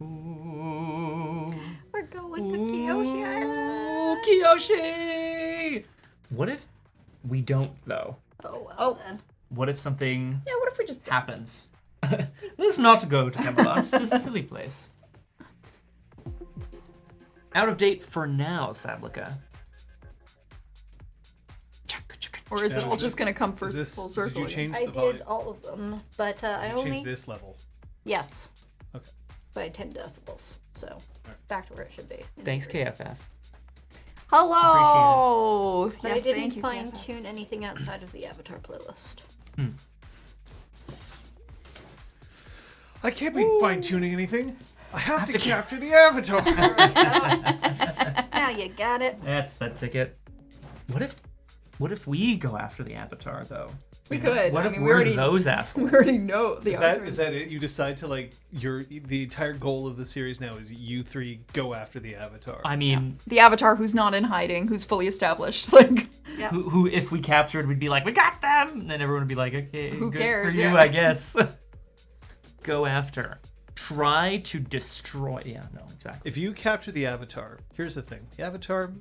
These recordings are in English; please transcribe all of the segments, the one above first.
Ooh. We're going to Kyoshi Island. Kyoshi! What if we don't, though? Oh, well then. What if something Yeah, what if we just happens? Let's not go to Camelot. It's just a silly place. Out of date for now, Sablika. Or is it Now, all is just this- going to come is full this- circle? Did you again? change I the volume? did all of them, but I Did you only... change this level? Yes. Okay. By 10 decibels. So, back to where it should be. Thanks, KFF. Hello! But Yes, I didn't thank you, fine Peppa. tune anything outside of the Avatar playlist. I can't be fine-tuning anything. I have to capture the avatar. Now you got it. That's the ticket. What if we go after the Avatar, though? We could. What I if mean, we're we those We assholes? already know the Is that it? You decide to the entire goal of the series now is you three go after the avatar. I mean, the Avatar who's not in hiding, who's fully established. Like, Yep. who if we captured, we'd be like, we got them! And then everyone would be like, okay, Who good cares? for you, Yeah. I guess. Go after. Try to destroy. Yeah, no, exactly. If you capture the avatar, here's the thing: the avatar,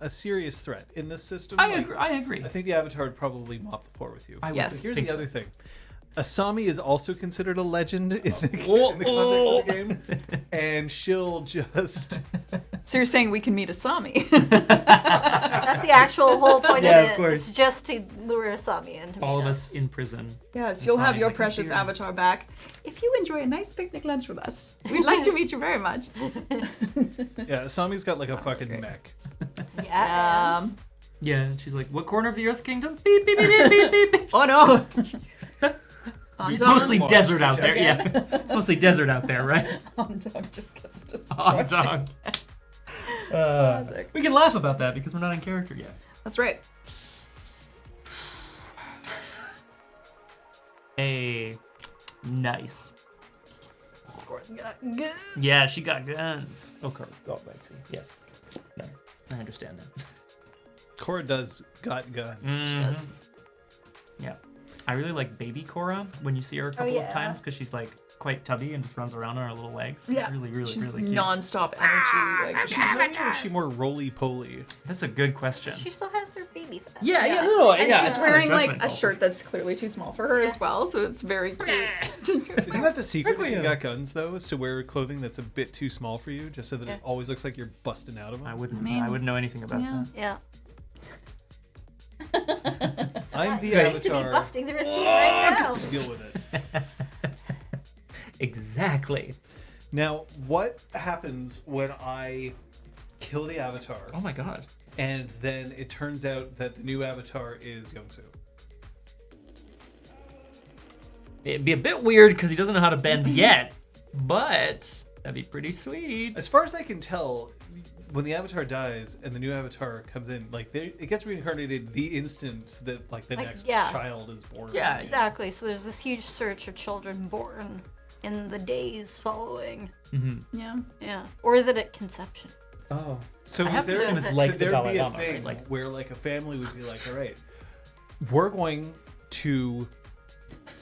a serious threat in this system. I agree. I think the avatar would probably mop the floor with you. I would Yes. But here's think the so. other thing. Asami is also considered a legend in the context Oh, of the game, and she'll just so you're saying we can meet Asami? That's the actual whole point Yeah, of of it. course. It's just to lure Asami in to All meet of us in prison. Yes, you'll have Asami's your like, precious "Dear." Avatar back. If you enjoy a nice picnic lunch with us, we'd like to meet you very much. yeah. Asami's got like a fucking mech. Yeah. Yeah, and she's like, what corner of the Earth Kingdom? Beep, beep, beep, beep, beep, beep, beep. Oh no! It's mostly Mars, desert out there, again. yeah. It's mostly desert out there, right? Dog just gets Hot destroyed. dog. Classic. We can laugh about that because we're not in character yet. That's right. Hey, nice. Gordon got good. Yeah, she got guns. Oh, right, see. Yes. No, I understand that. Korra does got guns. Mhm. Yeah. I really like baby Korra when you see her a couple of yeah. times because she's like quite tubby and just runs around on her little legs. Yeah. Really, really, She's really cute. non-stop energy. Like, She's heavy or is she more roly-poly? That's a good question. She still has her baby fat. Yeah, Yeah. no, and yeah. she's wearing like a shirt that's clearly too small for her as well, so it's very cute. Isn't that the secret when you Yeah. got guns, though, is to wear clothing that's a bit too small for you, just so that Yeah. it always looks like you're busting out of them? I wouldn't. I mean, I wouldn't know anything about yeah. that. Yeah. I'm the You seem to be avatar. busting through a scene right now. Deal with it. Exactly. Now, what happens when I kill the avatar, Oh my god. and then it turns out that the new avatar is Youngsu? It'd be a bit weird because he doesn't know how to bend yet, but that'd be pretty sweet. As far as I can tell, when the avatar dies and the new avatar comes in, like it gets reincarnated the instant that like the Like, next yeah. child is born. Yeah, Exactly. So there's this huge search of children born in the days following. Yeah. Yeah. Or is it at conception? Oh. So I is have to there, assume it's could like the there Dalai be a Lama, thing right? Like, where like a family would be like, all right,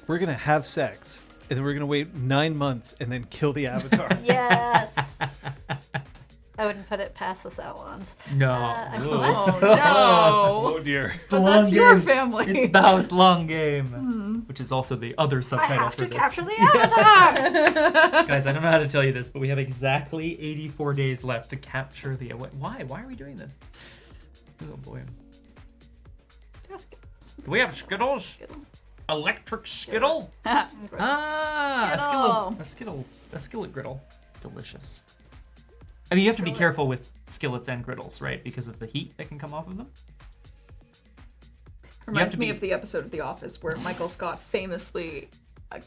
we're gonna have sex, and then we're gonna wait 9 months and then kill the avatar. Yes. I wouldn't put it past the Salons. no. What? Oh no! Oh dear. But that's your family. It's Bao's long game, which is also the other I subtitle have for to this. capture the Avatar! Guys, I don't know how to tell you this, but we have exactly 84 days left to capture the. Why? Why are we doing this? Oh boy. Do we have Skittles? Electric Skittle? Ah, a skillet griddle. Delicious. I mean, you have to be careful with skillets and griddles, right? Because of the heat that can come off of them. Reminds me be- of the episode of The Office where Michael Scott famously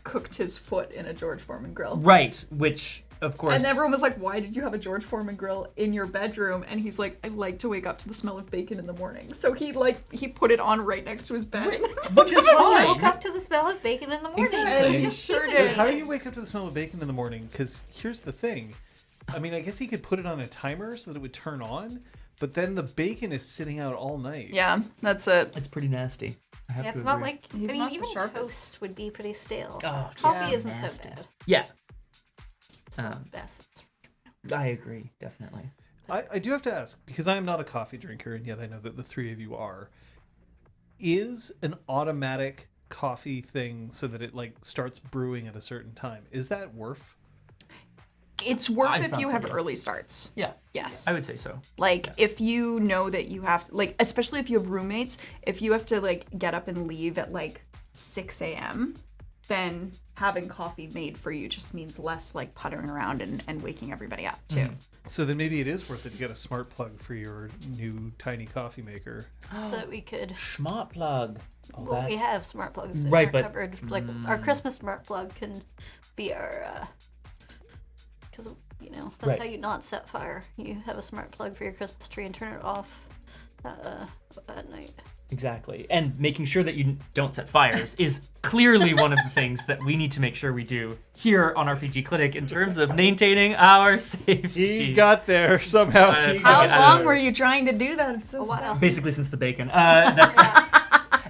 cooked his foot in a George Foreman grill. Right, which, of course... And everyone was like, why did you have a George Foreman grill in your bedroom? And he's like, I like to wake up to the smell of bacon in the morning. So he put it on right next to his bed. Which is I woke fine. up to the smell of bacon in the morning. Exactly. It was He just sure keeping did. me. How do you wake up to the smell of bacon in the morning? Because here's the thing. I mean, I guess he could put it on a timer so that it would turn on, but then the bacon is sitting out all night. Yeah, that's it. It's pretty nasty. I have Yeah, to it's not agree. like, He's I mean, not the even sharpest. toast would be pretty stale. Oh, Coffee just isn't nasty. so bad. Yeah. It's the best. I agree, definitely. I do have to ask, because I am not a coffee drinker, and yet I know that the three of you are. Is an automatic coffee thing so that it like starts brewing at a certain time? Is that worth? It's worth I if found you so, have yeah. early starts. Yeah. Yes. I would say so. Like, if you know that you have to, like, especially if you have roommates, if you have to, like, get up and leave at, like, 6 a.m., then having coffee made for you just means less, like, puttering around and waking everybody up, too. So then maybe it is worth it to get a smart plug for your new tiny coffee maker. So that we could. Smart plug. Oh, Well, we have smart plugs in Right, our but- cupboard. Like our Christmas smart plug can be our. Because you know that's Right. how you not set fire. You have a smart plug for your Christmas tree and turn it off at night. Exactly. And making sure that you don't set fires is clearly one of the things that we need to make sure we do here on RPG Clinic in terms of maintaining our safety. He got there somehow. How Yeah. long were you trying to do that? I'm so A while. sad. Basically since the bacon. That's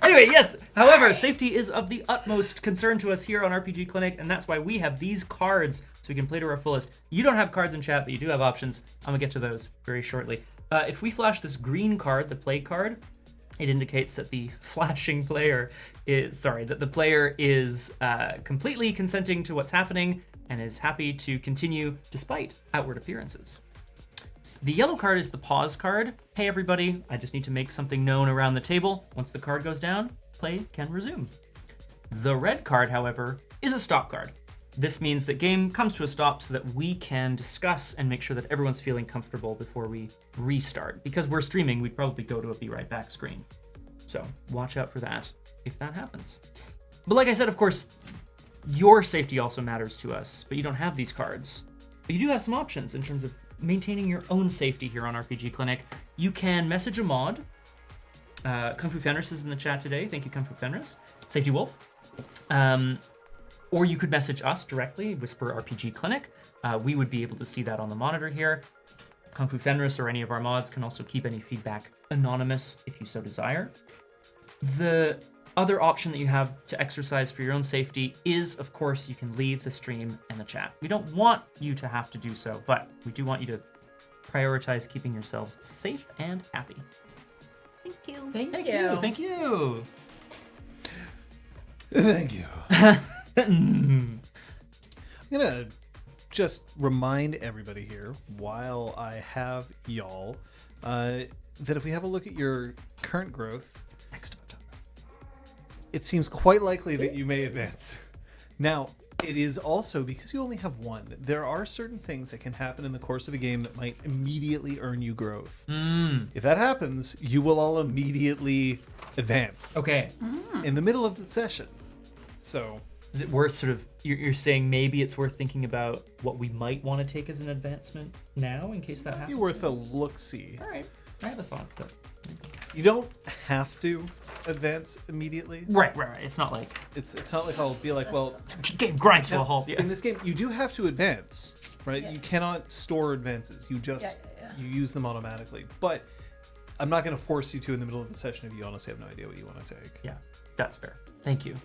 Anyway, yes. However, safety is of the utmost concern to us here on RPG Clinic, and that's why we have these cards so we can play to our fullest. You don't have cards in chat, but you do have options. I'm gonna get to those very shortly. If we flash this green card, the play card, it indicates that the flashing player that the player is completely consenting to what's happening and is happy to continue despite outward appearances. The yellow card is the pause card. Hey everybody, I just need to make something known around the table. Once the card goes down, play can resume. The red card, however, is a stop card. This means that game comes to a stop so that we can discuss and make sure that everyone's feeling comfortable before we restart. Because we're streaming, we'd probably go to a be right back screen. So watch out for that if that happens. But like I said, of course, your safety also matters to us, but you don't have these cards. But you do have some options in terms of maintaining your own safety here on RPG Clinic. You can message a mod. Kung Fu Fenris is in the chat today. Thank you, Kung Fu Fenris. Safety Wolf. Or you could message us directly, Whisper RPG Clinic. We would be able to see that on the monitor here. Kung Fu Fenris or any of our mods can also keep any feedback anonymous if you so desire. The other option that you have to exercise for your own safety is, of course, you can leave the stream and the chat. We don't want you to have to do so, but we do want you to prioritize keeping yourselves safe and happy. Thank you. Thank you. Thank you. I'm gonna just remind everybody here, while I have y'all, that if we have a look at your current growth, Next up. it seems quite likely that you may advance. Now, it is also, because you only have one, there are certain things that can happen in the course of a game that might immediately earn you growth. If that happens, you will all immediately advance Okay. in the middle of the session. So, Is it worth sort of, you're saying maybe it's worth thinking about what we might want to take as an advancement now in case that it'd be happens? worth a look-see. All right. I have a thought, but... You don't have to advance immediately. Right. It's not like It's not like I'll be like, well, game grinds to a halt. in this game, you do have to advance, right? You cannot store advances. You just you use them automatically. But I'm not going to force you to in the middle of the session if you honestly have no idea what you want to take. Yeah, that's fair. Thank you.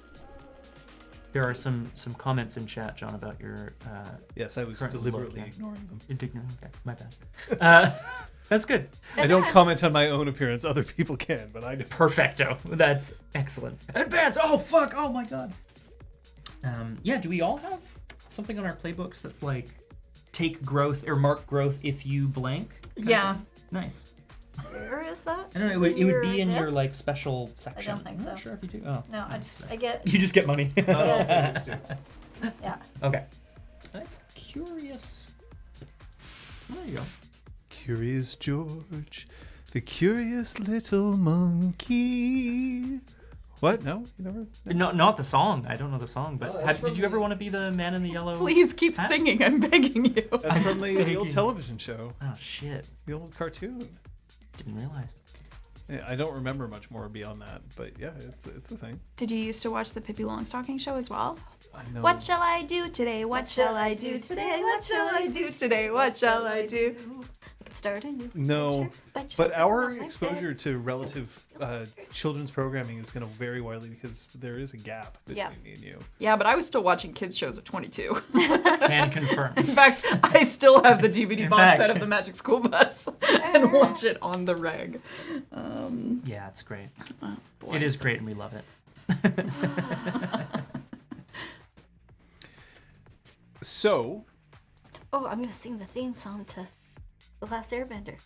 There are some comments in chat, John, about your Yes, I was current deliberately look, yeah. ignoring them. indignant. Okay, my bad. That's good. I don't comment on my own appearance. Other people can, but I do. Perfecto. That's excellent. Advance. Oh fuck. Oh my god. Yeah. Do we all have something on our playbooks that's like take growth or mark growth if you blank? Yeah. Nice. Where is that? I don't know. It would be in your This? like special section. think I'm not so. sure if you do. Oh. No, I get. You just get money. Yeah. Okay. That's curious. There you go. Curious George, the curious little monkey. What? No? You never? Not the song. I don't know the song, but Oh, that's did you ever want to be the man in the yellow? Please keep hat? singing. I'm begging you. That's from the Thank old you. television show, Oh shit! the old cartoon. Didn't realize. Yeah, I don't remember much more beyond that, but yeah, it's a thing. Did you used to watch the Pippi Longstocking show as well? I know. What shall I do today? What shall I do today? What shall I do today? What shall I do? start a new No, adventure, but our jumping off my exposure bed. to relative children's programming is going to vary widely because there is a gap between me and you. Yeah, but I was still watching kids shows at 22. Can confirm. In fact, I still have the DVD In box fact. set of the Magic School Bus and watch it on the reg. Yeah, it's great. Boy. It is great, and we love it. So, Oh, I'm gonna sing the theme song to The Last Airbender.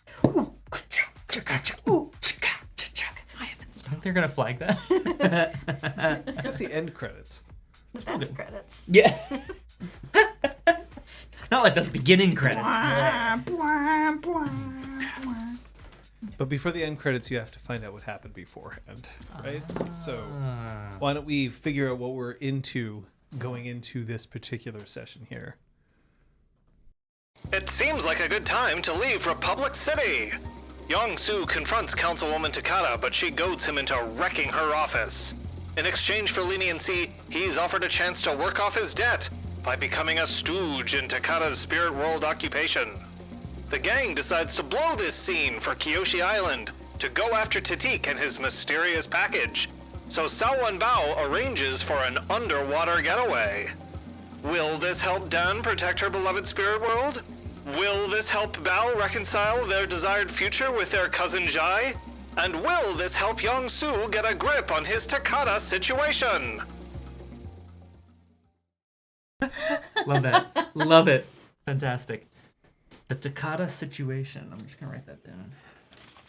I haven't I think they're gonna flag that. that's the end credits. The best credits. Yeah. Not like those beginning credits. But before the end credits, you have to find out what happened beforehand, right? So, why don't we figure out what we're into going into this particular session here? It seems like a good time to leave Republic City. Yong-Soo confronts Councilwoman Takata, but she goads him into wrecking her office. In exchange for leniency, he's offered a chance to work off his debt by becoming a stooge in Takata's spirit world occupation. The gang decides to blow this scene for Kyoshi Island to go after Tatik and his mysterious package. So Sao and Bao arranges for an underwater getaway. Will this help Dan protect her beloved spirit world? Will this help Bao reconcile their desired future with their cousin Jai? And will this help Yong-Soo get a grip on his Takata situation? Love that. Love it. Fantastic. The Takata situation. I'm just gonna write that down.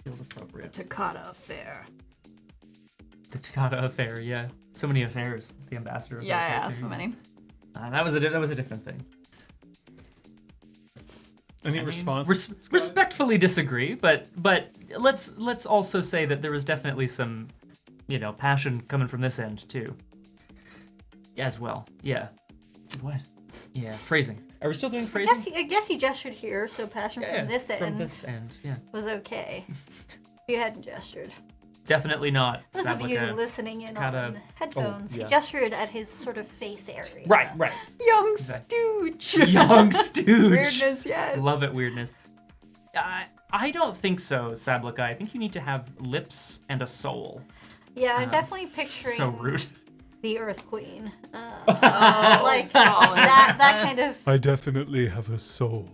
Feels appropriate. Takata affair. The Takata affair. Yeah. So many affairs. The ambassador. Affair Yeah, too. so many. That was a different thing. Any I mean, response? respectfully disagree, but let's also say that there was definitely some, passion coming from this end too. As well. Yeah. What? Yeah. Phrasing. Are we still doing phrasing? I guess he gestured here, so passion from this end From this end. Yeah. was okay. You hadn't gestured. Definitely not. Those of you Sablika. listening in Takata- on headphones, yeah. he gestured at his sort of face area. Right. Young stooge. Young stooge. Weirdness, yes. Love it, weirdness. I don't think so, Sablika. I think you need to have lips and a soul. Yeah, I'm definitely picturing So rude. the Earth Queen. Oh, Like solid. that kind of. I definitely have a soul.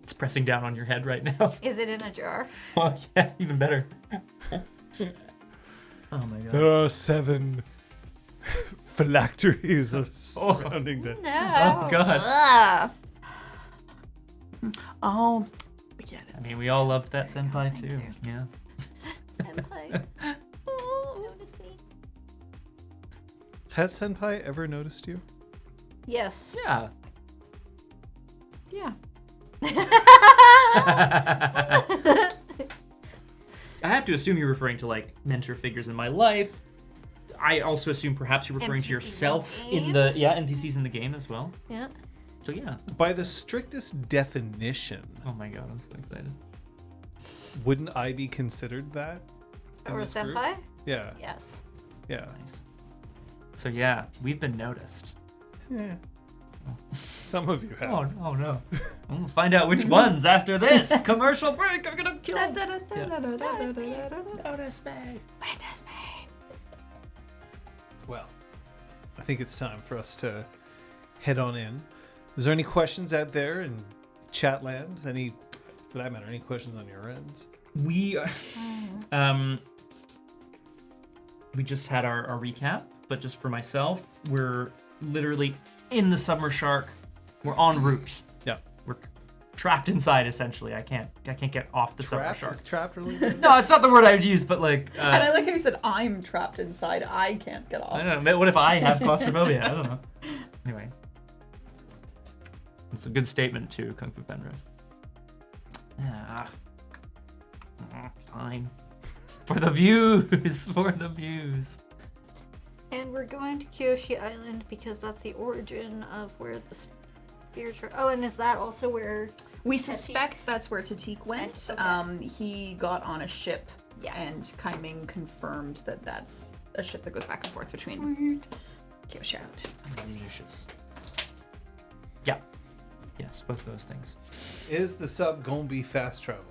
It's pressing down on your head right now. Is it in a jar? Oh, yeah, even better. Oh my god. There are 7 phylacteries surrounding that. No. Oh, God. Ugh. Oh, we get it. I mean, we all loved that senpai too. Yeah. Senpai. Notice me. Has Senpai ever noticed you? Yes. Yeah. Yeah. I have to assume you're referring to like mentor figures in my life. I also assume perhaps you're referring to NPCs yourself in the in the NPCs in the game as well. Yeah. So yeah. By the strictest definition, Oh my god, I'm so excited. wouldn't I be considered that? in Or a this group? senpai? Yeah, Yes. yeah. Nice. So yeah, we've been noticed. Some of you have. Oh no. I'm gonna find out which ones after this commercial break. I'm gonna kill them. Notice me. Witness me. Well, I think it's time for us to head on in. Is there any questions out there in chat land? Any, for that matter, any questions on your ends? We we just had our recap, but just for myself, we're literally in the Summer Shark. We're en route. Yeah. We're trapped inside essentially. I can't get off the Summer Trapped? Shark. Is trapped really good? No, it's not the word I would use, but like And I like how you said, I'm trapped inside. I can't get off. I don't know. What if I have claustrophobia? I don't know. Anyway, it's a good statement too, Kung Fu Penrose. Fine. For the views. For the views. And we're going to Kyoshi Island because that's the origin of where the spears are. Oh, and is that also where... We suspect that's where Tatik went. Okay. He got on a ship, Yeah. and Kaiming confirmed that that's a ship that goes back and forth between Kyoshi Island. Delicious. Yeah. Yes, both those things. Is the sub gonna be fast traveled?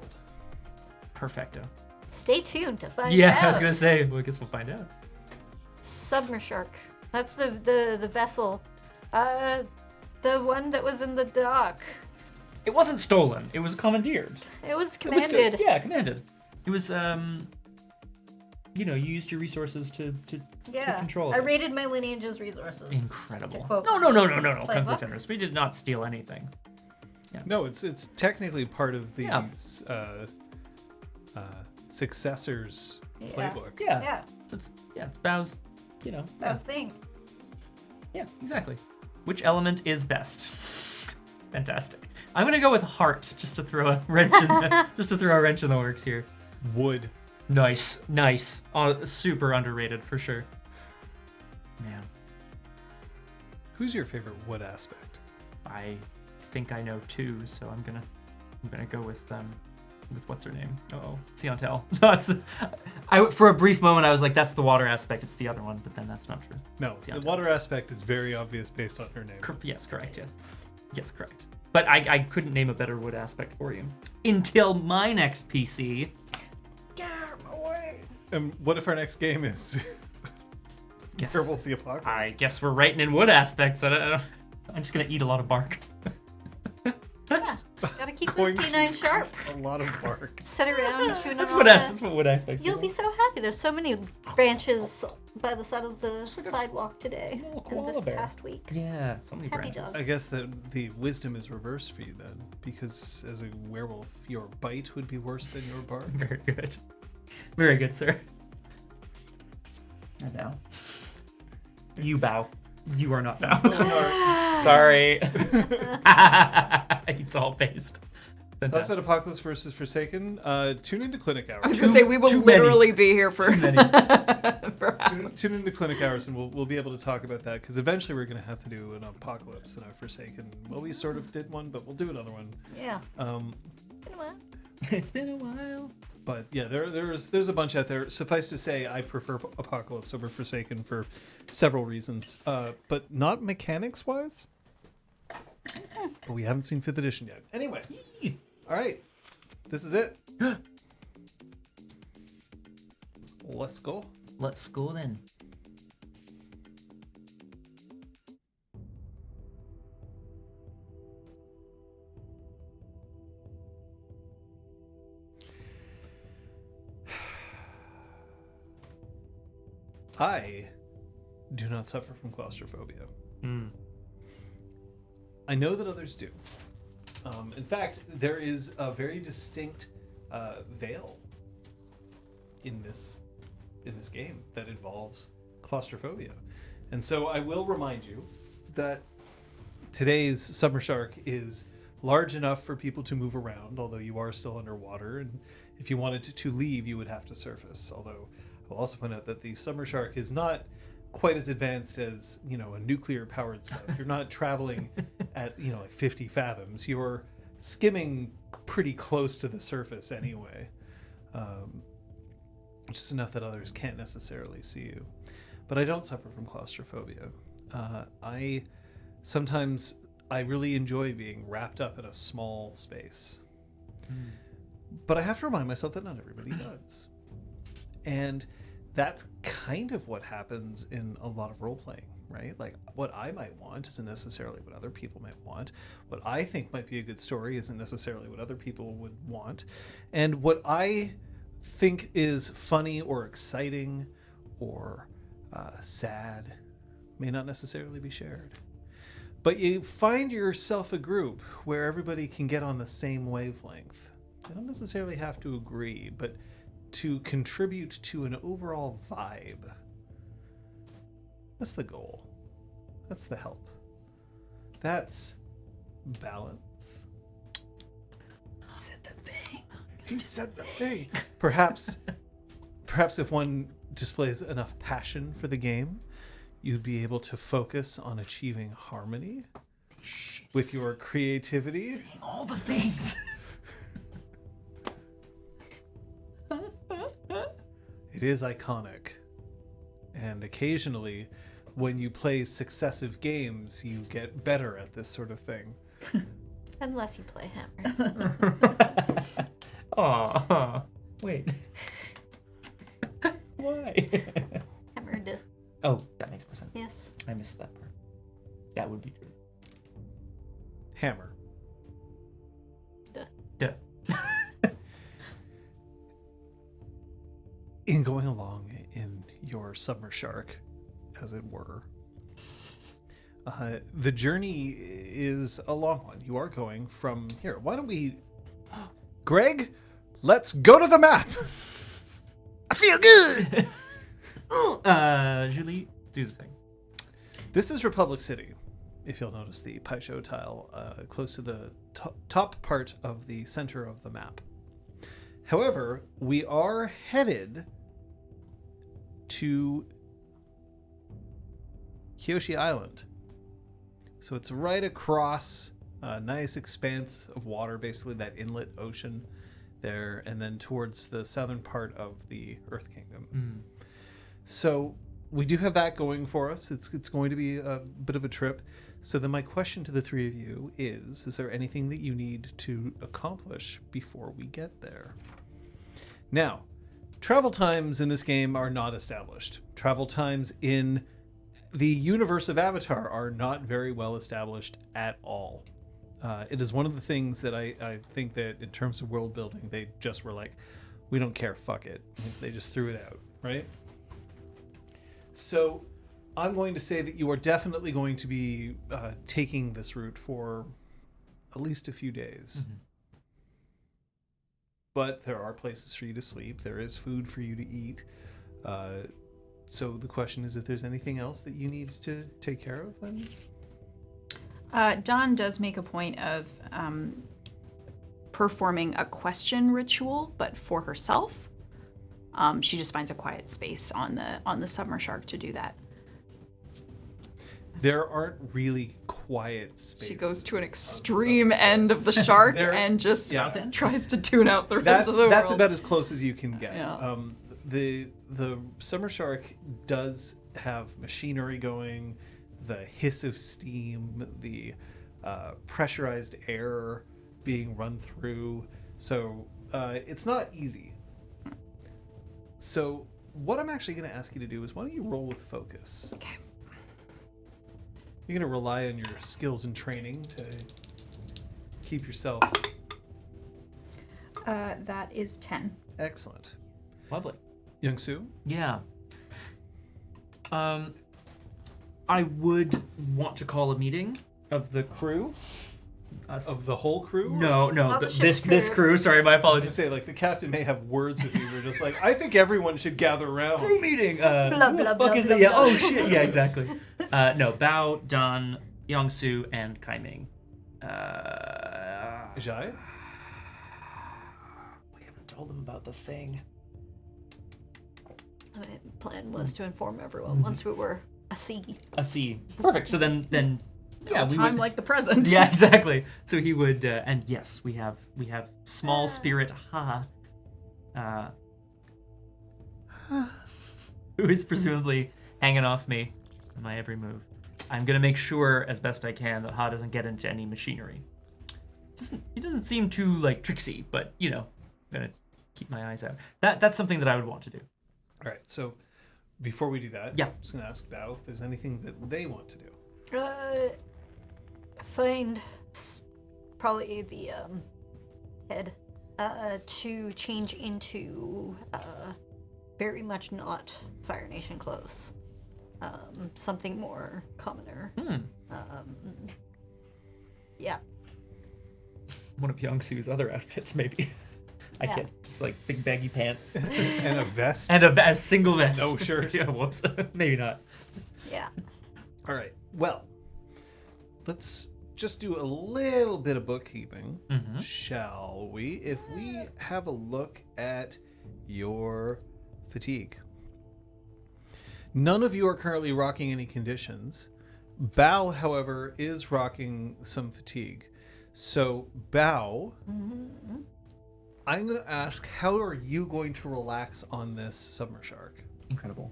Perfecto. Stay tuned to find out. Yeah, I was gonna say. Well, I guess we'll find out. Submershark. That's the vessel. The one that was in the dock. It wasn't stolen. It was commandeered. It was It was commanded. good. Yeah, commanded. It was you used your resources to control I it. raided my lineage's resources. Incredible. To quote No, Playbook. Kung Fu Fenders. We did not steal anything. No, it's technically part of the Yeah. successors Yeah. playbook. Yeah. Yeah, So it's Bao's, that was thing. Yeah, exactly. Which element is best? Fantastic. I'm gonna go with heart just to throw a wrench in the works here. Wood. Nice. Super underrated for sure. Man, Who's your favorite wood aspect? I think I know two, so I'm gonna go with what's her name? Oh, Siontel. No, for a brief moment I was like, that's the water aspect. It's the other one, but then that's not true. No, Siontel. the water aspect is very obvious based on her name. Yes, correct. Yeah. Yes, correct. But I couldn't name a better wood aspect for you until my next PC. Get out of my way. And what if our next game is Yes. Werewolf the Apocalypse? I guess we're writing in wood aspects. I'm just gonna eat a lot of bark. Yeah, gotta keep Going those to P9 sharp. A lot of bark. Sit around chewing That's on what all that's what wood aspects. You'll be so happy. There's so many branches by the side of the sidewalk today little and koala this bear. past week. Yeah, so many Happy branches. dogs. I guess that the wisdom is reversed for you then, because as a werewolf, your bite would be worse than your bark. Very good. Very good, sir. I bow. You bow. You are not bow. Sorry. It's all based. That's been Apocalypse versus Forsaken. Tune into Clinic Hours. I was gonna say we will too many. literally be here for. Tune into Clinic Hours, and we'll be able to talk about that, because eventually we're going to have to do an Apocalypse and a Forsaken. Well, we sort of did one, but we'll do another one. Yeah. Um, Been a while. It's been a while. But yeah, there's a bunch out there. Suffice to say, I prefer Apocalypse over Forsaken for several reasons, but not mechanics wise. But we haven't seen 5th edition yet. Anyway, all right, this is it. Let's go. Let's go then. I do not suffer from claustrophobia. Mm. I know that others do. In fact, there is a very distinct veil in this game that involves claustrophobia. And so I will remind you that today's Submershark is large enough for people to move around, although you are still underwater, and if you wanted to leave, you would have to surface. Although I'll also point out that the Submershark is not quite as advanced as, a nuclear powered sub. You're not traveling at, like 50 fathoms. You're skimming pretty close to the surface anyway. Just enough that others can't necessarily see you. But I don't suffer from claustrophobia. I really enjoy being wrapped up in a small space. But I have to remind myself that not everybody does. And that's kind of what happens in a lot of role-playing, right? Like, what I might want isn't necessarily what other people might want. What I think might be a good story isn't necessarily what other people would want. And what I think is funny or exciting or sad may not necessarily be shared. But you find yourself a group where everybody can get on the same wavelength. They don't necessarily have to agree, but to contribute to an overall vibe. That's the goal. That's the help. That's balance. Said the thing. He said the thing. Perhaps if one displays enough passion for the game, you'd be able to focus on achieving harmony with your creativity. Saying all the things. It is iconic. And occasionally, when you play successive games, you get better at this sort of thing. Unless you play Hammer. Aw, wait. Why? Hammered. Oh, that makes more sense. Yes. I missed that part. That would be true. Hammer. Duh. In going along in your summer shark, as it were, the journey is a long one. You are going from here. Why don't we... Greg, let's go to the map. I feel good. Julie, do the thing. This is Republic City. If you'll notice the Paisho tile close to the top part of the center of the map. However, we are headed to Kyoshi Island. So it's right across a nice expanse of water, basically that inlet ocean there, and then towards the southern part of the Earth Kingdom. So we do have that going for us. It's going to be a bit of a trip. So then my question to the three of you is there anything that you need to accomplish before we get there? Now, travel times in this game are not established. Travel times in the universe of Avatar are not very well established at all. It is one of the things that I think that in terms of world building, they just were like, we don't care, fuck it. They just threw it out, right? So I'm going to say that you are definitely going to be taking this route for at least a few days. Mm-hmm. But there are places for you to sleep. There is food for you to eat. So the question is if there's anything else that you need to take care of then? Dawn does make a point of performing a question ritual, but for herself. She just finds a quiet space on the summer shark to do that. There aren't really quiet spaces. She goes to an extreme end of the shark and just tries to tune out the rest of the world. That's about as close as you can get. Yeah. The summer shark does have machinery going, the hiss of steam, the pressurized air being run through. So it's not easy. So what I'm actually going to ask you to do is why don't you roll with focus? Okay. You're going to rely on your skills and training to keep yourself... That is 10. Excellent. Lovely. Young-Soo? Yeah. I would want to call a meeting of the crew. Of the whole crew? No, this crew. crew. Sorry, my I apologies. say, like, the captain may have words with you. We're just like, I think everyone should gather around. Crew meeting. Blah, who the blah, fuck blah, is blah, it? Yeah. blah. Oh shit. Yeah, exactly. No, Bao, Dan, Young-Soo, and Kai Ming. Jai? We haven't told them about the thing. My plan was to inform everyone once we were a C. A C. Perfect. So then. Yeah, we Time would, like the present. Yeah, exactly. So he would, and yes, we have small spirit who is presumably hanging off me in my every move. I'm gonna make sure as best I can that Ha doesn't get into any machinery. He doesn't seem too like tricksy, but I'm gonna keep my eyes out. That's something that I would want to do. All right, so before we do that, Yeah. I'm just going to ask Bao if there's anything that they want to do. Find probably the head to change into very much not Fire Nation clothes. Something more commoner. Yeah. One of Young-Soo's other outfits, maybe. I Yeah. kid. Just like big baggy pants. And a vest. And a single vest. No shirt. Yeah, whoops. Maybe not. Yeah. All right, well, let's just do a little bit of bookkeeping, shall we? If we have a look at your fatigue. None of you are currently rocking any conditions. Bao, however, is rocking some fatigue. So, Bao, I'm going to ask, how are you going to relax on this summer shark? Incredible.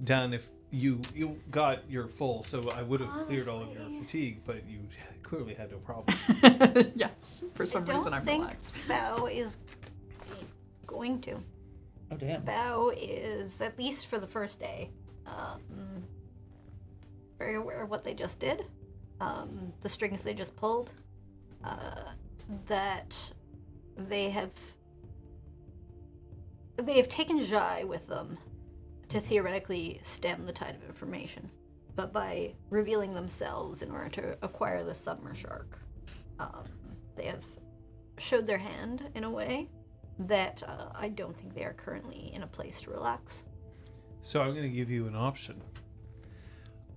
Dan, if You got your full, so I would have cleared all of your fatigue, but you clearly had no problem. Yes, for some reason I'm relaxed. Bao is going to. Oh damn. Bao is, at least for the first day, very aware of what they just did, the strings they just pulled, that they have taken Jai with them to theoretically stem the tide of information, but by revealing themselves in order to acquire the summer shark, they have showed their hand in a way that I don't think they are currently in a place to relax. So I'm going to give you an option.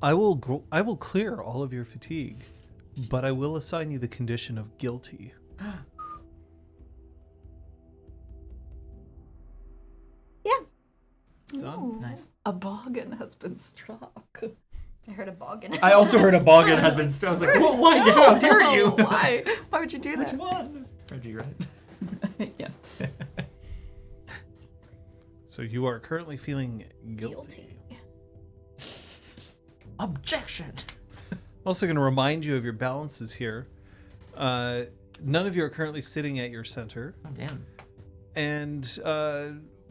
I will clear all of your fatigue, but I will assign you the condition of guilty. Done. Nice. A boggin has been struck. I heard a boggin. I also heard a boggin has been struck. I was like, well, why? How dare you? Why? Why would you do that? Which one? Reggie, right? Yes. So you are currently feeling guilty. Objection. Also going to remind you of your balances here. None of you are currently sitting at your center. Oh, damn. And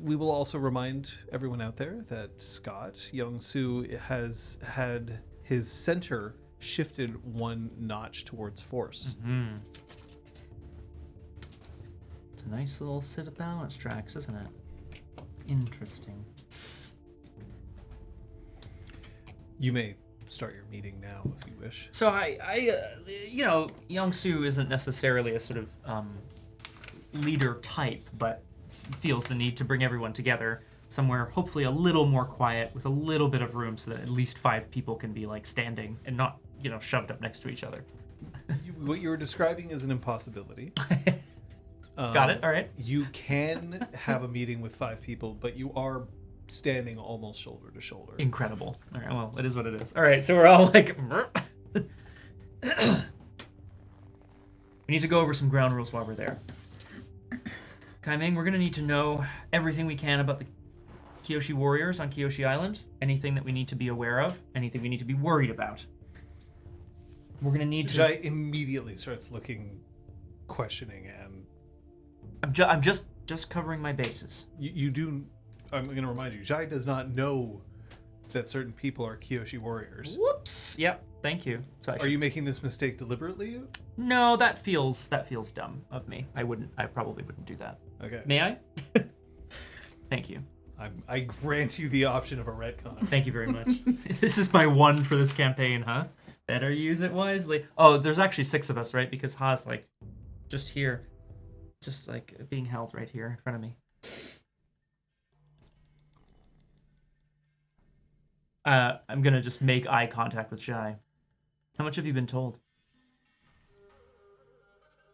we will also remind everyone out there that Scott Young-Soo has had his center shifted one notch towards force. Mm-hmm. It's a nice little set of balance tracks, isn't it? Interesting. You may start your meeting now if you wish. So Young-Soo isn't necessarily a sort of leader type, but feels the need to bring everyone together somewhere hopefully a little more quiet with a little bit of room so that at least 5 people can be like standing and not, shoved up next to each other. What you were describing is an impossibility. Got it. All right. You can have a meeting with 5 people, but you are standing almost shoulder to shoulder. Incredible. All right. Well, it is what it is. All right. So we're all like, we need to go over some ground rules while we're there. Kaiming, we're going to need to know everything we can about the Kyoshi warriors on Kyoshi Island. Anything that we need to be aware of. Anything we need to be worried about. We're going to need to... Jai immediately starts looking questioning and... I'm just covering my bases. You do... I'm going to remind you, Jai does not know that certain people are Kyoshi warriors. Whoops. Yep. Thank you. So Are you making this mistake deliberately? No, that feels dumb of me. I probably wouldn't do that. Okay. May I? Thank you. I grant you the option of a retcon. Thank you very much. This is my one for this campaign, huh? Better use it wisely. Oh, there's actually 6 of us, right? Because Ha's like just here. Just like being held right here in front of me. I'm gonna just make eye contact with Jai. How much have you been told?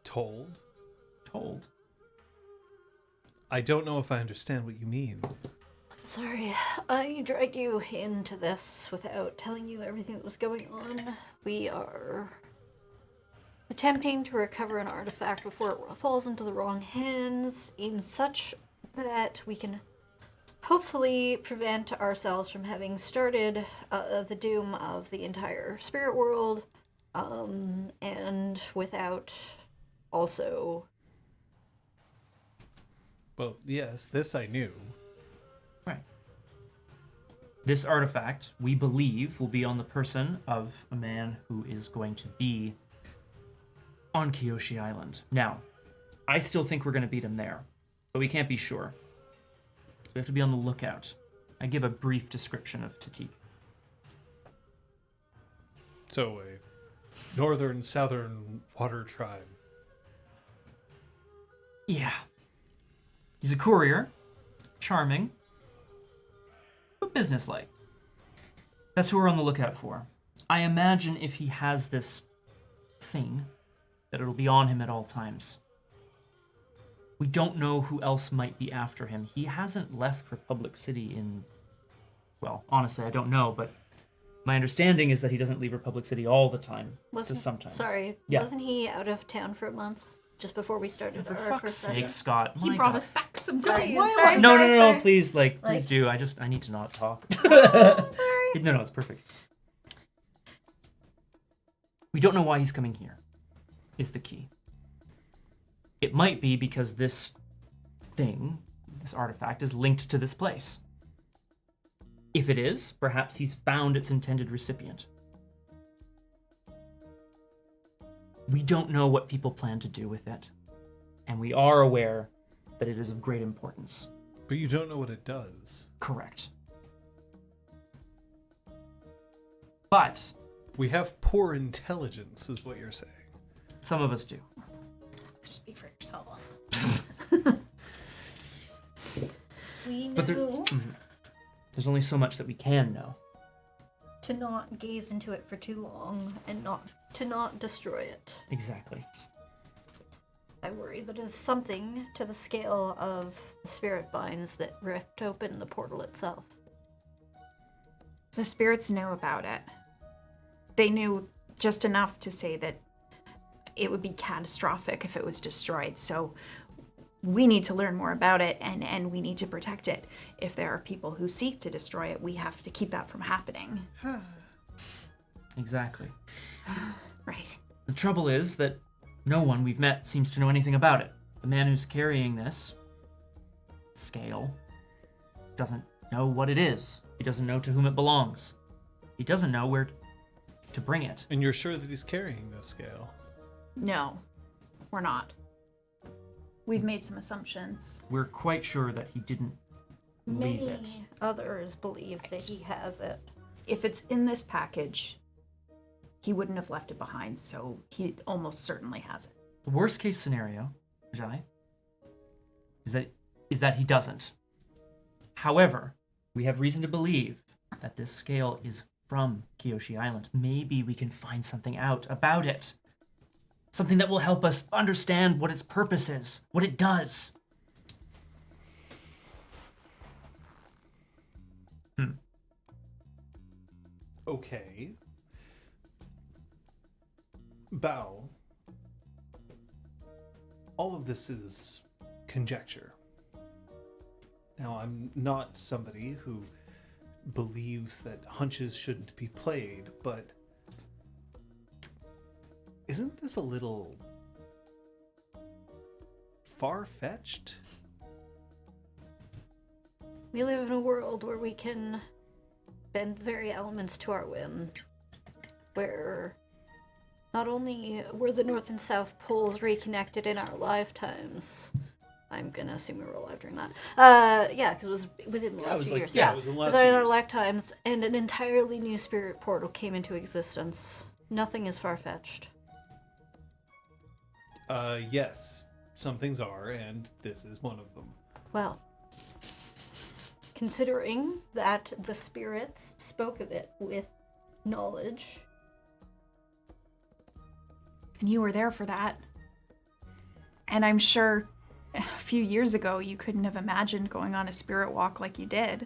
Told? Told. I don't know if I understand what you mean. Sorry, I dragged you into this without telling you everything that was going on. We are attempting to recover an artifact before it falls into the wrong hands, in such that we can hopefully prevent ourselves from having started the doom of the entire spirit world, and without also... Well, yes, this I knew. Right. This artifact, we believe, will be on the person of a man who is going to be on Kyoshi Island. Now, I still think we're going to beat him there, but we can't be sure. So we have to be on the lookout. I give a brief description of Tatik. So, a northern, southern water tribe. Yeah. He's a courier, charming, but businesslike. That's who we're on the lookout for. I imagine if he has this thing, that it'll be on him at all times. We don't know who else might be after him. He hasn't left Republic City in... Well, honestly, I don't know, but my understanding is that he doesn't leave Republic City all the time. Just sometimes. Sorry, Yeah. wasn't he out of town for a month? just before we started For our fuck's first sake, session. Scott. He My brought God. us back some Sorry, goodies. sorry. No, please, please Like- do. I need to not talk. Sorry. No, it's perfect. We don't know why he's coming here, is the key. It might be because this thing, this artifact, is linked to this place. If it is, perhaps he's found its intended recipient. We don't know what people plan to do with it, and we are aware that it is of great importance. But you don't know what it does. Correct. But We have poor intelligence, is what you're saying. some of us do. Speak for yourself. We But there- know There's only so much that we can know. to not gaze into it for too long and to not destroy it. Exactly. I worry that it's something to the scale of the spirit binds that ripped open the portal itself. The spirits knew about it. They knew just enough to say that it would be catastrophic if it was destroyed. So we need to learn more about it, and we need to protect it. If there are people who seek to destroy it, we have to keep that from happening. Exactly. Right. The trouble is that no one we've met seems to know anything about it. The man who's carrying this scale doesn't know what it is. He doesn't know to whom it belongs. He doesn't know where to bring it. And you're sure that he's carrying this scale? No, we're not. We've made some assumptions. We're quite sure that he didn't leave Many it. others believe that he has it. If it's in this package, he wouldn't have left it behind, so he almost certainly has it. The worst case scenario, Jai, is that he doesn't. However, we have reason to believe that this scale is from Kyoshi Island. Maybe we can find something out about it. Something that will help us understand what its purpose is, what it does. Okay. Bao. All of this is conjecture. Now, I'm not somebody who believes that hunches shouldn't be played, but isn't this a little far-fetched? We live in a world where we can bend the very elements to our whim, where not only were the North and South poles reconnected in our lifetimes, I'm gonna assume we were alive during that. Yeah, because it was within the last few years. it was in the last within few our years. lifetimes, and an entirely new spirit portal came into existence. Nothing is far-fetched. Yes, some things are, and this is one of them. Well, considering that the spirits spoke of it with knowledge, And you were there for that. And I'm sure a few years ago you couldn't have imagined going on a spirit walk like you did.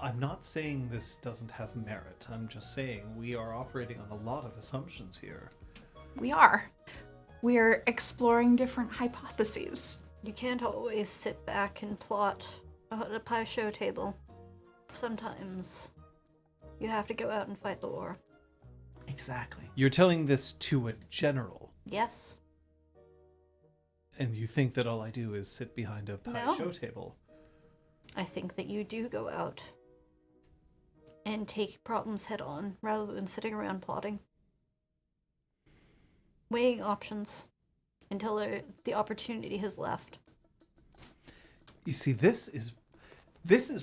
I'm not saying this doesn't have merit. I'm just saying we are operating on a lot of assumptions here. We are. We're exploring different hypotheses. you can't always sit back and plot at a pie show table. Sometimes you have to go out and fight the war. Exactly. You're telling this to a general, Yes. and you think that all I do is sit behind a pie No. show table. I think that you do go out and take problems head on rather than sitting around plotting. Weighing options until the opportunity has left. You see, this is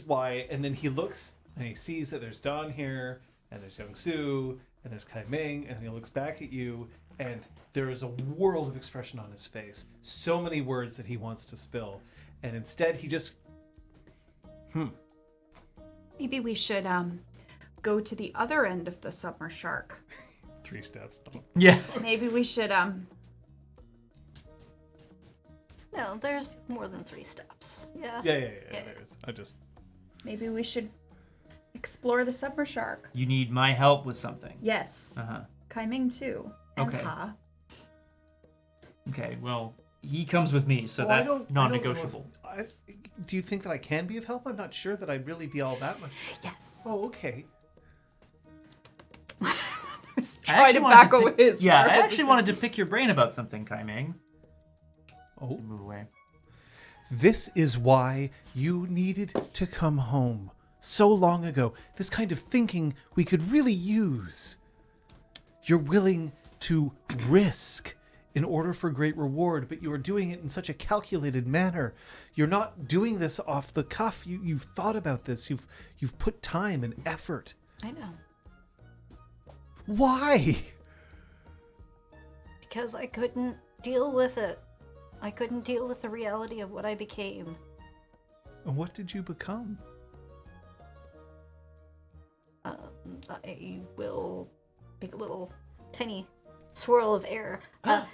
why. And then he looks and he sees that there's Dawn here, and there's Young Soo, and there's Kai Ming, and he looks back at you, and there is a world of expression on his face. So many words that he wants to spill, and instead he just Maybe we should go to the other end of the summer shark. 3 steps. Yeah. Maybe we should No, there's more than 3 steps. Yeah. Yeah. There is. maybe we should explore the summer shark. You need my help with something. Yes. Uh-huh. Kai Ming too. And Okay. Ha. Okay, well, he comes with me, so Well, I that's don't know non-negotiable. do you think that I can be of help? I'm not sure that I'd really be all that much. Yes. Oh, okay. Try to back away his Yeah, I powers. actually wanted to pick your brain about something, Kai Ming. Oh. Move away. This is why you needed to come home so long ago. This kind of thinking we could really use. You're willing to risk in order for great reward, but you are doing it in such a calculated manner. You're not doing this off the cuff. You've thought about this. You've put time and effort. I know. Why? Because I couldn't deal with it. I couldn't deal with the reality of what I became. And what did you become? I will make a little tiny swirl of air. I'll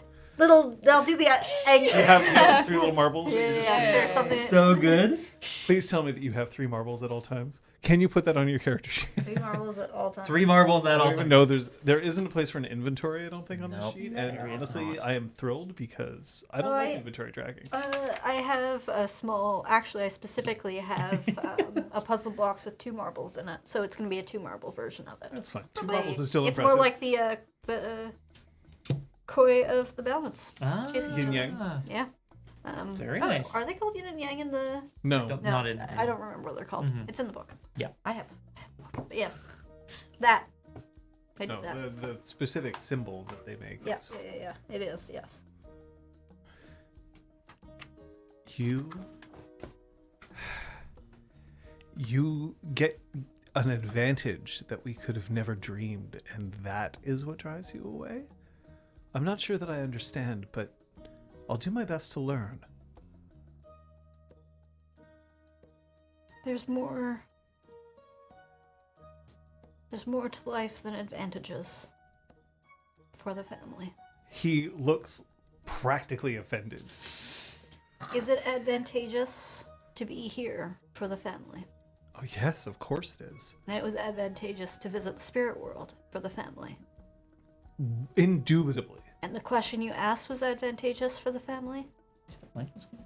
do the egg. You have 3 little marbles? Yeah, sure, something. So good. Please tell me that you have 3 marbles at all times. Can you put that on your character sheet? 3 marbles at all times. 3 marbles at I all don't even times. know there isn't a place for an inventory, I don't think, on this Nope. sheet. There And is honestly, not. I am thrilled because I don't Oh, like I- inventory tracking. I have a small. Actually, I specifically have a puzzle box with 2 marbles in it, so it's going to be a 2 marble version of it. That's fine. 2 marbles is still It's impressive. more like the koi of the balance. Ah, Chasing Yin yang. Yeah. Very oh, nice. Are they called yin and yang in the? No. Don't- No, Not in. I don't remember what they're called. It's in the book. Yeah. I have. But yes, that. I do No, that. the specific symbol that they make. Yeah, is- yeah. It is. Yes. You get an advantage that we could have never dreamed, and that is what drives you away? I'm not sure that I understand, but I'll do my best to learn. There's more. There's more to life than advantages for the family. He looks practically offended. Is it advantageous to be here for the family? Oh, yes, of course it is. And it was advantageous to visit the spirit world for the family. Indubitably. And the question you asked was advantageous for the family? Is the blankets good?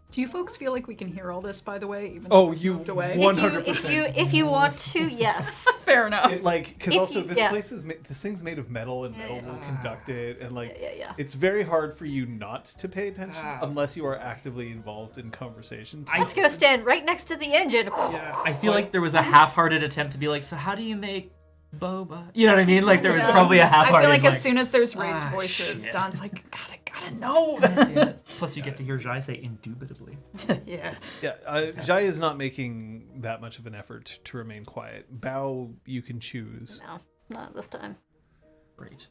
Do you folks feel like we can hear all this, by the way? Even Oh, though we you moved away. 100%. If you want to, yes. Fair enough. Because If also you- this yeah. place is this thing's made of metal, and metal will conduct it, and Yeah. it's very hard for you not to pay attention unless you are actively involved in conversation. Let's go stand right next to the engine. I feel like there was a half-hearted attempt to be like, so how do you make boba? You know what I mean? Like there was probably a I half-hearted. feel like as soon as there's raised "Ah, voices, shit." Don's like, God, I gotta know. Yeah. Plus, you get to hear Jai say indubitably. Yeah. Yeah, Jai is not making that much of an effort to remain quiet. Bao, you can choose, No, not this time. Great.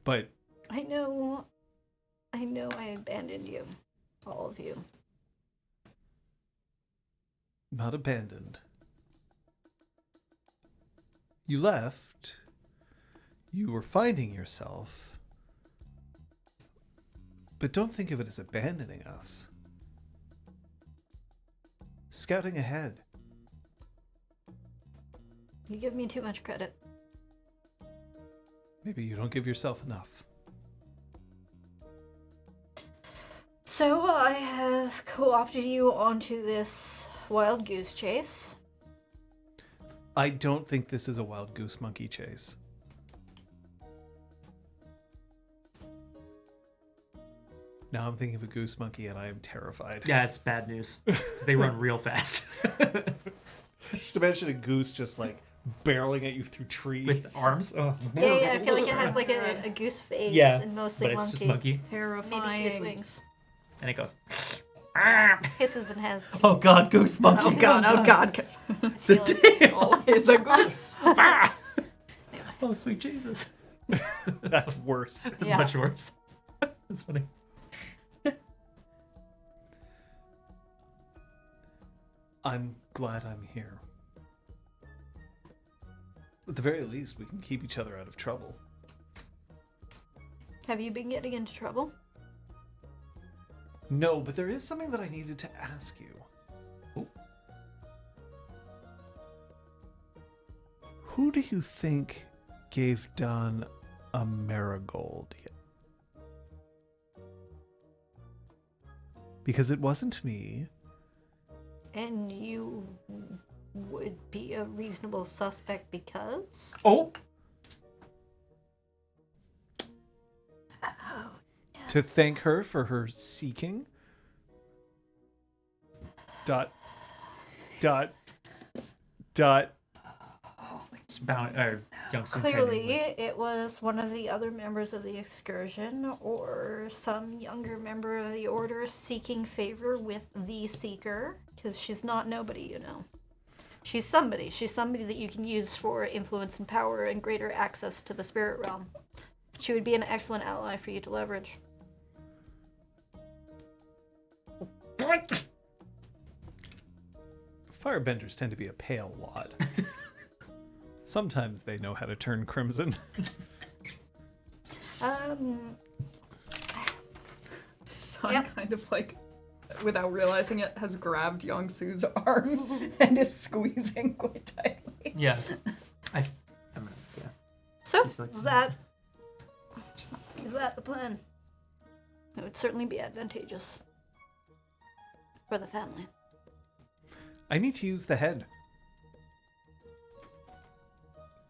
but I know I abandoned you. All of you. not abandoned. You left. You were finding yourself. But don't think of it as abandoning us. Scouting ahead. You give me too much credit. Maybe you don't give yourself enough. So I have co-opted you onto this wild goose chase. I don't think this is a wild goose monkey chase. Now I'm thinking of a goose monkey and I am terrified. Yeah, it's bad news because they run real fast Just imagine a goose just like barreling at you through trees. with arms. Oh. Yeah, I feel like it has like a goose face Yeah, and mostly but it's monkey. just monkey, Maybe goose Terrifying. wings. and it goes. Hisses and has Oh God, goose monkey! Oh God, oh God. tails. Damn. It's a goose. Oh sweet Jesus! That's worse. Yeah. Much worse. That's funny. I'm glad I'm here. At the very least, we can keep each other out of trouble. Have you been getting into trouble? No, but there is something that I needed to ask you. Who do you think gave Don a marigold? Because it wasn't me. And you would be a reasonable suspect because? Oh. To thank her for her seeking. Dot. Clearly, it was one of the other members of the excursion or some younger member of the order seeking favor with the Seeker, because she's not nobody, you know. She's somebody. She's somebody that you can use for influence and power and greater access to the spirit realm. She would be an excellent ally for you to leverage. Firebenders tend to be a pale lot. Sometimes they know how to turn crimson. Don Yep. kind of like, without realizing it, has grabbed Young-Soo's arm and is squeezing quite tightly. Yeah. I'm gonna, yeah. So, She's like, is that the plan? It would certainly be advantageous for the family. I need to use the head.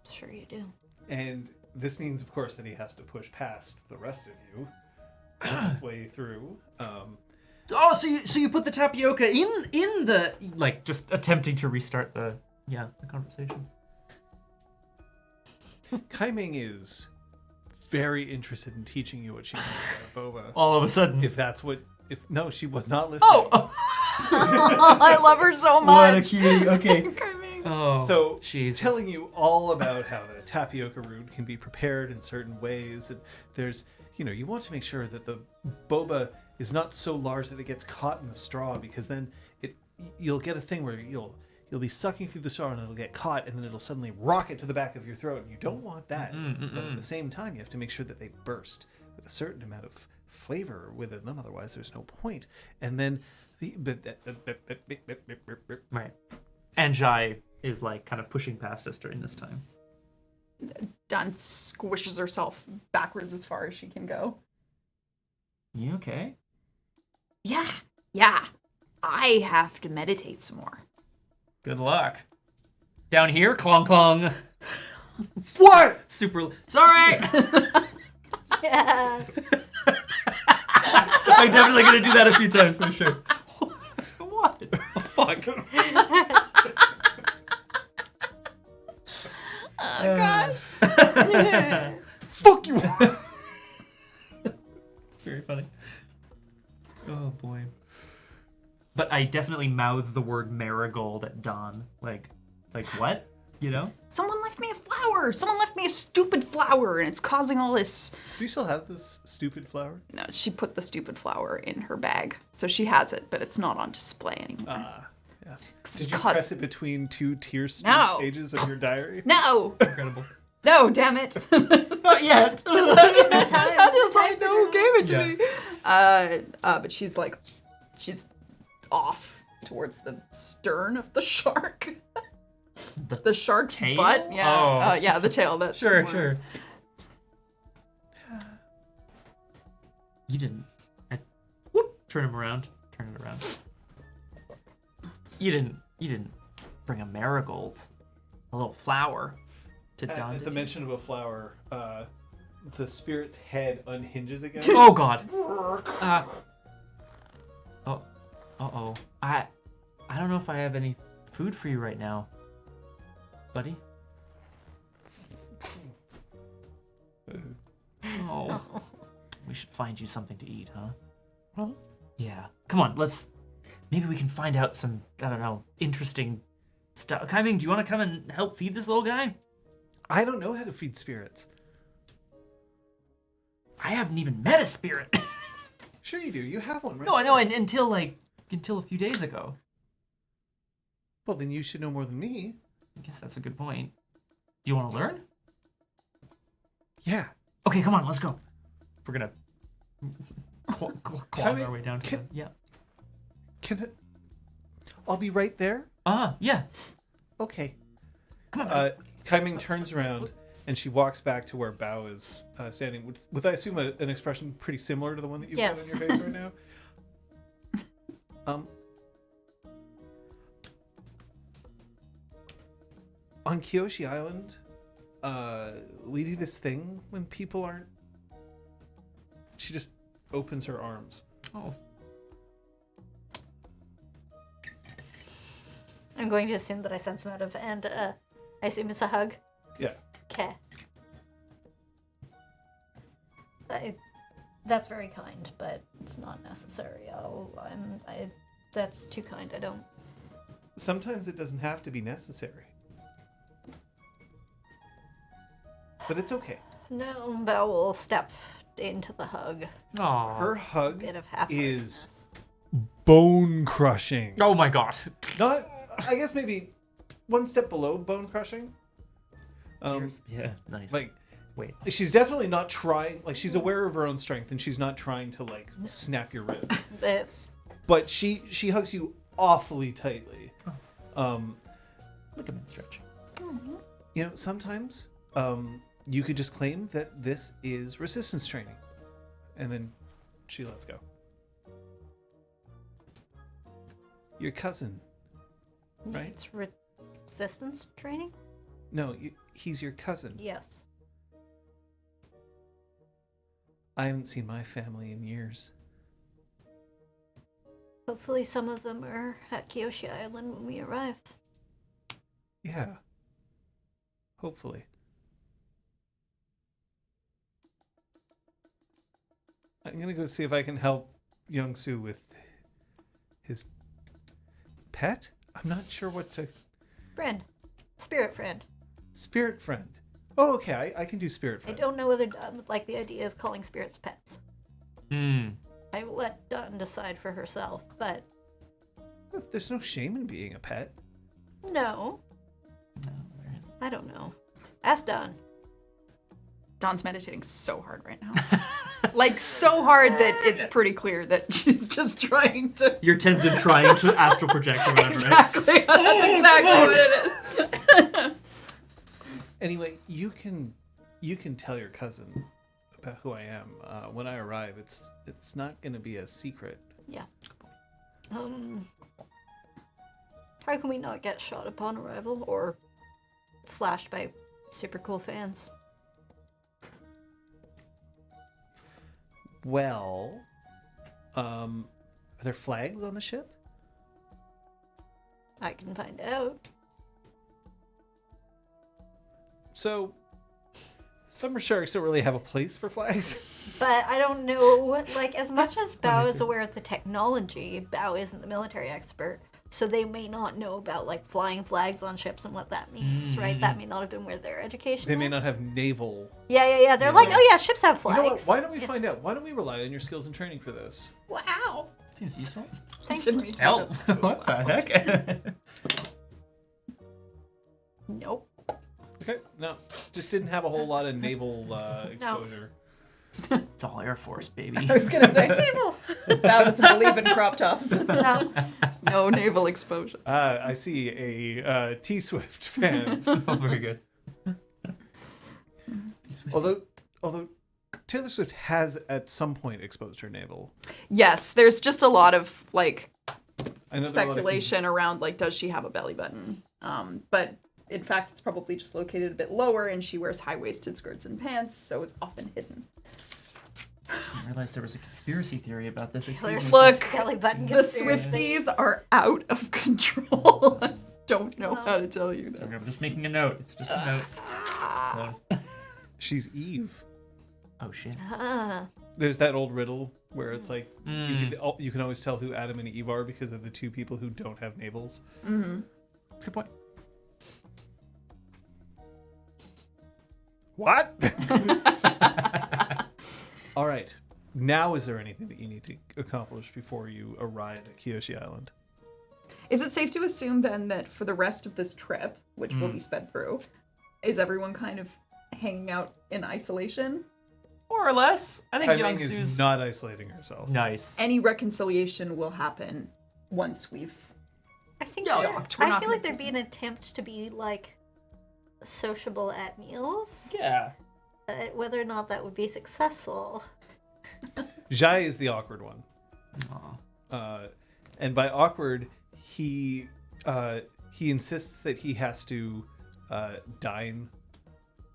Sure you do. And this means, of course, that he has to push past the rest of you on his way through. Oh, so you put the tapioca in the, like, just attempting to restart the conversation. Kaiming is very interested in teaching you what she knows about boba. All of a sudden. No, she was not listening. Oh! I love her so much. What a cutie. Okay. Kaiming. Oh, So, Jesus. telling you all about how the tapioca root can be prepared in certain ways. And there's, you want to make sure that the boba is not so large that it gets caught in the straw, because then you'll get a thing where you'll be sucking through the straw and it'll get caught, and then it'll suddenly rocket to the back of your throat. And you don't want that. But at the same time, you have to make sure that they burst with a certain amount of flavor within them. Otherwise, there's no point. And then Right. And Jai is, like, kind of pushing past us during this time. Don squishes herself backwards as far as she can go. You okay? Yeah. I have to meditate some more. Good luck. Down here, clong clong. what? Super. Sorry. Yes. I'm definitely gonna do that a few times for sure. What? Oh, fuck. Oh, God. Fuck you! Very funny. Oh boy. But I definitely mouthed the word marigold at Dawn. Like what? Someone left me a flower. Someone left me a stupid flower, and it's causing all this. Do you still have this stupid flower? No, she put the stupid flower in her bag, so she has it, but it's not on display anymore. Yes. 'Cause Did it's you press it between two tear street No. pages of your diary? No, Incredible. no, damn it! Not yet. I know who gave it to Yeah. me. But she's off towards the stern of the shark. The shark's tail? butt. Yeah. Oh. Yeah, the tail. That's Sure. You didn't. Turn him around. Turn it around. You didn't bring a marigold, a little flower, to Dawn. At the mention of a flower, the spirit's head unhinges again. Oh God. Uh-oh. I don't know if I have any food for you right now, buddy. Oh. We should find you something to eat, huh? Huh? Yeah. Come on, maybe we can find out some, I don't know, interesting stuff. Kaiming, do you want to come and help feed this little guy? I don't know how to feed spirits. I haven't even met a spirit. Sure you do. You have one, right? No, I know, until a few days ago. Well, then you should know more than me. I guess that's a good point. Do you want to learn? Yeah. Okay, come on, let's go. We're gonna claw our way down to can- the... Yeah. I'll be right there. Yeah. Okay. Come on. Kaiming turns around and she walks back to where Bao is standing with I assume, an expression pretty similar to the one that you've got on your face right now. On Kyoshi Island, we do this thing when people aren't... She just opens her arms. Oh. I'm going to assume that I sense motive, and I assume it's a hug. Yeah. Okay. That's very kind, but it's not necessary. That's too kind. I don't... Sometimes it doesn't have to be necessary. But it's okay. No, Belle will step into the hug. Aww. Her hug Bit of half is bone crushing. Oh my god. Not, I guess maybe one step below bone crushing. Yeah, nice. Like, wait. she's definitely not trying. Like, she's aware of her own strength, and she's not trying to like snap your rib. But she hugs you awfully tightly. Ligament stretch. You know, sometimes you could just claim that this is resistance training, and then she lets go. Your cousin, right? It's resistance training? No, he's your cousin. Yes. I haven't seen my family in years. Hopefully some of them are at Kyoshi Island when we arrive. Yeah. Hopefully. I'm gonna go see if I can help Young-Soo with his pet? I'm not sure what to... Friend. Spirit friend. Spirit friend. Oh, okay, I can do spirit friend. I don't know whether Dawn would like the idea of calling spirits pets. Hmm. I will let Dawn decide for herself, but... There's no shame in being a pet. No. I don't know. Ask Dawn. Dawn's meditating so hard right now. Like, so hard that it's pretty clear that she's just trying to... You're Tenzin trying to astral project or whatever, Exactly. right? That's exactly what it is. Anyway, you can tell your cousin about who I am. When I arrive, it's not going to be a secret. Yeah. How can we not get shot upon arrival or slashed by super cool fans? Well, are there flags on the ship? I can find out. So, summer sharks don't really have a place for flags. But I don't know, like, as much as Bao is aware of the technology, Bao isn't the military expert, so they may not know about, like, flying flags on ships and what that means, right? That may not have been where their education They may went. not have naval... Yeah. They're like, oh yeah, ships have You flags. know what? Why don't we find out? Why don't we rely on your skills and training for this? Wow. Seems useful. Thank you. Help. What the heck? Nope. Okay, no. Just didn't have a whole lot of naval exposure. It's all Air Force, baby. I was gonna say, Bao doesn't believe in crop tops. No. No naval exposure. I see a T-Swift fan. Oh, very good. although Taylor Swift has at some point exposed her navel. Yes, there's just a lot of, like, I know there are a lot of speculation around, like, does she have a belly button? But in fact, it's probably just located a bit lower, and she wears high-waisted skirts and pants, so it's often hidden. I didn't realize there was a conspiracy theory about this. There's Look, belly button the conspiracy. Swifties are out of control. I don't know how to tell you that. I'm just making a note. It's just a note. So. She's Eve. Oh shit. There's that old riddle where it's like you can always tell who Adam and Eve are because of the two people who don't have navels. Mm-hmm. Good point. What? All right. Now, is there anything that you need to accomplish before you arrive at Kyoshi Island? Is it safe to assume then that for the rest of this trip, which will be sped through, is everyone kind of hanging out in isolation? More or less. I think Kaiming Young-Soo's is not isolating herself. nice. Any reconciliation will happen once we've... I think Yeah, there- we're I not feel like gonna there'd be an attempt to be like sociable at meals. Yeah. Whether or not that would be successful. Jai is the awkward one. Aw. And by awkward, he insists that he has to dine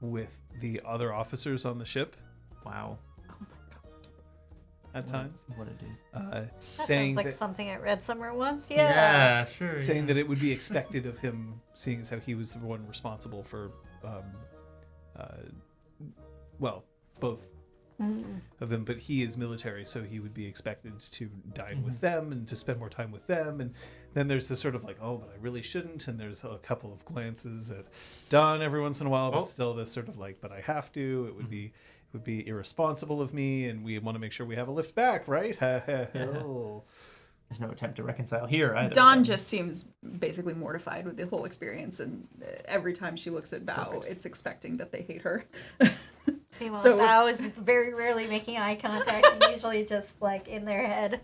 with the other officers on the ship Wow. at times. What a dude. That Saying sounds like that, something I read somewhere once. Yeah, sure. saying that it would be expected of him, seeing as how he was the one responsible for, both of them, but he is military, so he would be expected to dine with them and to spend more time with them. And then there's this sort of like, oh, but I really shouldn't. And there's a couple of glances at Don every once in a while, but still this sort of like, but I have to. It would be irresponsible of me, and we want to make sure we have a lift back, right? Oh. There's no attempt to reconcile here either. Dawn just seems basically mortified with the whole experience, and every time she looks at Bao, it's expecting that they hate her. Meanwhile, So- Bao is very rarely making eye contact and usually just like in their head.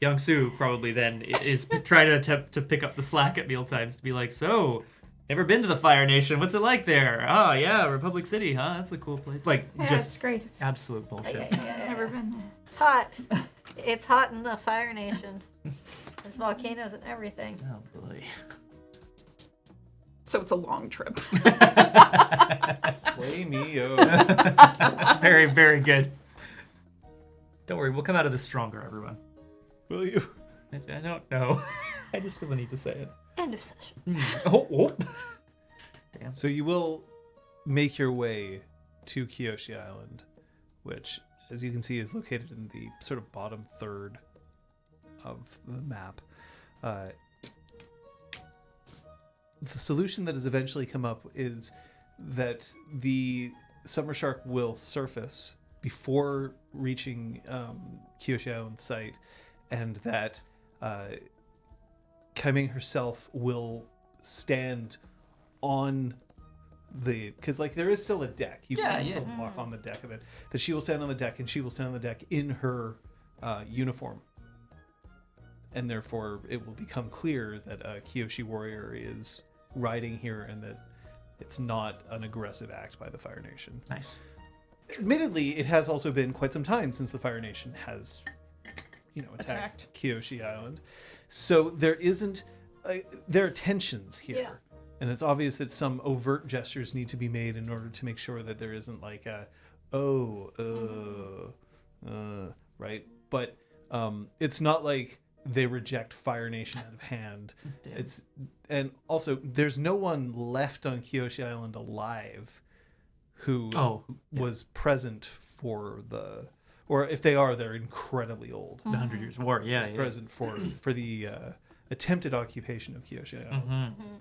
Young Soo probably then is trying to attempt to pick up the slack at mealtimes to be like, so, never been to the Fire Nation? What's it like there? Oh, yeah, Republic City, huh? That's a cool place. Like, Yeah, just it's great. It's absolute bullshit. never been there. Hot. It's hot in the Fire Nation. There's volcanoes and everything. Oh, boy. So it's a long trip. Flameo. Very, very good. Don't worry, we'll come out of this stronger, everyone. Will you? I don't know. I just feel the need to say it. End of session. Oh. Damn. So you will make your way to Kyoshi Island, which, as you can see, is located in the sort of bottom third of the map. The solution that has eventually come up is that the summer shark will surface before reaching Kyoshi Island site, and that Kaiming herself will stand on the, because like there is still a deck, you can still walk on the deck of it, that she will stand on the deck, and she will stand on the deck in her uniform, and therefore it will become clear that a Kyoshi warrior is riding here and that it's not an aggressive act by the Fire Nation. Nice. Admittedly, it has also been quite some time since the Fire Nation has, attacked Kyoshi Island. So there isn't, there are tensions here. Yeah. And it's obvious that some overt gestures need to be made in order to make sure that there isn't like a, right? But it's not like they reject Fire Nation out of hand. Damn. And also, there's no one left on Kyoshi Island alive who was present for the, or if they are, they're incredibly old. The 100 Years' War, yeah. Present for the attempted occupation of Kyoshi Island. Mm-hmm.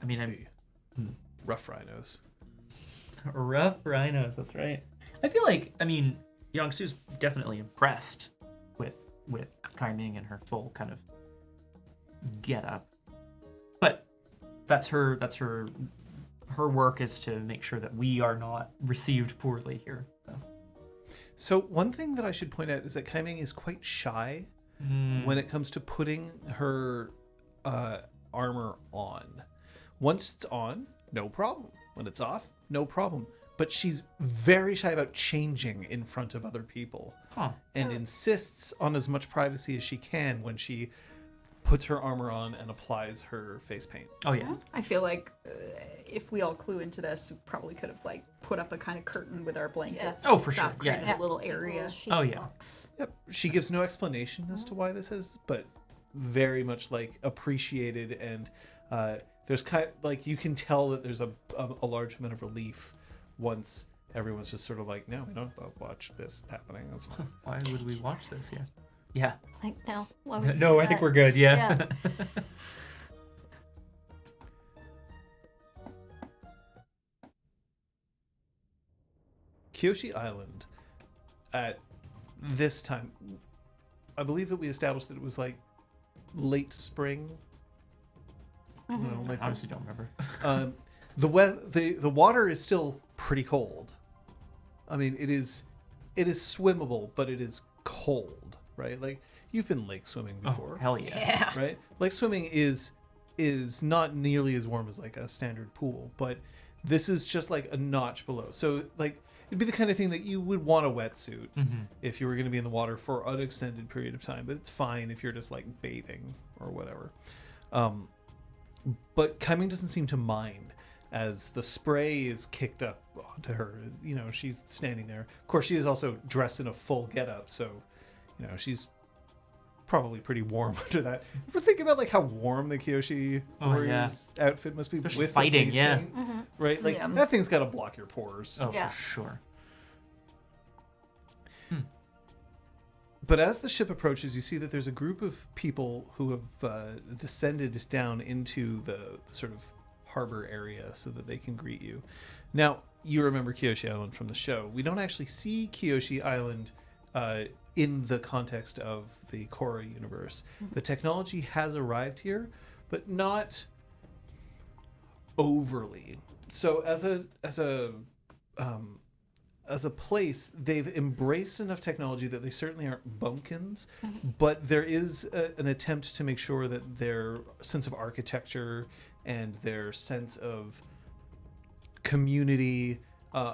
I mean, Rough rhinos. rough rhinos, that's right. I feel like, Youngsu's definitely impressed with Kaiming and her full kind of get-up. But that's her work is to make sure that we are not received poorly here. So one thing that I should point out is that Kaiming is quite shy when it comes to putting her armor on. Once it's on, no problem. When it's off, no problem. But she's very shy about changing in front of other people, and insists on as much privacy as she can when she puts her armor on and applies her face paint. Oh, yeah. I feel like if we all clue into this, we probably could have like put up a kind of curtain with our blankets. Oh, and for stuff, sure. Yeah, created a little area. Oh, yeah. Yep. She gives no explanation as to why this is, but very much like appreciated, and there's kind of like you can tell that there's a large amount of relief once everyone's just sort of like, no, we don't have to watch this happening. That's fine. Why would we watch this? Yeah. Yeah. Like, no. Why would you No, do I think that? we're good. Yeah. Yeah. Kyoshi Island at this time, I believe that we established that it was like late spring. You know, I like honestly don't remember. the water is still pretty cold. I mean, it is swimmable, but it is cold, right? Like you've been lake swimming before. Oh, hell yeah. Right? Lake swimming is not nearly as warm as like a standard pool, but this is just like a notch below. So like it'd be the kind of thing that you would want a wetsuit if you were going to be in the water for an extended period of time, but it's fine if you're just like bathing or whatever. But Kaiming doesn't seem to mind as the spray is kicked up onto her. You know, she's standing there. Of course, she is also dressed in a full getup, so you know she's probably pretty warm under that. Ever think about like how warm the Kyoshi Warriors outfit must be, especially with fighting, the face yeah. paint, right? Like that thing's got to block your pores. Oh, Yeah. for sure. But as the ship approaches, you see that there's a group of people who have descended down into the sort of harbor area so that they can greet you. Now, you remember Kyoshi Island from the show. We don't actually see Kyoshi Island in the context of the Korra universe. The technology has arrived here, but not overly. So as a place, they've embraced enough technology that they certainly aren't bumpkins, but there is an attempt to make sure that their sense of architecture and their sense of community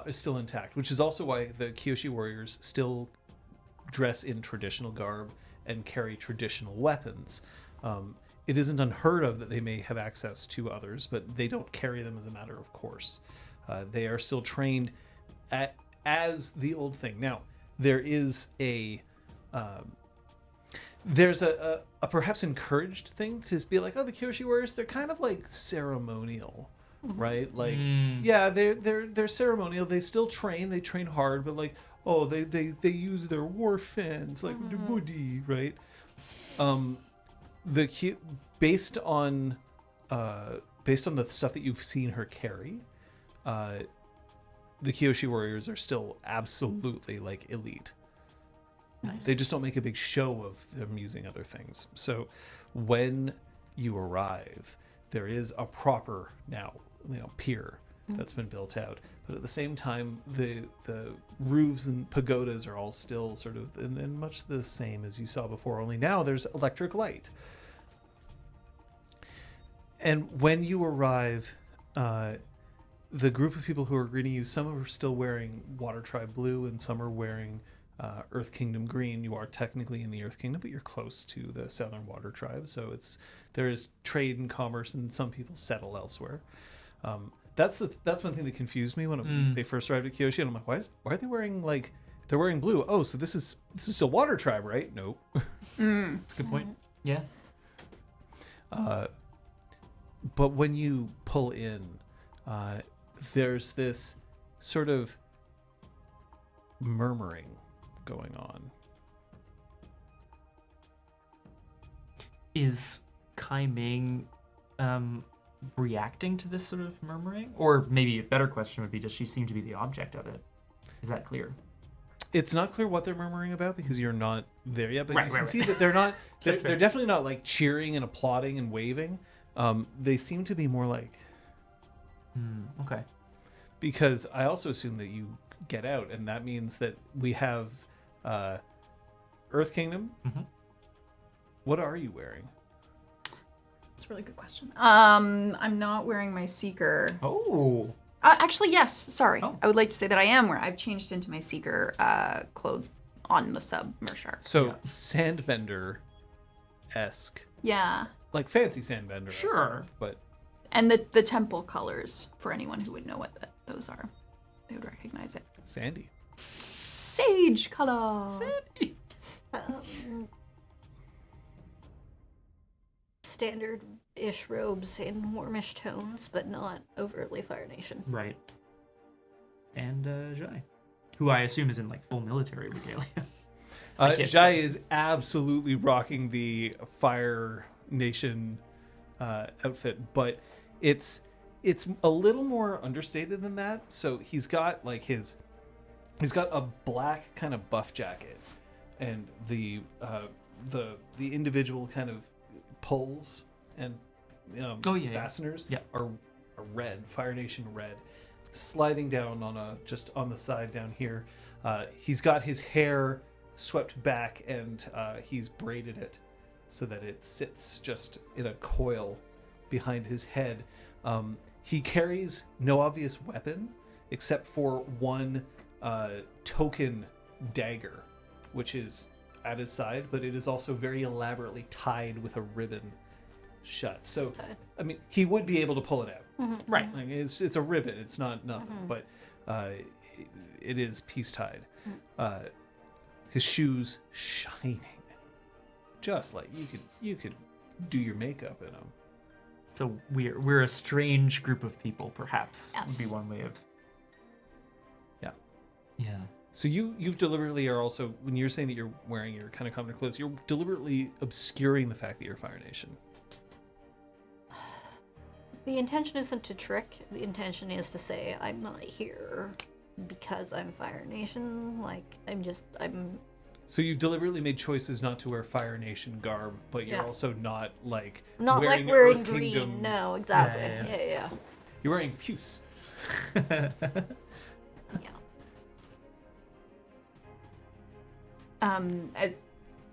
is still intact, which is also why the Kyoshi warriors still dress in traditional garb and carry traditional weapons. It isn't unheard of that they may have access to others, but they don't carry them as a matter of course. They are still trained as the old thing. Now, there is there's a perhaps encouraged thing to be like, oh, the Kyoshi warriors, they're kind of like ceremonial, right? Like, yeah, they're ceremonial. They still train. They train hard, but like, oh, they use their war fans like the booty, right? Based on the stuff that you've seen her carry, the Kyoshi warriors are still absolutely like elite. Nice. They just don't make a big show of them using other things. So when you arrive, there is a proper now, pier that's been built out. But at the same time, the roofs and pagodas are all still sort of and much the same as you saw before, only now there's electric light. And when you arrive, the group of people who are greeting you, some are still wearing Water Tribe blue and some are wearing Earth Kingdom green. You are technically in the Earth Kingdom, but you're close to the Southern Water Tribe, so there is trade and commerce, and some people settle elsewhere. That's one thing that confused me when they first arrived at Kyoshi, and I'm like, why are they wearing like they're wearing blue? Oh, so this is still Water Tribe, right? Nope. That's a good point. Yeah. But when you pull in, there's this sort of murmuring going on. Is Kaiming reacting to this sort of murmuring? Or maybe a better question would be, does she seem to be the object of it? Is that clear? It's not clear what they're murmuring about because you're not there yet, but you can Right. see that they're not. They're That's fair. definitely not like cheering and applauding and waving. They seem to be more like. Okay. Because I also assume that you get out, and that means that we have Earth Kingdom. What are you wearing? That's a really good question. I'm not wearing my Seeker. Oh. Actually, yes. Sorry. Oh. I would like to say that I am wearing. I've changed into my Seeker clothes on the sub Mershar. So Sandbender-esque, Yeah. like fancy Sandbender. Sure. But And the temple colors, for anyone who would know what those are, they would recognize it. sandy. Sage color. Standard-ish robes in warmish tones, but not overtly Fire Nation. Right. And Jai, who I assume is in like full military regalia. Jai is absolutely rocking the Fire Nation outfit, but it's a little more understated than that. So he's got a black kind of buff jacket, and the individual kind of pulls and fasteners are red, Fire Nation red, sliding down just on the side down here. He's got his hair swept back, and he's braided it so that it sits just in a coil behind his head. He carries no obvious weapon except for one token dagger, which is at his side, but it is also very elaborately tied with a ribbon shut. So, I mean, he would be able to pull it out. Right. Like, it's a ribbon. It's not nothing, but it is piece tied. His shoes shining, just like you could do your makeup in them. So we're a strange group of people, perhaps. Yes. Would be one way of. Yeah. Yeah. So you've deliberately are also, when you're saying that you're wearing your kind of common clothes, you're deliberately obscuring the fact that you're Fire Nation. The intention isn't to trick. The intention is to say I'm not here because I'm Fire Nation. Like I'm. So you've deliberately made choices not to wear Fire Nation garb, but you're also not like Not wearing like wearing Earth green. Kingdom. No, exactly. Yeah. Yeah. You're wearing puce.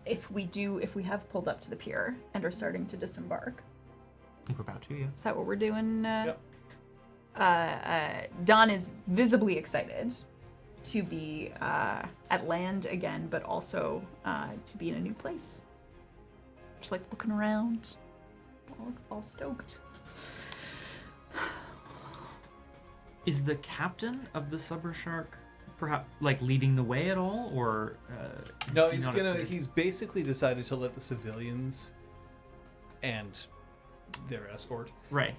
If we have pulled up to the pier and are starting to disembark, I think we're about to, yeah. is that what we're doing? Yep. Don is visibly excited to be at land again, but also to be in a new place. Just like looking around, all stoked. Is the captain of the Subber Shark perhaps like leading the way at all, or No, is he not he's basically decided to let the civilians and their escort right?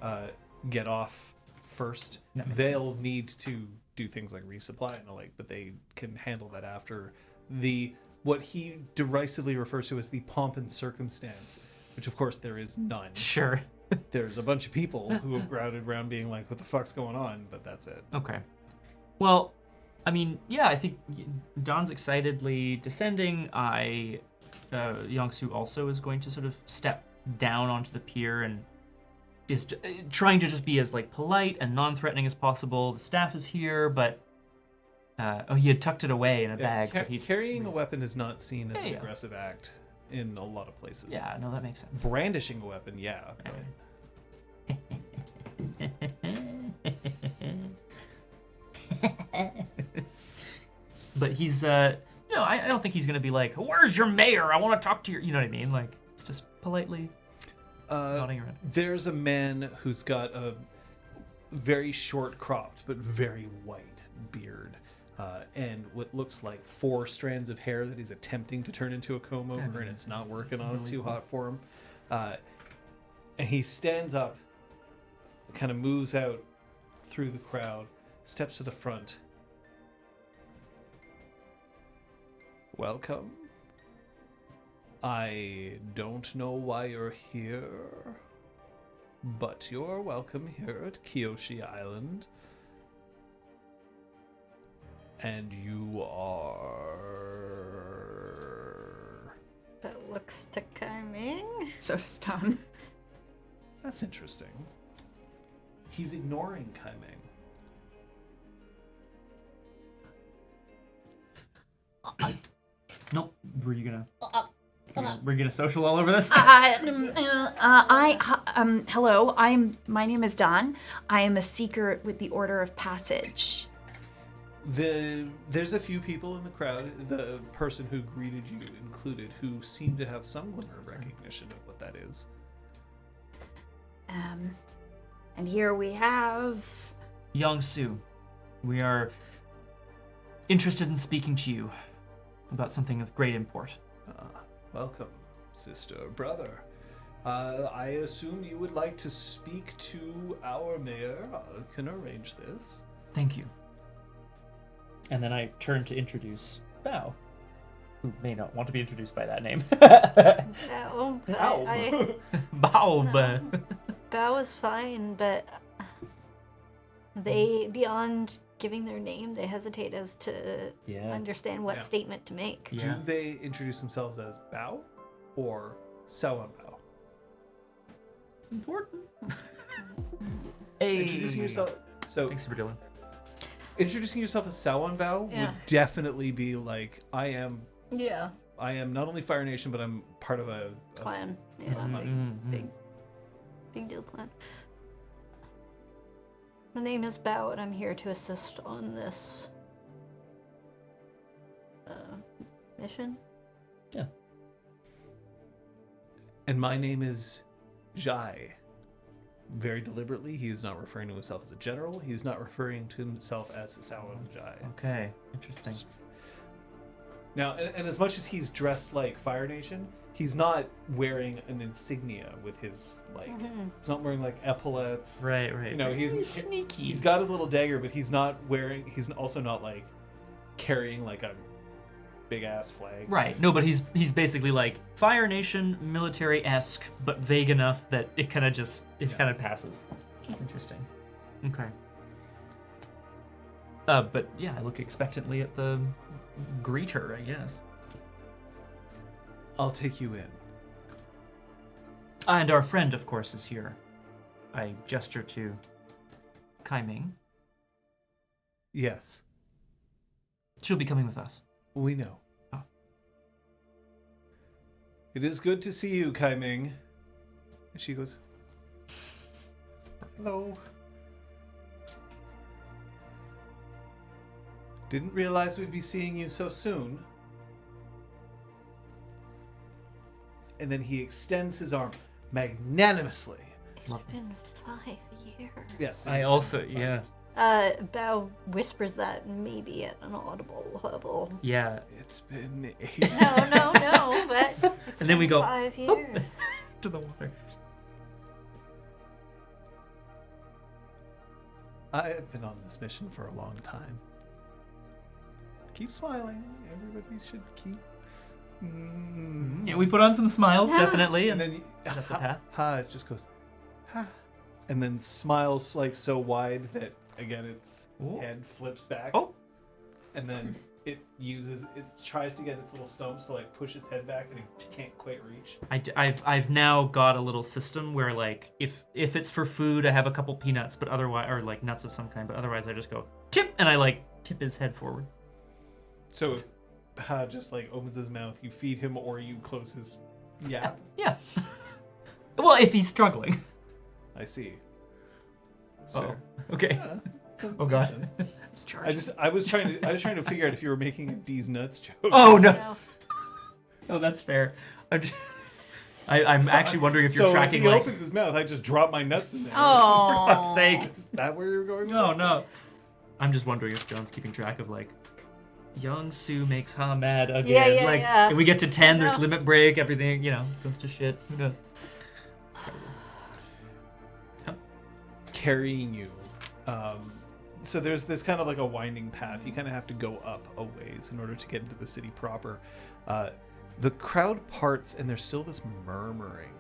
get off first. That makes They'll need to do things like resupply and the like, but they can handle that after what he derisively refers to as the pomp and circumstance, which of course there is none. Sure. There's a bunch of people who have crowded around being like, what the fuck's going on? But that's it. Okay. Well, I mean, yeah, I think Don's excitedly descending. Yongsu also is going to sort of step down onto the pier and is trying to just be as like polite and non-threatening as possible. The staff is here, but he had tucked it away in a bag. But he's carrying a weapon is not seen as an Yeah. aggressive act in a lot of places. Yeah, no, that makes sense. Brandishing a weapon, yeah. But he's, I don't think he's gonna be like, "Where's your mayor? I want to talk to your," you know what I mean? Like, it's just politely nodding around. There's a man who's got a very short cropped but very white beard. And what looks like 4 strands of hair that he's attempting to turn into a comb over, and it's not working on him, too hot for him. And he stands up, kind of moves out through the crowd, steps to the front. Welcome. I don't know why you're here, but you're welcome here at Kyoshi Island. And you are... That looks Takaming. So does Don. That's interesting. He's ignoring Kaimeng. Nope. Were you gonna? We're gonna social all over this? Hello. My name is Don. I am a seeker with the Order of Passage. There's a few people in the crowd, the person who greeted you included, who seem to have some glimmer of recognition of what that is. And here we have... Yongsu, we are interested in speaking to you about something of great import. Welcome, sister, brother. I assume you would like to speak to our mayor. I can arrange this. Thank you. And then I turn to introduce Bao, who may not want to be introduced by that name. Oh, Bao. No. That was fine, but they, beyond giving their name, they hesitate as to understand what statement to make. Yeah. Do they introduce themselves as Bao or Sawan Bao? Important. Hey. Introducing yourself. So Thanks for doing. introducing yourself as Sawan Bao would definitely be like, I am Yeah. I am not only Fire Nation, but I'm part of a Clan. Yeah. Big deal clan. My name is Bao, and I'm here to assist on this mission. Yeah. And my name is Jai. Very deliberately, he is not referring to himself as a general. He is not referring to himself as Sawan Jai. Okay, interesting. Now, and as much as he's dressed like Fire Nation, he's not wearing an insignia with his, like, he's not wearing, like, epaulets. Right. You know, Very sneaky. He's got his little dagger, but he's also not, like, carrying, like, a big-ass flag. Right. No, but he's basically like Fire Nation, military-esque, but vague enough that it kind of passes. That's interesting. Okay. But yeah, I look expectantly at the greeter, I guess. I'll take you in. And our friend, of course, is here. I gesture to Kai Ming. Yes, She'll be coming with us. we know. Oh. It is good to see you, Kai Ming. And she goes, hello. Didn't realize we'd be seeing you so soon. And then he extends his arm magnanimously. It's been 5 years. Yes. I also, yeah. Bao whispers that maybe at an audible level. Yeah. It's been 8. No, but it's And then we been go, 5 years. To the water. I've been on this mission for a long time. Keep smiling. Everybody should keep. Yeah, we put on some smiles, definitely. And then up the path. it just goes, ha, and then smiles like so wide that again its Ooh. head flips back. Oh. And then it tries to get its little stumps to like push its head back, and it can't quite reach. I've now got a little system where like if it's for food, I have a couple peanuts, but otherwise, or like nuts of some kind, but otherwise I just go tip, and I like tip his head forward. So Ha just like opens his mouth, you feed him, or you close his yap. Yeah. Well, if he's struggling. I see. That's Oh. fair. Okay. Oh god. It's charged. I was trying to figure out if you were making a D's nuts joke. Oh no. No. Oh, that's fair. I'm actually wondering if you're So tracking if he like. opens his mouth, I just drop my nuts in there. Oh, For fuck's sake. Is that where you're going? No, with no. this? I'm just wondering if John's keeping track of like. Young Sue makes Ha mad again. Yeah, like, yeah. And we get to 10, there's No. limit break, everything, goes to shit. Who knows? Carrying you. So there's this kind of like a winding path. You kind of have to go up a ways in order to get into the city proper. The crowd parts, and there's still this murmuring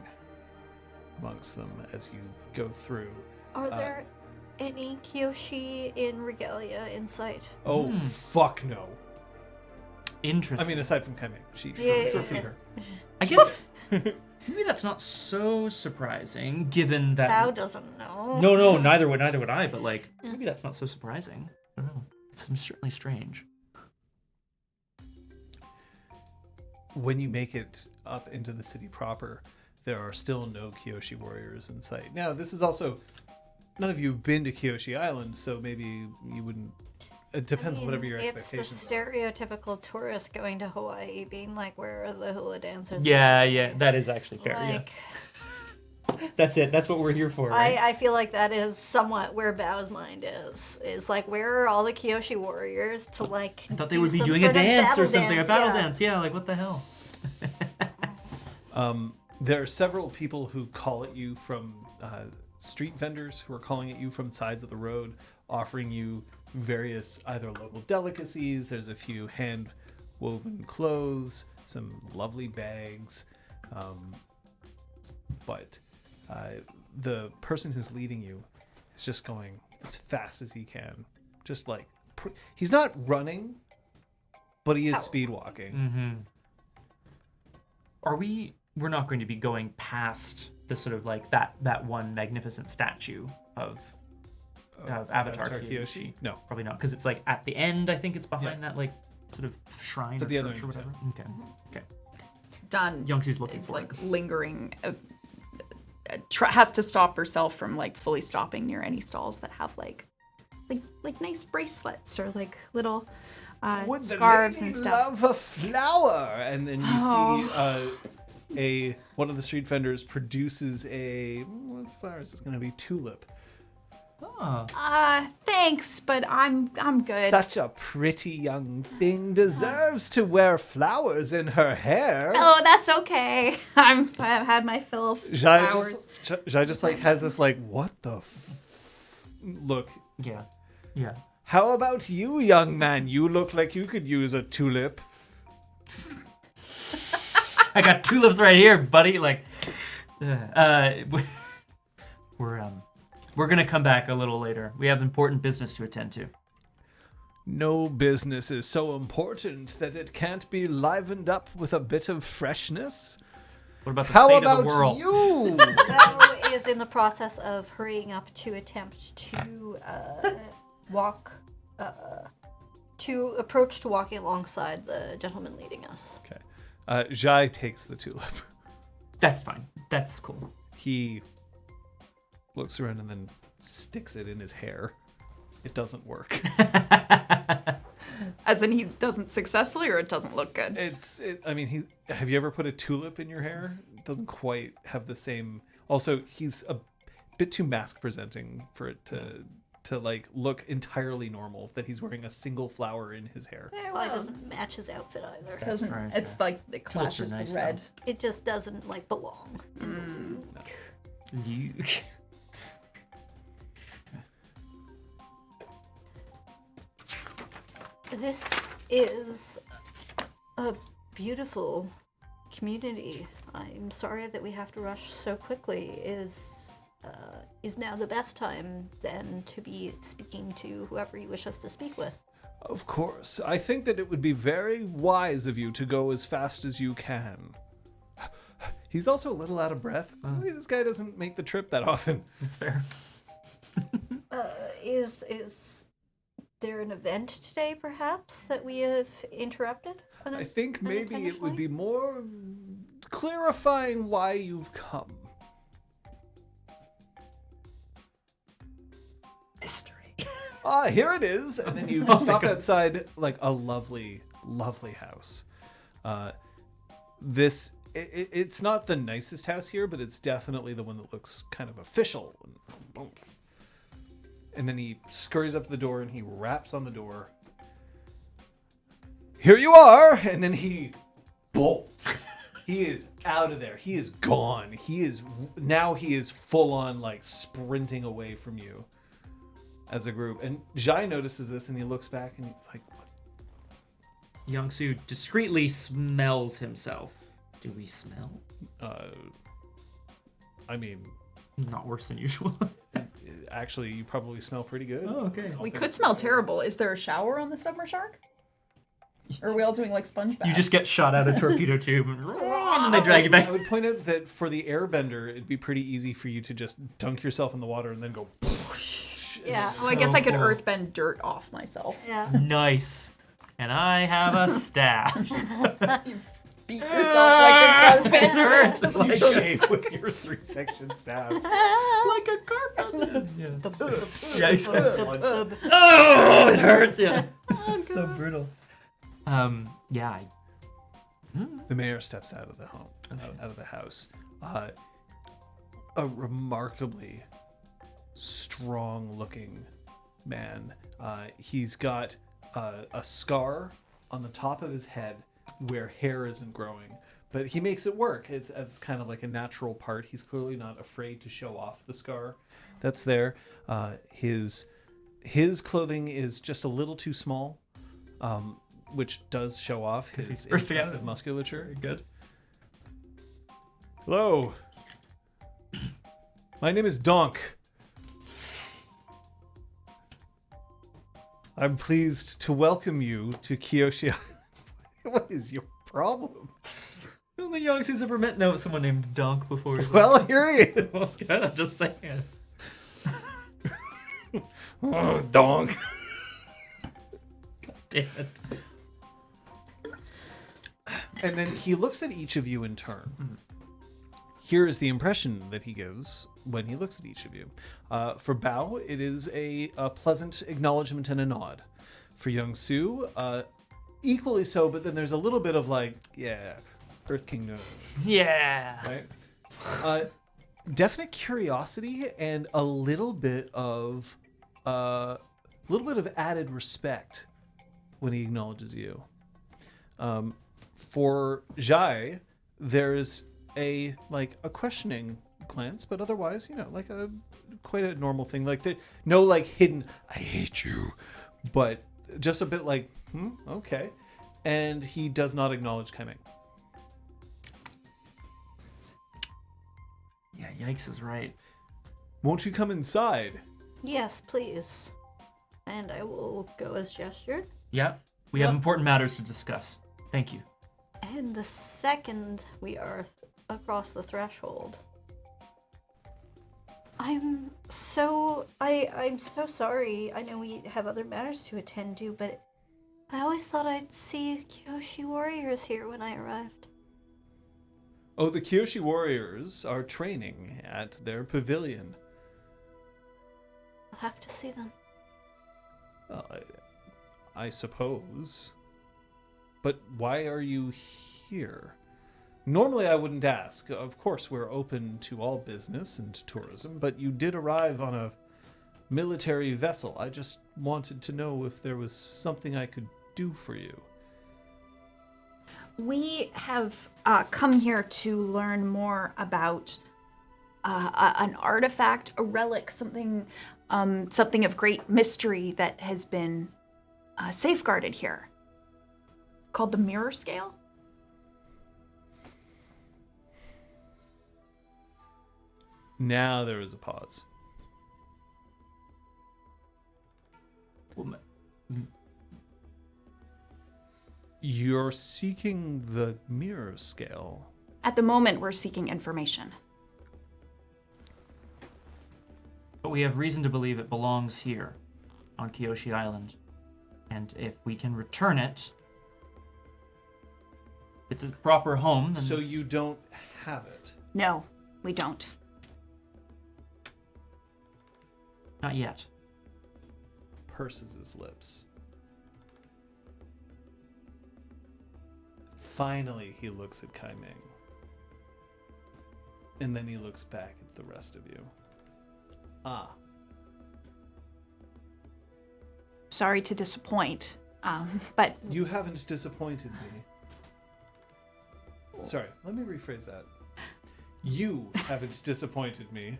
amongst them as you go through. Are there any Kyoshi in regalia in sight? Oh, fuck no. Interesting. I mean, aside from Kame, she Yeah, still yeah, see yeah. her. I guess maybe that's not so surprising, given that. Bao doesn't know. No, neither would I. But like, maybe that's not so surprising. I don't know. It's certainly strange. When you make it up into the city proper, there are still no Kyoshi warriors in sight. Now, this is also none of you have been to Kyoshi Island, so maybe you wouldn't. It depends on whatever your expectations It's the stereotypical tourist going to Hawaii, being like, "Where are the hula dancers?" Yeah, that is actually fair. Like, Yeah, that's it. That's what we're here for. Right? I feel like that is somewhat where Bao's mind is like, where are all the Kyoshi warriors to like? I thought they do would be some doing a sort of dance battle or something, dance, a battle yeah. dance. Yeah, like what the hell? There are several people who call at you from street vendors who are calling at you from sides of the road, offering you various either local delicacies. There's a few hand woven clothes, some lovely bags, but the person who's leading you is just going as fast as he can. Just like he's not running, but he is speed walking. We're not going to be going past the sort of like that one magnificent statue of Avatar Avatar Kyoshi. Kyoshi? No. Probably not, because it's like at the end. I think it's behind that like sort of shrine or the other church or end, whatever? Okay. Okay. Done. Youngsu's looking is for like it. lingering. Has to stop herself from like fully stopping near any stalls that have like nice bracelets or like little Would scarves the and lady stuff. love a flower? And then you see one of the street vendors produces what flower is this going to be? Tulip. Oh. Thanks, but I'm good. Such a pretty young thing deserves to wear flowers in her hair. Oh, that's okay. I've had my fill of flowers. Jai just like has this like, what the look. Yeah. Yeah. How about you, young man? You look like you could use a tulip. I got tulips right here, buddy. Like, we're gonna come back a little later. We have important business to attend to. No business is so important that it can't be livened up with a bit of freshness. What about the How fate about of the world? you? Belle is in the process of hurrying up to attempt to approach to walking alongside the gentleman leading us. Okay. Jai takes the tulip. That's fine. That's cool. He looks around and then sticks it in his hair. It doesn't work. As in, he doesn't successfully, or it doesn't look good. Have you ever put a tulip in your hair? It doesn't quite have the same. Also, he's a bit too mask presenting for it to like look entirely normal. That he's wearing a single flower in his hair. Probably doesn't match his outfit either. Doesn't. right, It's like it Tulips are clashes nice, the red. It just doesn't like belong. Luke. This is a beautiful community. I'm sorry that we have to rush so quickly. Is now the best time then to be speaking to whoever you wish us to speak with? Of course. I think that it would be very wise of you to go as fast as you can. He's also a little out of breath. Maybe this guy doesn't make the trip that often. That's fair. Is there an event today, perhaps, that we have interrupted? I think maybe it would unintentionally? be more clarifying why you've come. Mystery. Here it is. And then you stop outside like a lovely, lovely house. It's not the nicest house here, but it's definitely the one that looks kind of official. And then he scurries up the door and he raps on the door. Here you are! And then he bolts. He is out of there. He is gone. He is full on like sprinting away from you as a group. And Jai notices this and he looks back and he's like, what? Youngsu discreetly smells himself. Do we smell? I mean, Not worse than usual. actually, you probably smell pretty good. Oh, okay. We could smell terrible. Is there a shower on the summer shark? Or are we all doing like sponge baths? You just get shot out of torpedo tube, and then they drag you I back. would point out that for the airbender, it'd be pretty easy for you to just dunk yourself in the water and then go. Yeah. Oh, I guess I could cool. earthbend dirt off myself. Yeah. Nice. And I have a staff. Beat yourself like a It carpet. hurts. You Like, shave with your 3-section staff. like a carpet. Yeah. Yeah, exactly. Blood. Oh, it hurts. Yeah. So brutal. Yeah. The mayor steps out of the home, out of the house. A remarkably strong-looking man. He's got a scar on the top of his head where hair isn't growing, but he makes it work. It's as kind of like a natural part. He's clearly not afraid to show off the scar that's there. His clothing is just a little too small, which does show off his he's bursting out impressive of- musculature. Good. Hello. My name is Donk. I'm pleased to welcome you to Kyoshi Island. What is your problem? Only Youngsu's ever met someone named Donk before. Well, here he is. Good, I'm just saying. Oh, Donk. Damn it. And then he looks at each of you in turn. Here is the impression that he gives when he looks at each of you. For Bao, it is a pleasant acknowledgement and a nod. For Young Su, equally so, but then there's a little bit of like, yeah, Earth Kingdom. Yeah. Right? Definite curiosity and a little bit of added respect when he acknowledges you. For Jai, there's a questioning glance, but otherwise, like quite a normal thing. Like no like hidden "I hate you," but just a bit like okay. And he does not acknowledge Kaimeng. Yeah, yikes is right. Won't you come inside? Yes, please. And I will go as gestured. Yeah, we have important matters to discuss. Thank you. And the second we are across the threshold, I'm so sorry. I know we have other matters to attend to, but I always thought I'd see Kyoshi warriors here when I arrived. Oh, the Kyoshi warriors are training at their pavilion. I'll have to see them. I suppose. But why are you here? Normally I wouldn't ask. Of course, we're open to all business and tourism, but you did arrive on a military vessel. I just wanted to know if there was something I could do for you. We have come here to learn more about an artifact, a relic, something of great mystery that has been safeguarded here, called the mirror scale. Now there is a pause. You're seeking the mirror scale. At the moment, we're seeking information. But we have reason to believe it belongs here on Kyoshi Island. And if we can return it, it's a proper home. Then So you don't have it? No, we don't. Not yet. Purses his lips. Finally, he looks at Kaimeng. And then he looks back at the rest of you. Ah. Sorry to disappoint, but... You haven't disappointed me. Sorry, let me rephrase that. You haven't disappointed me.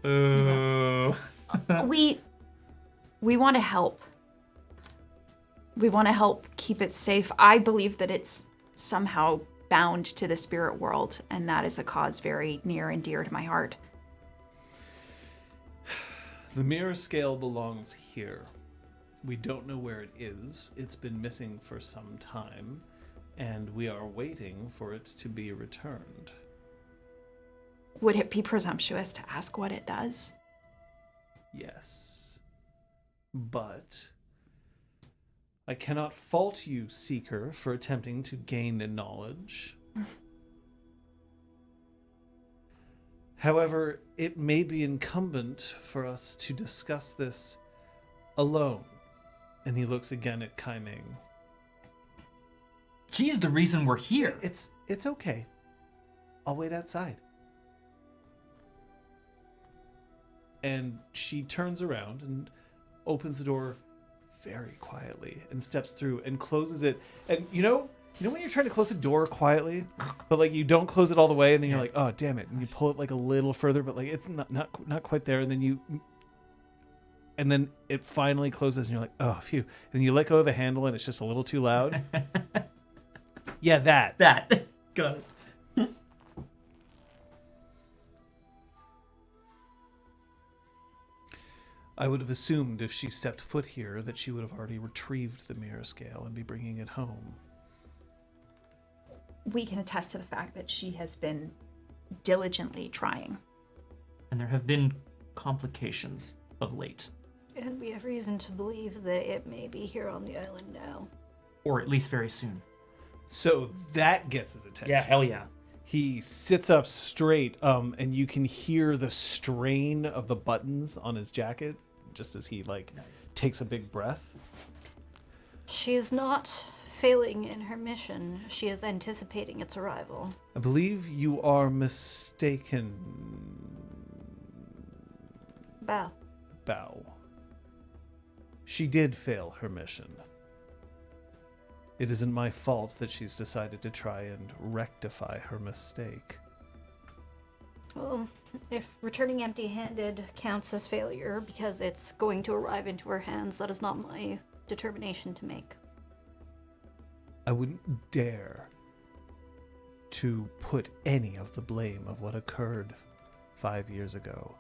We want to help. We want to help keep it safe. I believe that it's somehow bound to the spirit world, and that is a cause very near and dear to my heart. The mirror scale belongs here. We don't know where it is. It's been missing for some time, and we are waiting for it to be returned. Would it be presumptuous to ask what it does? Yes. But I cannot fault you, Seeker, for attempting to gain knowledge. However, it may be incumbent for us to discuss this alone. And he looks again at Kaimeng. She's the reason we're here. It's okay. I'll wait outside. And she turns around and opens the door very quietly and steps through and closes it. And you know when you're trying to close a door quietly, but like you don't close it all the way, and then you're like, oh damn it, and you pull it like a little further, but like it's not quite there, and then it finally closes, and you're like, oh phew, and you let go of the handle, and it's just a little too loud. Yeah, that. Got it. I would have assumed if she stepped foot here that she would have already retrieved the mirror scale and be bringing it home. We can attest to the fact that she has been diligently trying. And there have been complications of late. And we have reason to believe that it may be here on the island now. Or at least very soon. So that gets his attention. Yeah, hell yeah. He sits up straight, and you can hear the strain of the buttons on his jacket just as he takes a big breath. She is not failing in her mission. She is anticipating its arrival. I believe you are mistaken. Bow. She did fail her mission. It isn't my fault that she's decided to try and rectify her mistake. Well, if returning empty-handed counts as failure because it's going to arrive into her hands, that is not my determination to make. I wouldn't dare to put any of the blame of what occurred 5 years ago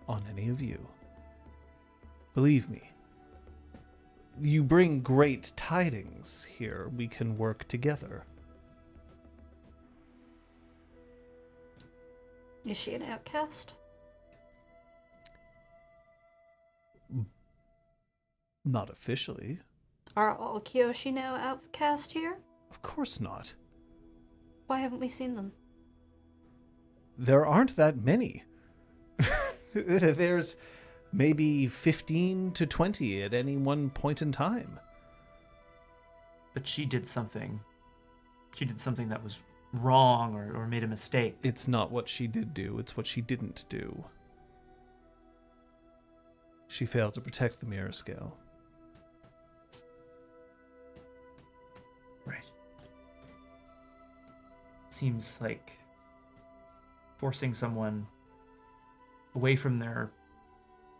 on any of you. Believe me, you bring great tidings here. We can work together. Is she an outcast? Not officially. Are all Kyoshi now outcast here? Of course not. Why haven't we seen them? There aren't that many. There's maybe 15 to 20 at any one point in time. But she did something. She did something that was wrong or made a mistake. It's not what she did do, it's what she didn't do. She failed to protect the mirror scale. Right. Seems like forcing someone away from their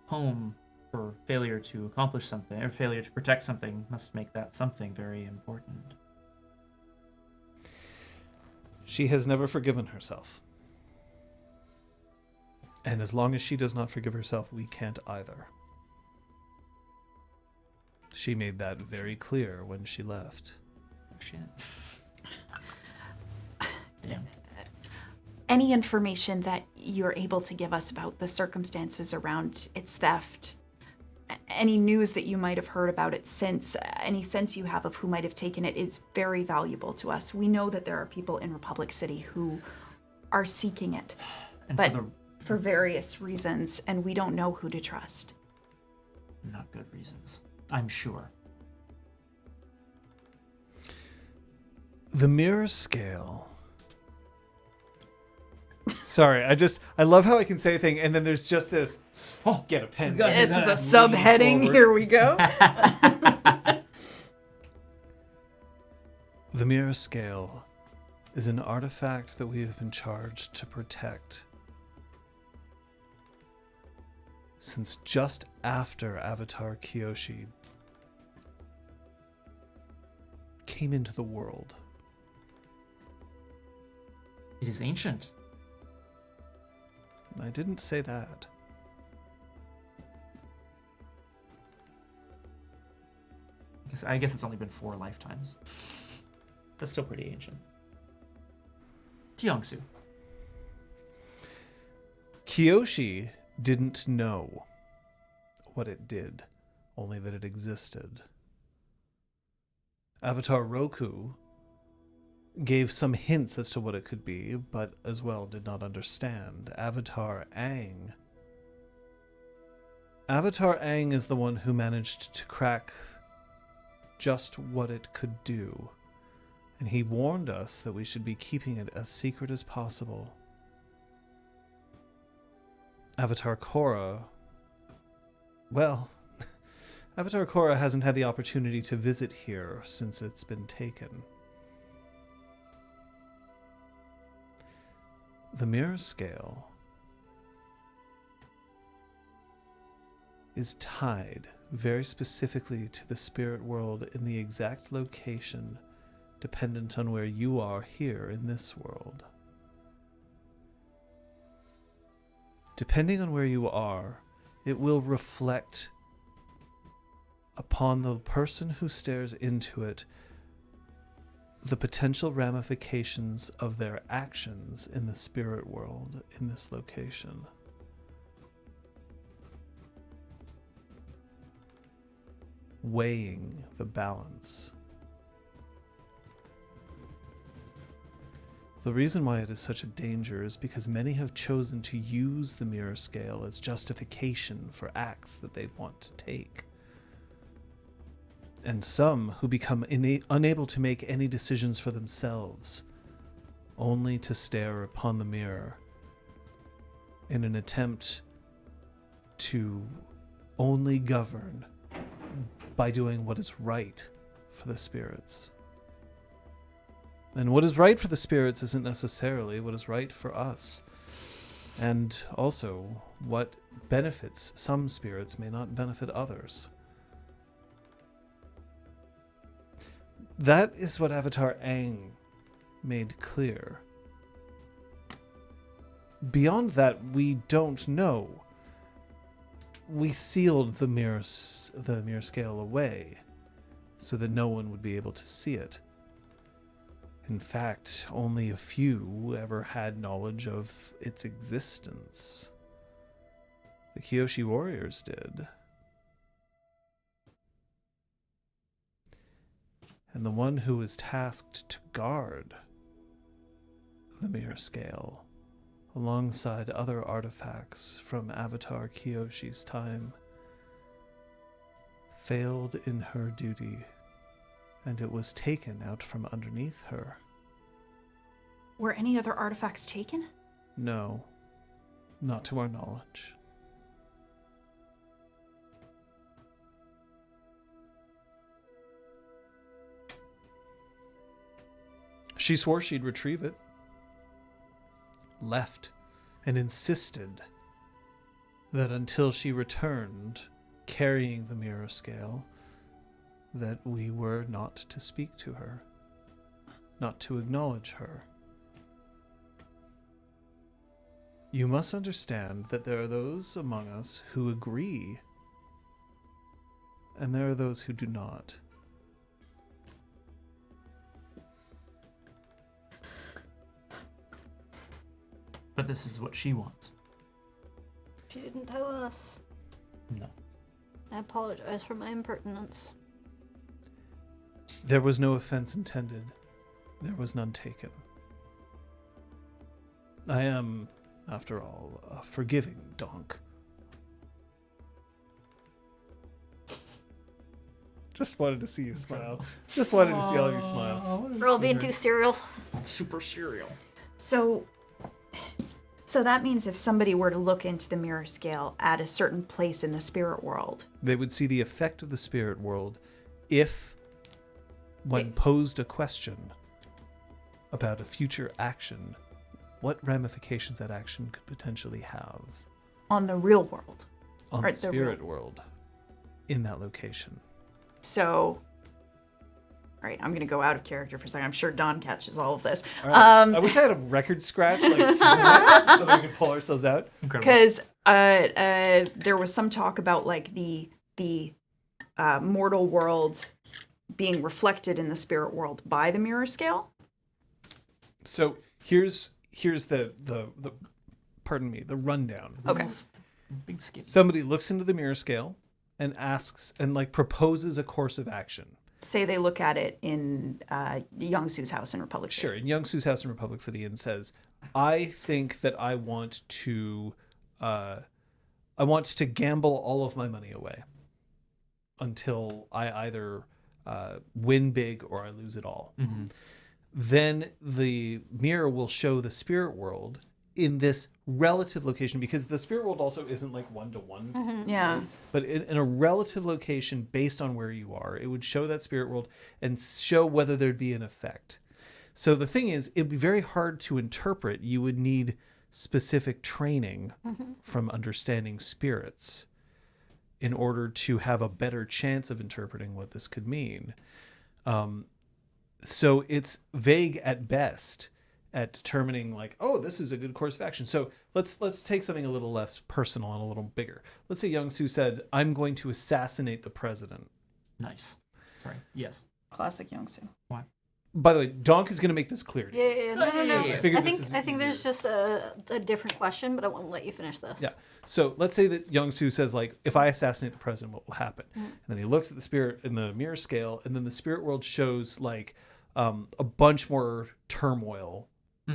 home for failure to accomplish something, or failure to protect something, must make that something very important. She has never forgiven herself. And as long as she does not forgive herself, we can't either. She made that very clear when she left. Oh, shit. Damn. Any information that you're able to give us about the circumstances around its theft, any news that you might have heard about it since, any sense you have of who might have taken it is very valuable to us. We know that there are people in Republic City who are seeking it, And but for various reasons, and we don't know who to trust. not good reasons, I'm sure. The mirror scale. Sorry, I love how I can say a thing and then there's just this, get a pen. This is a subheading. Here we go. The mirror scale is an artifact that we have been charged to protect since just after Avatar Kyoshi came into the world. It is ancient. I didn't say that. I guess it's only been 4 lifetimes. That's still pretty ancient. Tiangsu. Kyoshi didn't know what it did, only that it existed. Avatar Roku gave some hints as to what it could be, but as well did not understand. Avatar Aang is the one who managed to crack just what it could do, and he warned us that we should be keeping it as secret as possible. Avatar Korra, well, Avatar Korra hasn't had the opportunity to visit here since it's been taken. The mirror scale is tied very specifically to the spirit world in the exact location dependent on where you are here in this world. Depending on where you are, it will reflect upon the person who stares into it the potential ramifications of their actions in the spirit world in this location. Weighing the balance. The reason why it is such a danger is because many have chosen to use the mirror scale as justification for acts that they want to take. And some who become unable to make any decisions for themselves, only to stare upon the mirror in an attempt to only govern by doing what is right for the spirits. And what is right for the spirits isn't necessarily what is right for us. And also, what benefits some spirits may not benefit others. That is what Avatar Aang made clear. Beyond that, we don't know. We sealed the mirror scale away so that no one would be able to see it. In fact, only a few ever had knowledge of its existence. The Kyoshi warriors did. And the one who was tasked to guard the mirror scale, alongside other artifacts from Avatar Kyoshi's time, failed in her duty, and it was taken out from underneath her. Were any other artifacts taken? No, not to our knowledge. She swore she'd retrieve it, left, and insisted that until she returned carrying the mirror scale, that we were not to speak to her, not to acknowledge her. You must understand that there are those among us who agree, and there are those who do not. But this is what she wants. She didn't tell us. No. I apologize for my impertinence. There was no offense intended. There was none taken. I am, after all, a forgiving donk. Just wanted to see you smile. Just wanted to see all of you smile. We're all being too serial. Super cereal. So that means if somebody were to look into the mirror scale at a certain place in the spirit world, They would see the effect of the spirit world if, when posed a question about a future action, what ramifications that action could potentially have on the real world. on Or the the spirit world in that location. So, all right, I'm going to go out of character for a second. I'm sure Don catches all of this. All right. I wish I had a record scratch, like, so that we could pull ourselves out. Because there was some talk about like the mortal world being reflected in the spirit world by the mirror scale. So here's the pardon me, the rundown. Okay. Big skin. Somebody looks into the mirror scale and asks and like proposes a course of action. Say they look at it in Youngsu's house in Republic City. Sure, in Youngsu's house in Republic City, and says, "I think that I want to gamble all of my money away until I either win big or I lose it all." Mm-hmm. Then the mirror will show the spirit world in this relative location, because the spirit world also isn't like one-to-one. Yeah. But in a relative location based on where you are, it would show that spirit world and show whether there'd be an effect. So the thing is, it'd be very hard to interpret. You would need specific training from understanding spirits in order to have a better chance of interpreting what this could mean. So it's vague at best at determining like, oh, this is a good course of action. So let's take something a little less personal and a little bigger. Let's say Youngsu said, "I'm going to assassinate the president." Nice. Sorry. Yes. Classic Youngsu. Why? By the way, Donk is going to make this clear to you. Yeah, no. yeah. I think there's just a different question, but I want to let you finish this. Yeah. So let's say that Youngsu says, like, if I assassinate the president, what will happen? And then he looks at the spirit in the mirror scale, and then the spirit world shows like a bunch more turmoil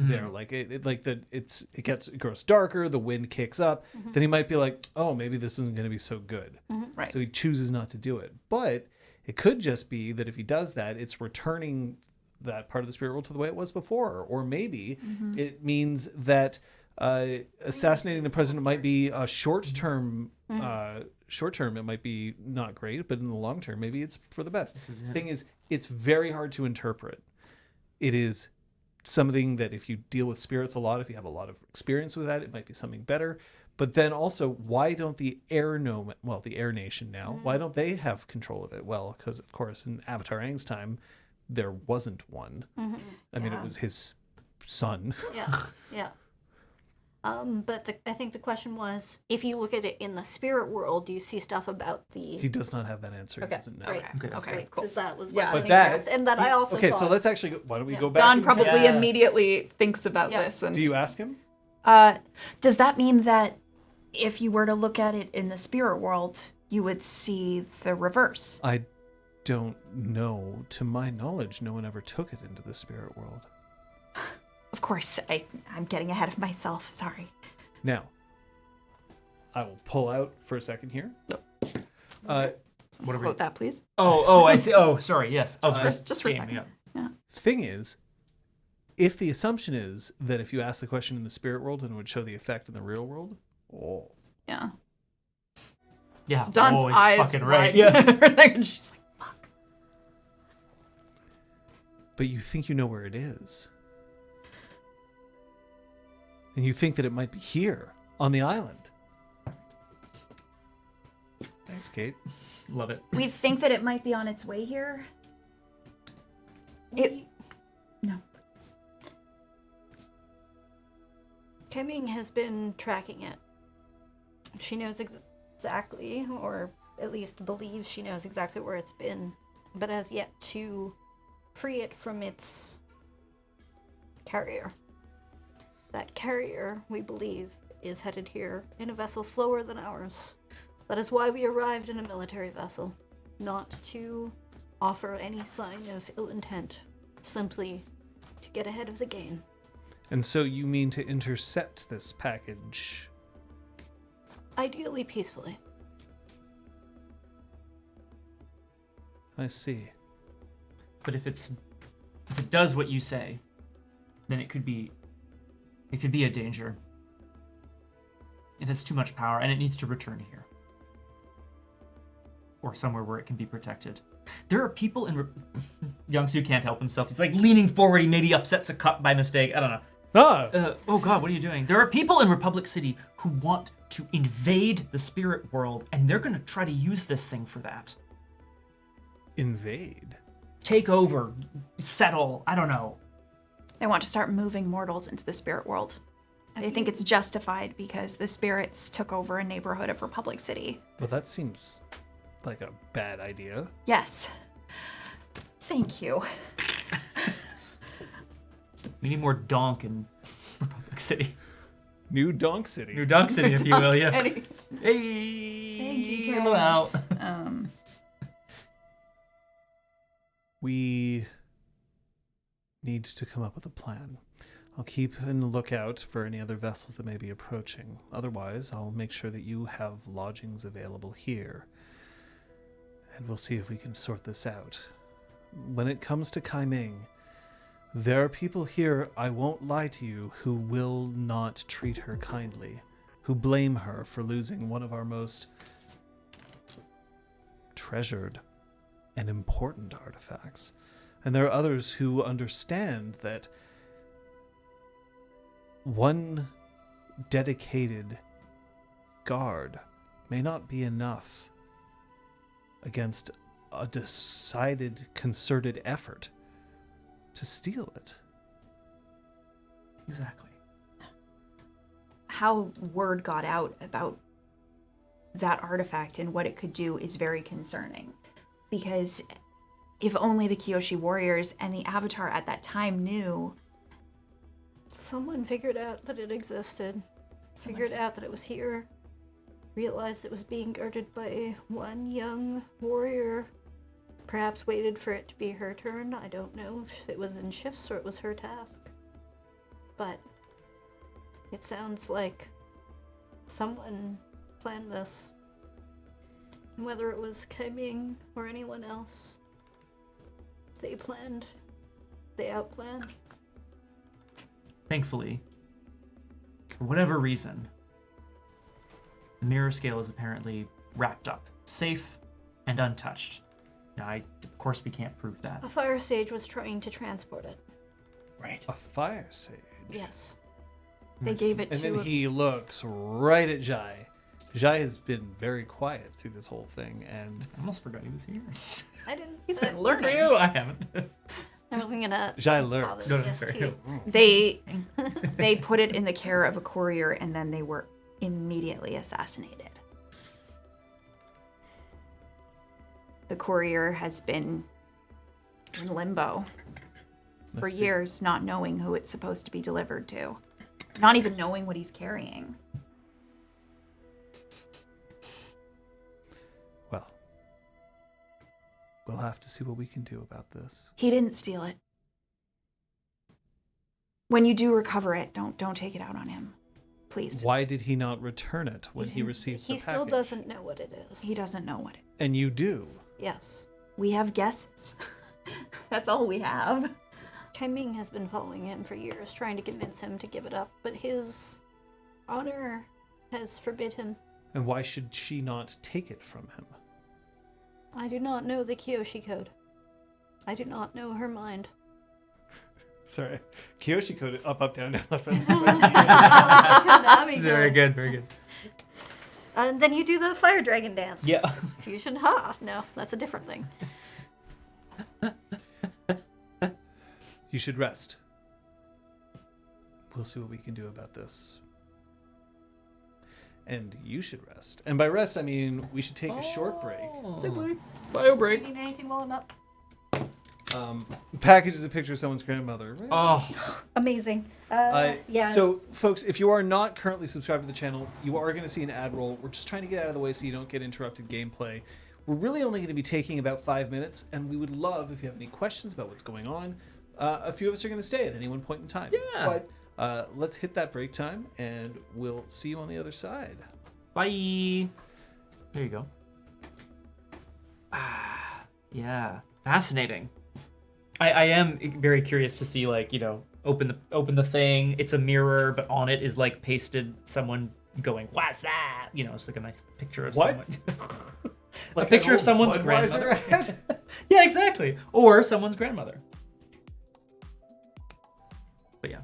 there. Like it grows darker, the wind kicks up, then he might be like, oh, maybe this isn't going to be so good. Right. So he chooses not to do it. But it could just be that if he does that, it's returning that part of the spirit world to the way it was before. Or maybe it means that assassinating the president might be a short-term, it might be not great, but in the long term, maybe it's for the best. Thing is, it's very hard to interpret. It is something that if you deal with spirits a lot, if you have a lot of experience with that, it might be something better. But then also, why don't the Air Nation now, why don't they have control of it? Well, because of course in Avatar Aang's time, there wasn't one. I mean, it was his son. Yeah. But I think the question was, if you look at it in the spirit world, do you see stuff about the... He does not have that answer. He doesn't know. Great. Okay, cool. Because that was Yeah. what But I that... asked, and that I also Okay, thought... so let's actually... Why don't we go back... Don and- probably immediately thinks about Yeah. this. And Do you ask him? does that mean that if you were to look at it in the spirit world, you would see the reverse? I don't know. To my knowledge, no one ever took it into the spirit world. Of course, I'm getting ahead of myself. Sorry. Now, I will pull out for a second here. Quote that, please. Oh, I see. Oh, sorry. Yes. Just for a second. Yeah. Thing is, if the assumption is that if you ask the question in the spirit world and it would show the effect in the real world, Yeah. Yeah. So Don's always eyes fucking right. widen. Yeah. And she's like, fuck. but you think you know where it is. And you think that it might be here, on the island. Thanks, Kate. Love it. We think that it might be on its way here. No. Kai-Ming has been tracking it. She knows exactly, or at least believes she knows exactly where it's been, but has yet to free it from its carrier. That carrier, we believe, is headed here in a vessel slower than ours. That is why we arrived in a military vessel, not to offer any sign of ill intent, simply to get ahead of the game. And so you mean to intercept this package? Ideally peacefully. I see. But if it does what you say, then it could be a danger. It has too much power, and it needs to return here. Or somewhere where it can be protected. There are people in... Youngsu can't help himself. He's like leaning forward. He maybe upsets a cup by mistake. I don't know. Oh God, what are you doing? There are people in Republic City who want to invade the spirit world, and they're going to try to use this thing for that. Invade? Take over. Settle. I don't know. They want to start moving mortals into the spirit world. They think it's justified because the spirits took over a neighborhood of Republic City. Well, that seems like a bad idea. Yes. Thank you. We need more donk in Republic City. New Donk City. New Donk City, if you will, yeah. City. Hey, Thank you, hello out. We need to come up with a plan. I'll keep in the lookout for any other vessels that may be approaching. Otherwise, I'll make sure that you have lodgings available here. And we'll see if we can sort this out. When it comes to Kai-Ming, there are people here, I won't lie to you, who will not treat her kindly, who blame her for losing one of our most treasured and important artifacts. And there are others who understand that one dedicated guard may not be enough against a decided, concerted effort to steal it. Exactly. How word got out about that artifact and what it could do is very concerning. Because if only the Kyoshi warriors and the Avatar at that time knew. Someone figured out that it existed. Figured out that it was here. Realized it was being guarded by one young warrior. Perhaps waited for it to be her turn. I don't know if it was in shifts or it was her task. but it sounds like someone planned this. And whether it was Kaiming or anyone else, they outplanned. Thankfully, for whatever reason, the mirror scale is apparently wrapped up, safe and untouched. Now, of course, we can't prove that. A fire sage was trying to transport it. Right. A fire sage. Yes. They gave it And to then he looks right at Jai. Jai has been very quiet through this whole thing, and I almost forgot he was here. I didn't. He's been For learning. you, I haven't. I wasn't gonna. Jai bother lurks. No, this fair. too. They put it in the care of a courier, and then they were immediately assassinated. The courier has been in limbo for Let's see. years, not knowing who it's supposed to be delivered to, not even knowing what he's carrying. Well, we'll have to see what we can do about this. He didn't steal it. When you do recover it, don't take it out on him, please. Why did he not return it when he received the He package? still doesn't know what it is. He doesn't know what it. And you do. Yes. We have guesses. That's all we have. Kaiming has been following him for years, trying to convince him to give it up, but his honor has forbid him. And why should she not take it from him? I do not know the Kyoshi code. I do not know her mind. Sorry. Kyoshi code up, down, left, right. Konami Very code. good, very good. And then you do the fire dragon dance. Yeah. Fusion ha. No, that's a different thing. You should rest. We'll see what we can do about this. And you should rest. And by rest, I mean we should take a short break. Bio break. Need anything while I'm up? Package is a picture of someone's grandmother. Right? Oh, Amazing. Yeah. So, folks, if you are not currently subscribed to the channel, you are going to see an ad roll. We're just trying to get out of the way so you don't get interrupted gameplay. We're really only going to be taking about 5 minutes, and we would love if you have any questions about what's going on. A few of us are going to stay at any one point in time. Yeah. But let's hit that break time, and we'll see you on the other side. bye. There you go. Yeah, fascinating. I am very curious to see, like, you know, open the thing. It's a mirror, but on it is like pasted someone going, "What's that?" You know, it's like a nice picture of What? someone. Like a picture an of old someone's Budweiser grandmother. ad? Yeah, exactly. Or someone's grandmother. But yeah.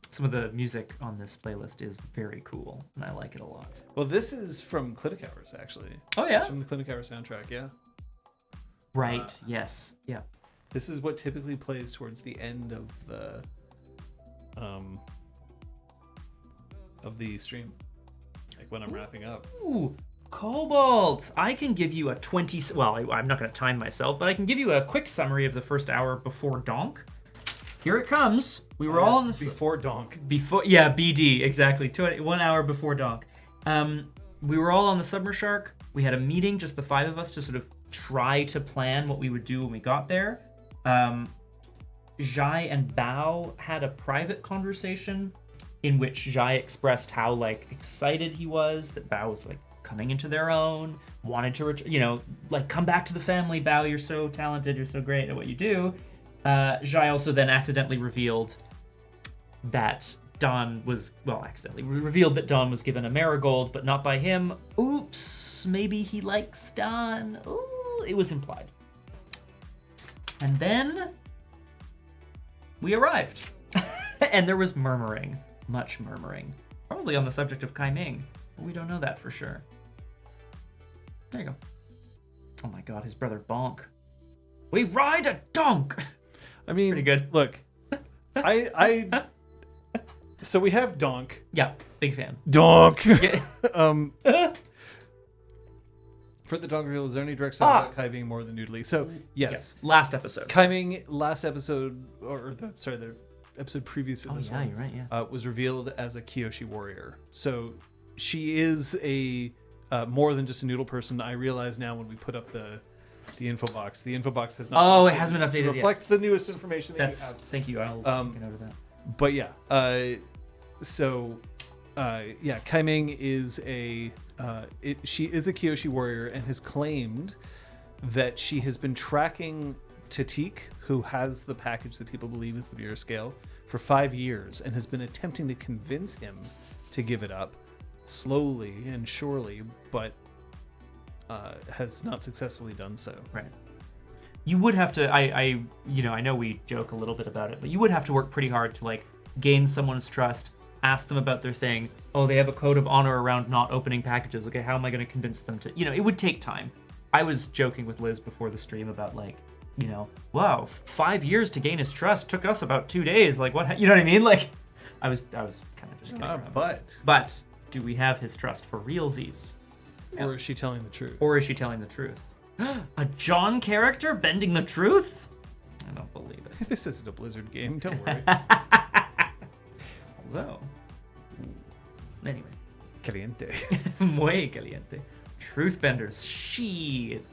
Some of the music on this playlist is very cool, and I like it a lot. Well, this is from Clinic Hours, actually. Oh, yeah? It's from the Clinic Hours soundtrack, yeah. Right, yes. Yeah. This is what typically plays towards the end of the stream, like when I'm wrapping up. Ooh, Cobalt! I can give you a 20... Well, I'm not going to time myself, but I can give you a quick summary of the first hour before Donk. Here it comes. We were all in the... Before Donk. Yeah, BD, exactly. 1 hour before Donk. We were all on the Submer Shark. We had a meeting, just the 5 of us, to sort of try to plan what we would do when we got there. Jai and Bao had a private conversation in which Jai expressed how, like, excited he was that Bao was, like, coming into their own, wanted to, come back to the family, Bao, you're so talented, you're so great at what you do. Jai also then accidentally revealed that Don was, revealed that Don was given a marigold, but not by him. Oops, maybe he likes Don. Ooh, it was implied. And then we arrived. And there was murmuring, much murmuring. Probably on the subject of Kaiming, but we don't know that for sure. There you go. Oh my god, his brother Bonk. We ride a donk! I mean, Pretty good. Look, so we have Donk. Yeah, big fan. Donk. Yeah. For the Donk reel, is there any direct sound about Kai being more than noodly? So yes, Yeah, last episode. Kaiming last episode, the episode previous to Oh this yeah, one, you're right, yeah. was revealed as a Kyoshi warrior. So she is a more than just a noodle person. I realize now when we put up the info box. The info box has not. Oh, it hasn't been to updated reflect the newest information that you have. Thank you, I'll make a note of that. But yeah, Kaiming is she is a Kyoshi warrior and has claimed that she has been tracking Tatik, who has the package that people believe is the Bureau scale, for 5 years and has been attempting to convince him to give it up slowly and surely, but has not successfully done so. Right. You would have to, I know we joke a little bit about it, but you would have to work pretty hard to like gain someone's trust, ask them about their thing. Oh, they have a code of honor around not opening packages. Okay, how am I going to convince them to, it would take time. I was joking with Liz before the stream about like, wow, 5 years to gain his trust took us about 2 days. Like what, you know what I mean? Like I was kind of just kidding around. But do we have his trust for realsies? Or is she telling the truth? A John character bending the truth? I don't believe it. This isn't a Blizzard game, don't worry. Although, anyway. Caliente. Muy caliente. Truthbenders. Shit.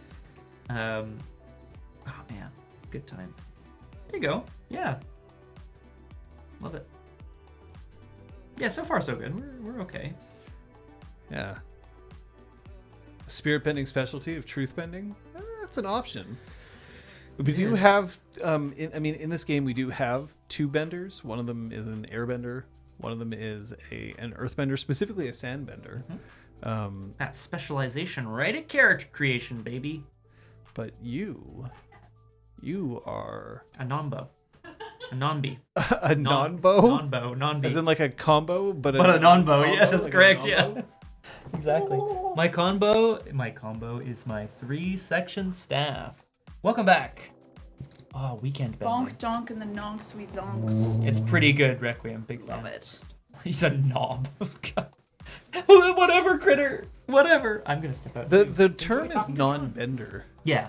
Oh man, good times. There you go. Yeah. Love it. Yeah, so far so good. We're okay. Yeah. A spirit bending specialty of truth bending? That's an option. We do have, in this game, we do have 2 benders. One of them is an airbender. One of them is an earthbender, specifically a sandbender. Mm-hmm. That specialization right at character creation, baby. But you are... A non-bow. A non-bee. A non-bow? Non-bee. As in like a combo, but a non-bow. combo, Yeah, that's like correct, yeah. Exactly. My combo is my 3-section staff. Welcome back. Oh, weekend bending. Bonk, donk, and the nonks, we zonks. It's pretty good, Requiem. Big fan. Love it. He's a knob. Whatever, critter. Whatever. I'm gonna step out. The term is non-bender. Yeah.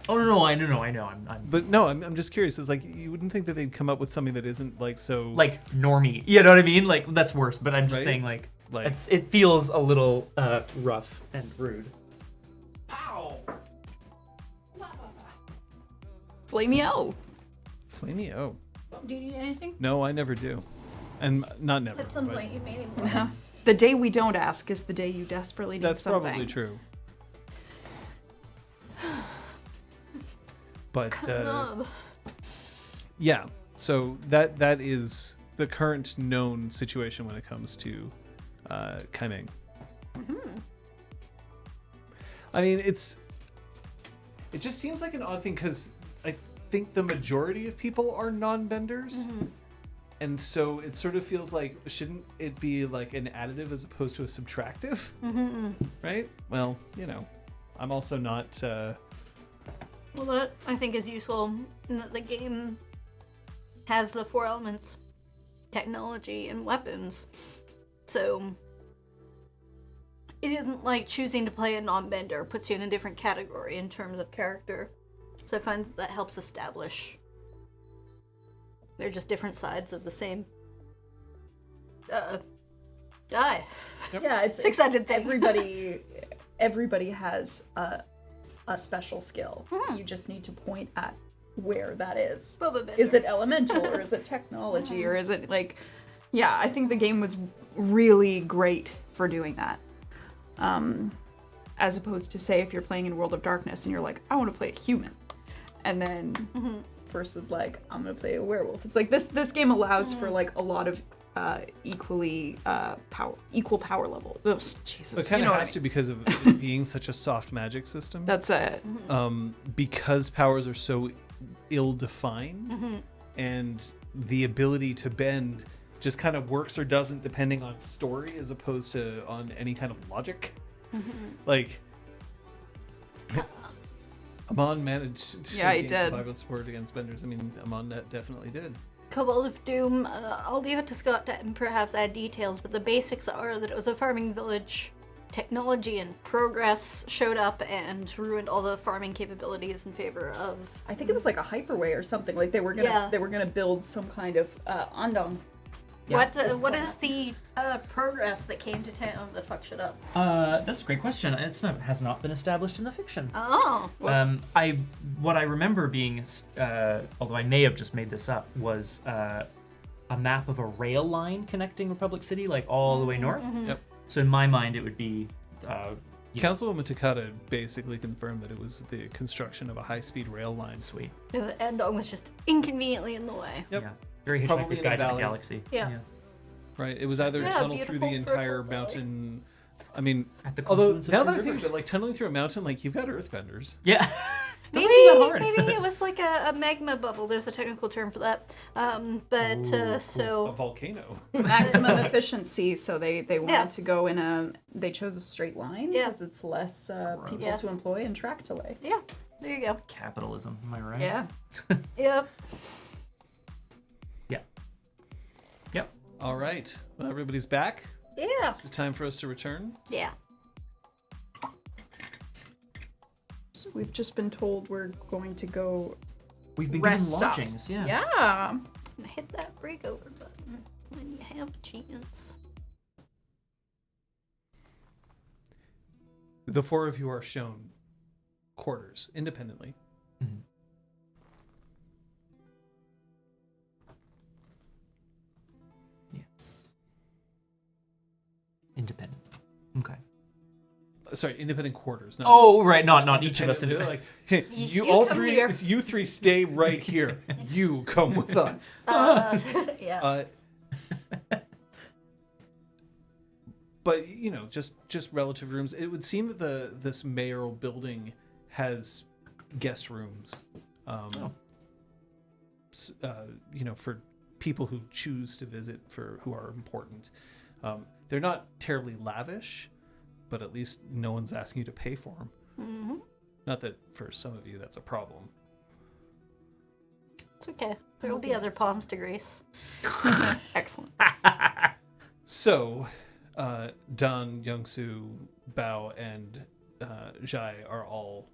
Oh no, I know. But no, I'm just curious. It's like you wouldn't think that they'd come up with something that isn't like so like normie. You know what I mean? Like that's worse. But I'm just saying like it feels a little rough and rude. Pow. Flameo. Flameo. Do you need anything? No, I never do. And not never. At some point you made him. The day we don't ask is the day you desperately need That's something. probably true. But yeah, so that is the current known situation when it comes to Kaiming. Mm-hmm. I mean, it just seems like an odd thing because I think the majority of people are non-benders. Mm-hmm. And so it sort of feels like, shouldn't it be like an additive as opposed to a subtractive? Mm-hmm. Right? Well, I'm also not... Well, that I think is useful in that the game has the 4 elements, technology and weapons. So it isn't like choosing to play a non-bender puts you in a different category in terms of character. So I find that helps establish they're just different sides of the same die. Yep. Yeah, it's 6-sided thing. Everybody has a special skill. You just need to point at where that is. Boba Bender. Is it elemental or is it technology or is it like... Yeah, I think the game was really great for doing that. As opposed to, say, if you're playing in World of Darkness and you're like, I want to play a human. And then versus like, I'm going to play a werewolf. It's like this game allows for like a lot of equal power level. Oh, Jesus. It kind of has to because of it being such a soft magic system. That's it. Because powers are so ill-defined and the ability to bend just kind of works or doesn't depending on story as opposed to on any kind of logic. Like Amon managed to gain survival support against benders. I mean, Amon definitely did. Cobalt of Doom, I'll leave it to Scott to perhaps add details, but the basics are that it was a farming village. Technology and progress showed up and ruined all the farming capabilities in favor of... I think it was like a hyperway or something. Like they were gonna build some kind of andong. Yeah. What is the progress that came to town that fucked shit up? That's a great question. Has not been established in the fiction. Oh. What I remember being, although I may have just made this up, was a map of a rail line connecting Republic City, like all the way north. Yep. So in my mind, it would be. Councilwoman Takata basically confirmed that it was the construction of a high-speed rail line. Sweet. And Dong was just inconveniently in the way. Yep. Yeah. Very Probably Hitchhiker's in a Guide to the valley. Galaxy. Yeah. Right. It was either a Yeah, tunnel through the beautiful entire fertile valley. mountain. I mean, At the although confluence of now two that I think of rivers. it, like tunneling through a mountain, like you've got earthbenders. Yeah. Maybe, Doesn't seem that hard. maybe it was like a magma bubble. There's a technical term for that. A So volcano. Maximum efficiency, so they wanted Yeah. to go in they chose a straight line Yeah. because it's less people Yeah. to employ and track delay. yeah, there you go. Capitalism. Am I right? Yeah. Yep. Yeah. Yep. All right. Well, everybody's back. Yeah. It's time for us to return. Yeah. So we've just been told we're going to go We've been given rest stop. lodgings. Yeah. Yeah. Hit that break over button when you have a chance. The four of you are shown quarters independently. Mhm. Yes. Independent. Okay. Sorry, independent quarters. Not Oh, right. Not each of us. independent. Like, hey, you You all come three. here. You three stay right here. You come with us. Yeah. But you know, just relative rooms. It would seem that this mayoral building has guest rooms. You know, for people who choose to visit, for who are important. They're not terribly lavish, but at least no one's asking you to pay for them. Mm-hmm. Not that for some of you that's a problem. It's okay. There will be other palms to grace. Excellent. So, Dan, Youngsu, Bao, and Jai are all.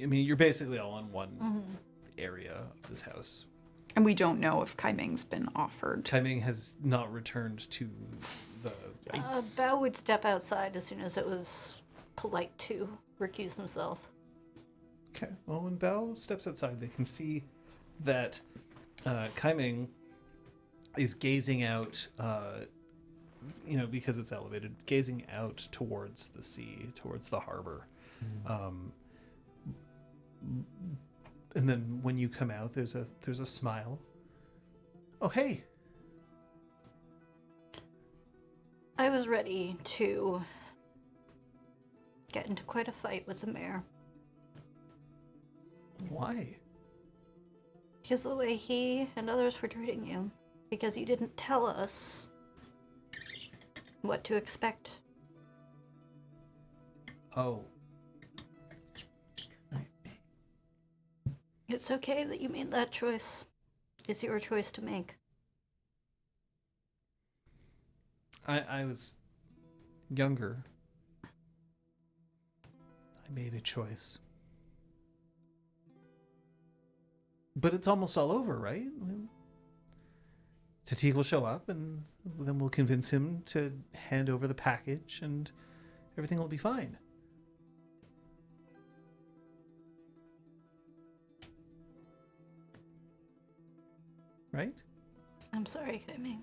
I mean, you're basically all in one area of this house. And we don't know if Kaiming's been offered. Kaiming has not returned to the. Bao would step outside as soon as it was polite to recuse himself. Okay. Well, when Bao steps outside, they can see that Kaiming is gazing out. You know, because it's elevated, gazing out towards the sea, towards the harbor. And then when you come out, there's a smile. Oh, hey. I was ready to get into quite a fight with the mayor. Why? Because of the way he and others were treating you. Because you didn't tell us what to expect. Oh. It's okay that you made that choice. It's your choice to make. I was younger. I made a choice. But it's almost all over, right? Tatik will show up, and then we'll convince him to hand over the package, and everything will be fine. Right? I'm sorry, Kaiming.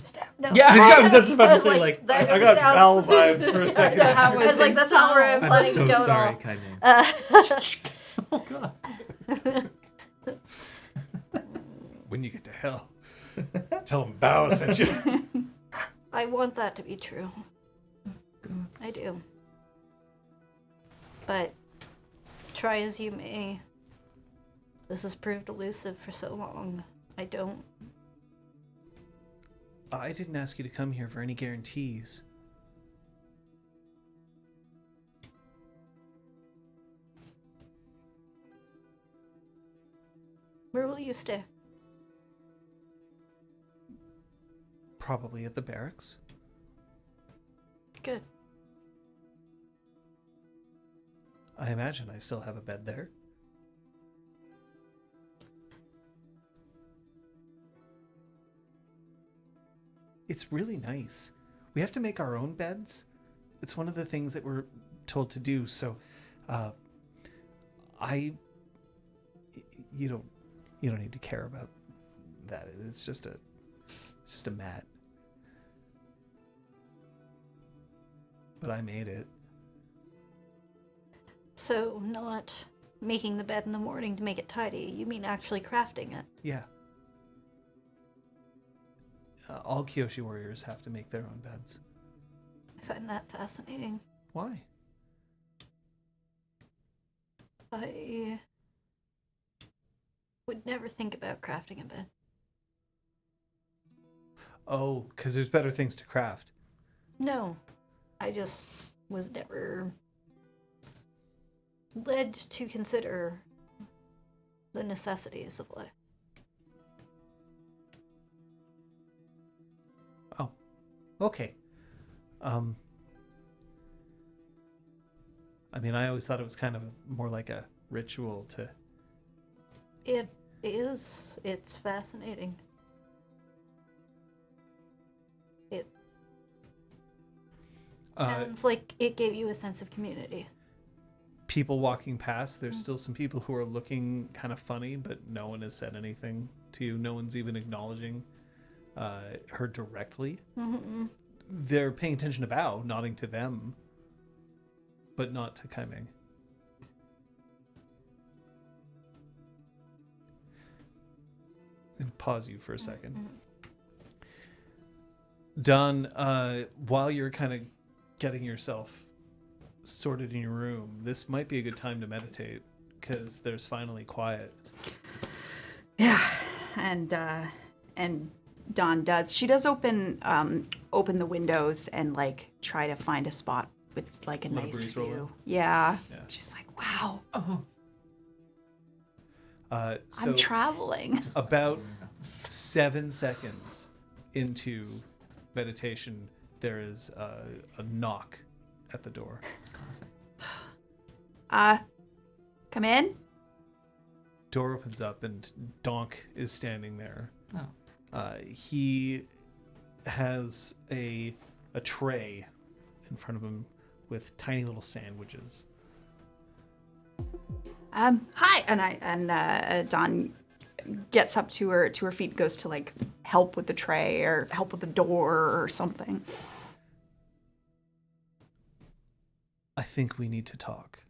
Stab. No. Yeah, I was just about I to was say, like, that I got sounds- Val vibes for a second. I was like, that's not where I'm I'm planning so to go sorry, at all. Kaiming. Oh, God. When you get to hell, tell him Bao sent you. I want that to be true. I do. But try as you may, this has proved elusive for so long. I don't. I didn't ask you to come here for any guarantees. Where will you stay? Probably at the barracks. Good. I imagine I still have a bed there. It's really nice. We have to make our own beds. It's one of the things that we're told to do. So, you don't need to care about that. It's just a mat. But I made it. So not making the bed in the morning to make it tidy. You mean actually crafting it? Yeah. All Kyoshi warriors have to make their own beds. I find that fascinating. Why? I would never think about crafting a bed. Oh, because there's better things to craft. No, I just was never led to consider the necessities of life. Oh, okay. I mean, I always thought it was kind of more like a ritual to... It is. It's fascinating. It sounds like it gave you a sense of community. People walking past, there's still some people who are looking kind of funny, but no one has said anything to you. No one's even acknowledging her directly. Mm-hmm. They're paying attention to Bao, nodding to them, but not to Kaimeng. And pause you for a second. Mm-hmm. Don, while you're kind of getting yourself sorted in your room, this might be a good time to meditate, because there's finally quiet. Yeah, and Dawn does. She does open the windows and like try to find a spot with like a Little nice breeze view. roller. Yeah. Yeah. She's like, wow, So I'm traveling. about 7 seconds into meditation, there is a knock at the door. Come in. Door opens up and Donk is standing there. Oh. He has a tray in front of him with tiny little sandwiches. Hi, and Dawn gets up to her feet, goes to like help with the tray or help with the door or something. I think we need to talk.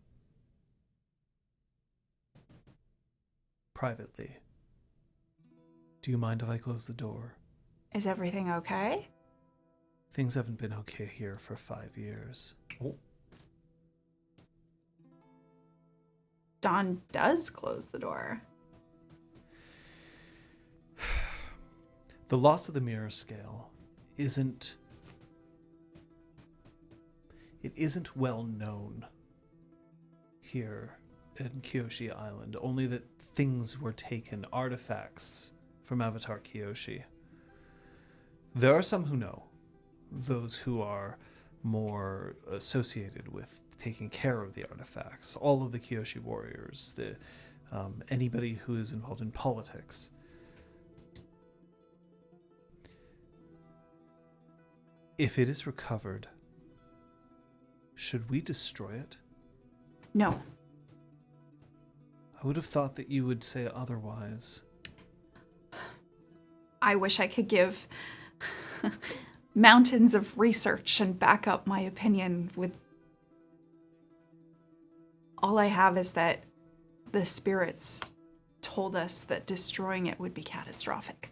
Privately. Do you mind if I close the door? Is everything okay? Things haven't been okay here for 5 years. Dawn does close the door. The loss of the mirror scale isn't well known here in Kyoshi Island. Only that things were taken, artifacts from Avatar Kyoshi. There are some who know, those who are more associated with taking care of the artifacts. All of the Kyoshi warriors, anybody who is involved in politics. If it is recovered, should we destroy it? No. I would have thought that you would say otherwise. I wish I could give mountains of research and back up my opinion with... All I have is that the spirits told us that destroying it would be catastrophic.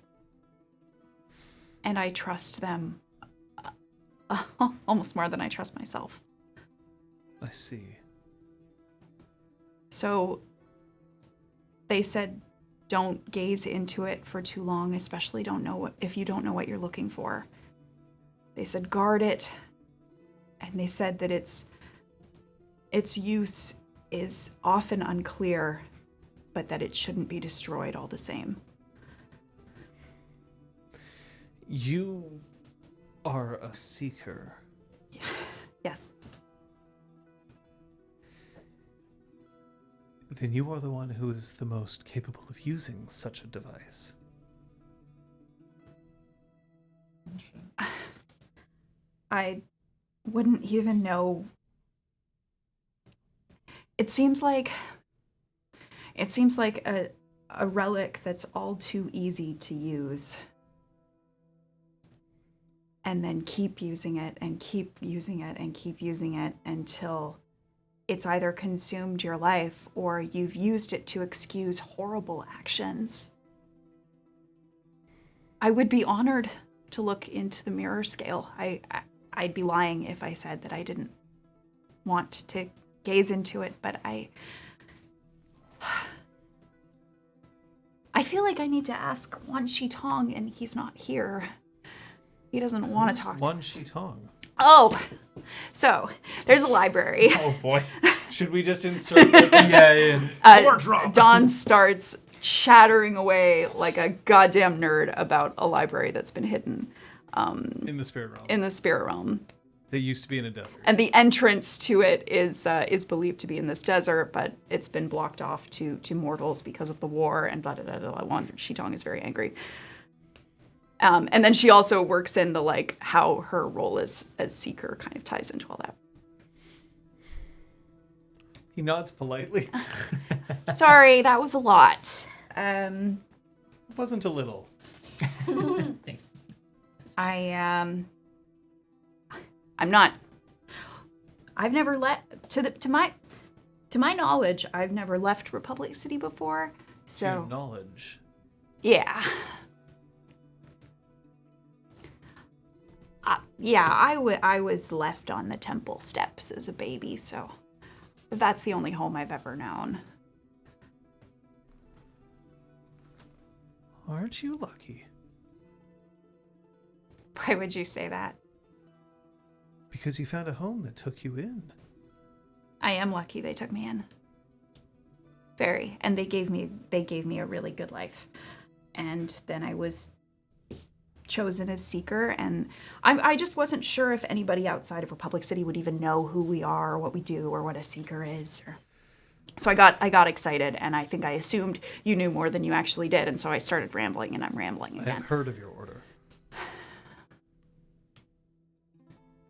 And I trust them almost more than I trust myself. I see. So they said don't gaze into it for too long, especially if you don't know what you're looking for. They said guard it, and they said that its use is often unclear, but that it shouldn't be destroyed all the same. You are a seeker. Yes. Then you are the one who is the most capable of using such a device. I wouldn't even know. It seems like a relic that's all too easy to use. And then keep using it and keep using it and keep using it until it's either consumed your life or you've used it to excuse horrible actions. I would be honored to look into the mirror scale. I'd be lying if I said that I didn't want to gaze into it, but I feel like I need to ask Wan Shi Tong, and he's not here. He doesn't want to talk to Wan us. Shi Tong. Oh, so there's a library. Oh boy. Should we just insert the Yeah. Dawn starts chattering away like a goddamn nerd about a library that's been hidden in the spirit realm? in the spirit realm. They used to be in a desert. And the entrance to it is believed to be in this desert, but it's been blocked off to mortals because of the war and blah, blah, blah, blah. Wan Shi Tong is very angry. And then she also works in the, like, how her role as Seeker kind of ties into all that. He nods politely. Sorry, that was a lot. It wasn't a little. Thanks. I'm not. I've never to my knowledge, I've never left Republic City before. So To knowledge. yeah. I was left on the temple steps as a baby, so that's the only home I've ever known. Aren't you lucky? Why would you say that? Because you found a home that took you in. I am lucky they took me in. Very. And they gave me a really good life. And then I was chosen as Seeker, and I just wasn't sure if anybody outside of Republic City would even know who we are or what we do or what a Seeker is. So I got excited, and I think I assumed you knew more than you actually did, and so I started rambling, and I'm rambling again. I've heard of your order.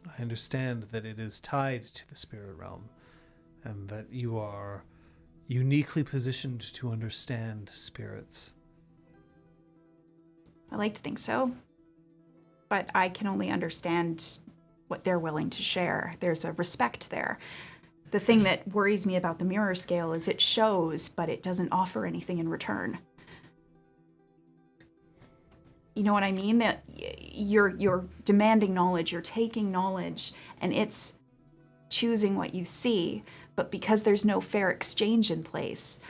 I understand that it is tied to the spirit realm, and that you are uniquely positioned to understand spirits. I like to think so. But I can only understand what they're willing to share. There's a respect there. The thing that worries me about the mirror scale is it shows, but it doesn't offer anything in return. You know what I mean? That you're demanding knowledge, you're taking knowledge, and it's choosing what you see. But because there's no fair exchange in place,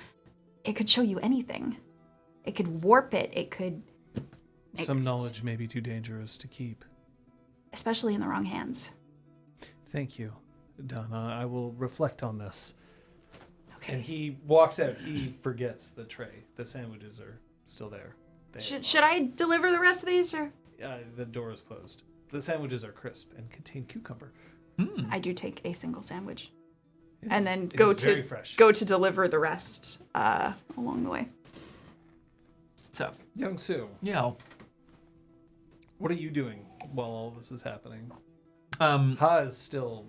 it could show you anything. It could warp it. It could... Some knowledge may be too dangerous to keep. Especially in the wrong hands. Thank you, Donna. I will reflect on this. Okay. And he walks out. He forgets the tray. The sandwiches are still there. Should I deliver the rest of these, or? The door is closed. The sandwiches are crisp and contain cucumber. I do take a single sandwich, It and is- then it go is very to fresh. deliver the rest along the way. So, Young Sue, what are you doing while all this is happening? Ha is still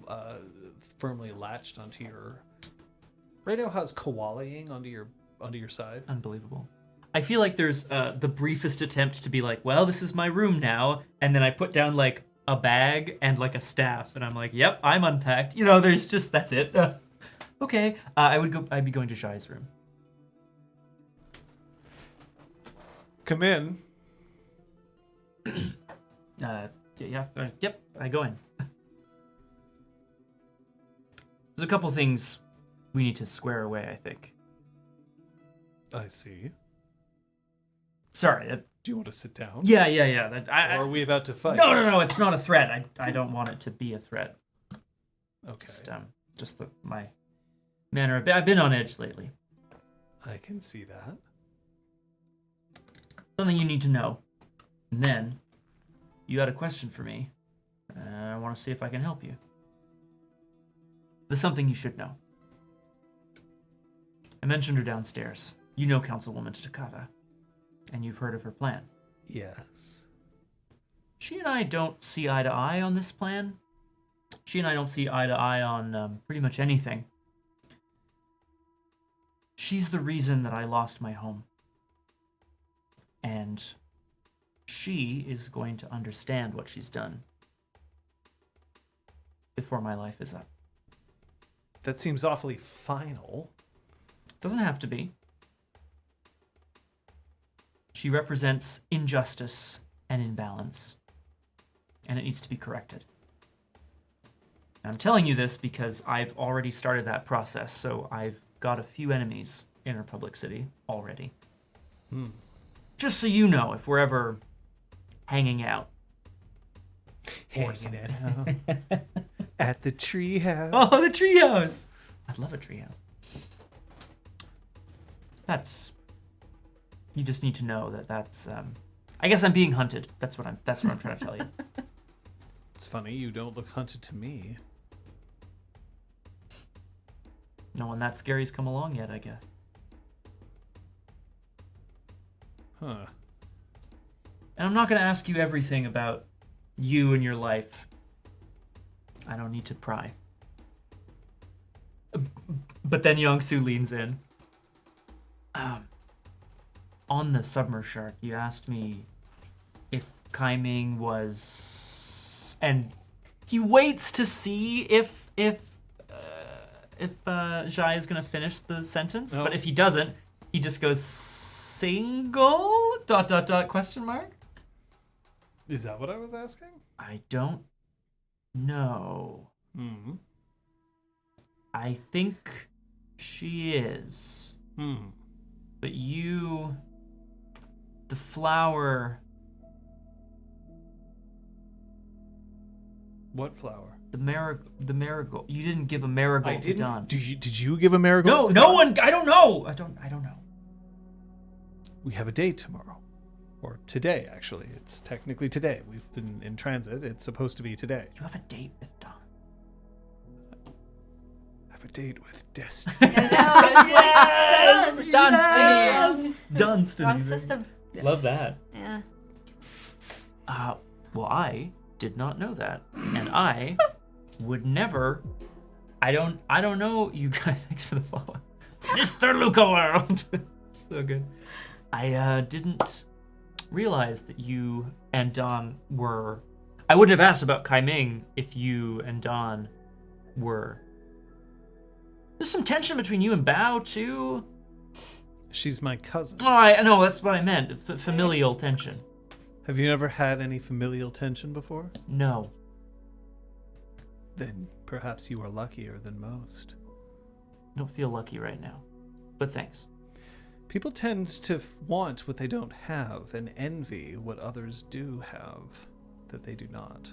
firmly latched onto your. Right now, Ha's koalaing onto your side. unbelievable. I feel like there's the briefest attempt to be like, well, this is my room now, and then I put down like a bag and like a staff, and I'm like, yep, I'm unpacked. You know, there's just that's it. Okay, I'd be going to Shai's room. Come in. Yep, I go in. There's a couple things we need to square away, I think. I see. Sorry. Do you want to sit down? Yeah. Or are we about to fight? No, it's not a threat. I don't want it to be a threat. Okay. Just my manner. I've been on edge lately. I can see that. Something you need to know. And then, you had a question for me. And I want to see if I can help you. There's something you should know. I mentioned her downstairs. You know Councilwoman Takata. And you've heard of her plan. Yes. She and I don't see eye to eye on this plan. She and I don't see eye to eye on pretty much anything. She's the reason that I lost my home. And she is going to understand what she's done before my life is up. That seems awfully final. Doesn't have to be. She represents injustice and imbalance, and it needs to be corrected. I'm telling you this because I've already started that process, so I've got a few enemies in Republic City already. Just so you know, if we're ever hanging out. Hanging out at the treehouse. Oh, the treehouse! I'd love a treehouse. You just need to know that's. I guess I'm being hunted. That's what I'm trying to tell you. It's funny, you don't look hunted to me. No one that scary's come along yet, I guess. Huh. And I'm not going to ask you everything about you and your life. I don't need to pry. But then Young-Soo leans in. On the Submer Shark, you asked me if Kai-Ming was... And he waits to see if Zhai is going to finish the sentence. No. But if he doesn't, he just goes single... ... question mark? Is that what I was asking? I don't know. I think she is. But you... The flower... What flower? The marigold. You didn't give a marigold I didn't. to Don. Did you give a marigold? to No Don? one. I don't know. I don't know. We have a date tomorrow. Or today, actually. It's technically today. We've been in transit. It's supposed to be today. You have a date with Don. I have a date with Destiny. I know, it's Dunstan. Dunstan. wrong system. Love that. Yeah. Well, I did not know that, and I would never. I don't know. You guys, thanks for the follow, Mr. Luca World. So good. I didn't realize that you and Don were. I wouldn't have asked about Kai-Ming if you and Don were. There's some tension between you and Bao too. She's my cousin. Oh, I know. That's what I meant. Familial tension. Have you never had any familial tension before? No. Then perhaps you are luckier than most. I don't feel lucky right now, but thanks. People tend to want what they don't have and envy what others do have that they do not.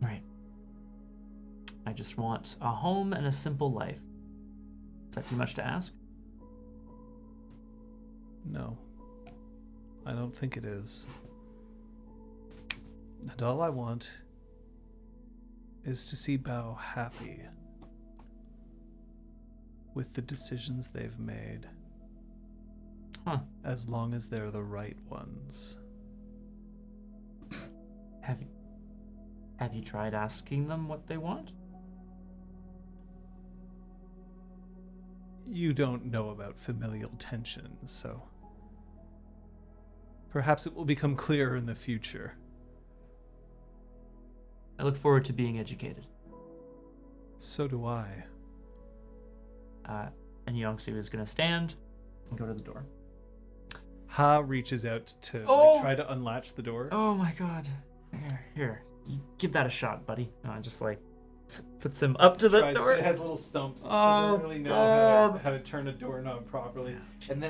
Right. I just want a home and a simple life. Is that too much to ask? No. I don't think it is. And all I want is to see Bao happy with the decisions they've made. Huh. As long as they're the right ones. Have you tried asking them what they want? You don't know about familial tension, so perhaps it will become clearer in the future. I look forward to being educated. So do I. And Young-Soo is going to stand and go to the door. Ha reaches out to try to unlatch the door. Oh my god. Here. You give that a shot, buddy. Just like puts him up to the door. It has little stumps, so it Oh, doesn't really know God. how to turn a doorknob properly. And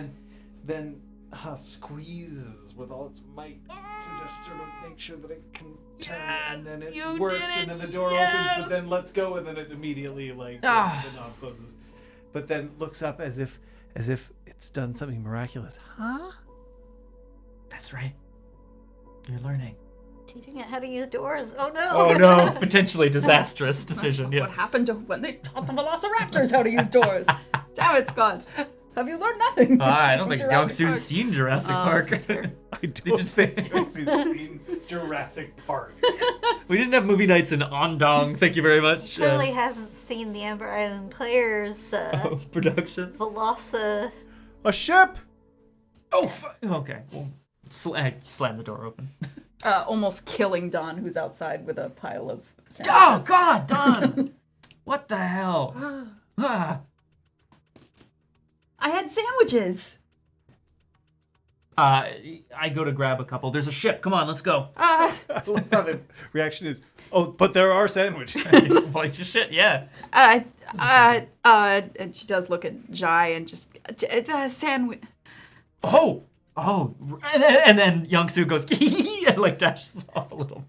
then Ha squeezes with all its might to just sort of make sure that it can turn, and then it works, and then the door opens, but then lets go, and then it immediately the knob closes. But then looks up as if it's done something miraculous. Huh? That's right. You're learning. Teaching it how to use doors. Oh no. Oh no, potentially disastrous decision. Yeah. What happened to when they taught the velociraptors how to use doors? Damn it, Scott. Have you learned nothing? I don't think Jurassic Young-Soo's Park. seen Jurassic Park. this is fair. I don't think you've seen Jurassic Park. We didn't have movie nights in Ondong. Thank you very much. Clearly hasn't seen the Amber Island Players Production. Veloci. A ship! Oh, okay. Well, slam the door open. Almost killing Don, who's outside with a pile of Oh, sandwiches. God, Don! What the hell? Ah. I had sandwiches. I go to grab a couple. There's a ship. Come on, let's go. I love how the reaction is, oh, but there are sandwiches. Well, shit, yeah. And she does look at Jai and just sandwich. Oh, and then Youngsu goes and like dashes off a little.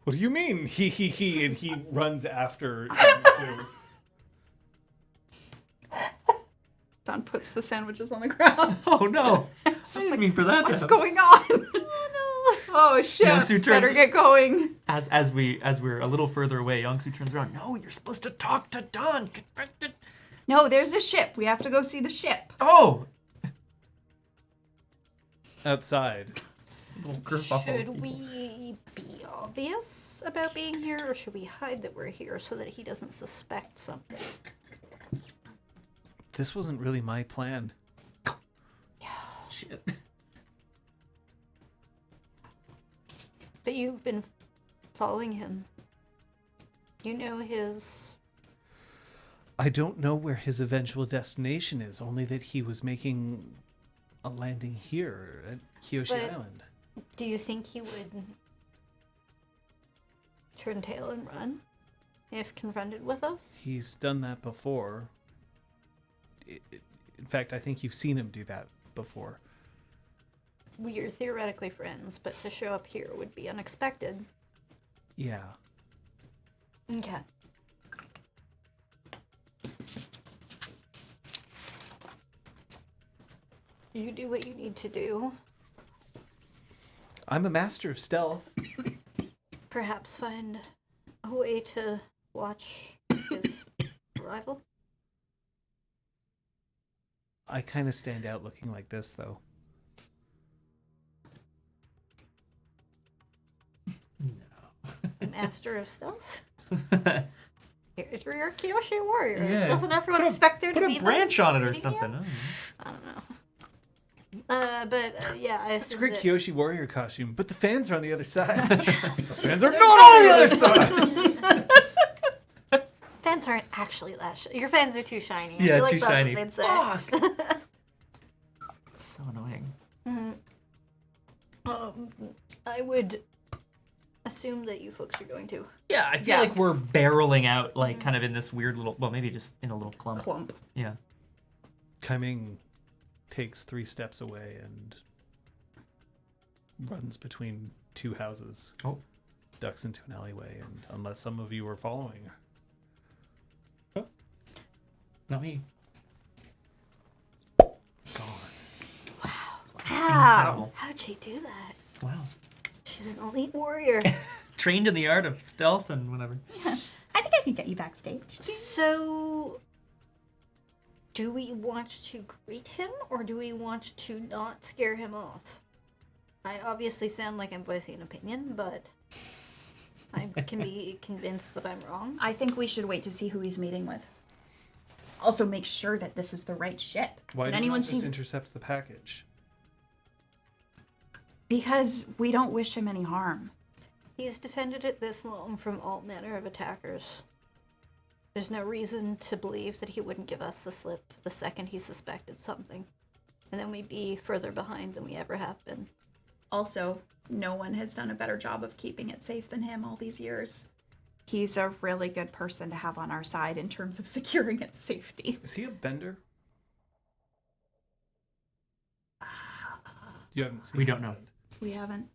What do you mean? He, and he runs after Sue. Don puts the sandwiches on the ground. Oh no! I didn't mean for that. What's going on? Oh no! Oh shit! Youngsu Better get going. As we're a little further away, Youngsu turns around. No, you're supposed to talk to Don. No, there's a ship. We have to go see the ship. Oh. Outside. Should we be obvious about being here, or should we hide that we're here so that he doesn't suspect something? This wasn't really my plan. Shit. But you've been following him. You know his... I don't know where his eventual destination is, only that he was making a landing here at Kyoshi But- Island. Do you think he would turn tail and run if confronted with us? He's done that before. In fact, I think you've seen him do that before. We're theoretically friends, but to show up here would be unexpected. Yeah. Okay. You do what you need to do. I'm a master of stealth. Perhaps find a way to watch his arrival. I kind of stand out looking like this, though. Master of stealth? You're a Kyoshi warrior. Yeah. Doesn't everyone Put a- expect there to Put be a branch on it or leading you? something. I don't know. Yeah, I It's a assume great that- Kyoshi warrior costume, but the fans are on the other side. Yes. The fans are not on the other side. Fans aren't actually that your fans are too shiny. I Yeah, feel like too that's shiny. What they'd say. Fuck. So annoying. I would assume that you folks are going to. Yeah, I feel Yeah. like we're barreling out, like, kind of in this weird little, well, maybe just in a little clump. Yeah. Kaiming takes 3 steps away and runs between 2 houses. Oh. Ducks into an alleyway, and unless some of you are following. Not me. Gone. Incredible. How'd she do that? Wow. She's an elite warrior. Trained in the art of stealth and whatever. I think I can get you backstage. So, do we want to greet him, or do we want to not scare him off? I obviously sound like I'm voicing an opinion, but I can be convinced that I'm wrong. I think we should wait to see who he's meeting with. Also, make sure that this is the right ship. Why Did did anyone anyone just see? intercept the package? Because we don't wish him any harm. He's defended it this long from all manner of attackers. There's no reason to believe that he wouldn't give us the slip the second he suspected something. And then we'd be further behind than we ever have been. Also, no one has done a better job of keeping it safe than him all these years. He's a really good person to have on our side in terms of securing its safety. Is he a bender? You haven't seen We him don't know. bend. We haven't.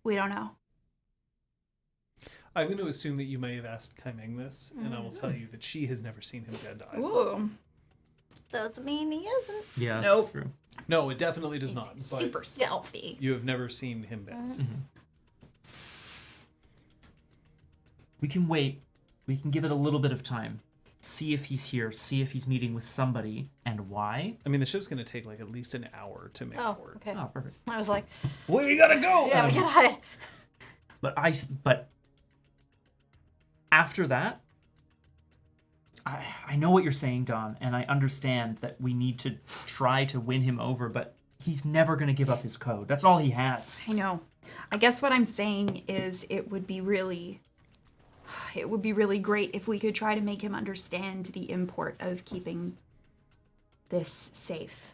We don't know. I'm going to assume that you may have asked Kaiming this, and I will tell you that she has never seen him bend either. Ooh. Doesn't mean he isn't. Yeah. Nope. True. No, it definitely does It's not. But super stealthy. you have never seen him bend. We can wait. We can give it a little bit of time. See if he's here. See if he's meeting with somebody and why. I mean, the ship's going to take like at least an hour to make Oh, port. okay. Oh, perfect. I was like, We gotta go. yeah, we gotta hide. But after that, I know what you're saying, Don, and I understand that we need to try to win him over, but He's never going to give up his code. That's all he has. I know. I guess what I'm saying is it would be really great if we could try to make him understand the import of keeping this safe.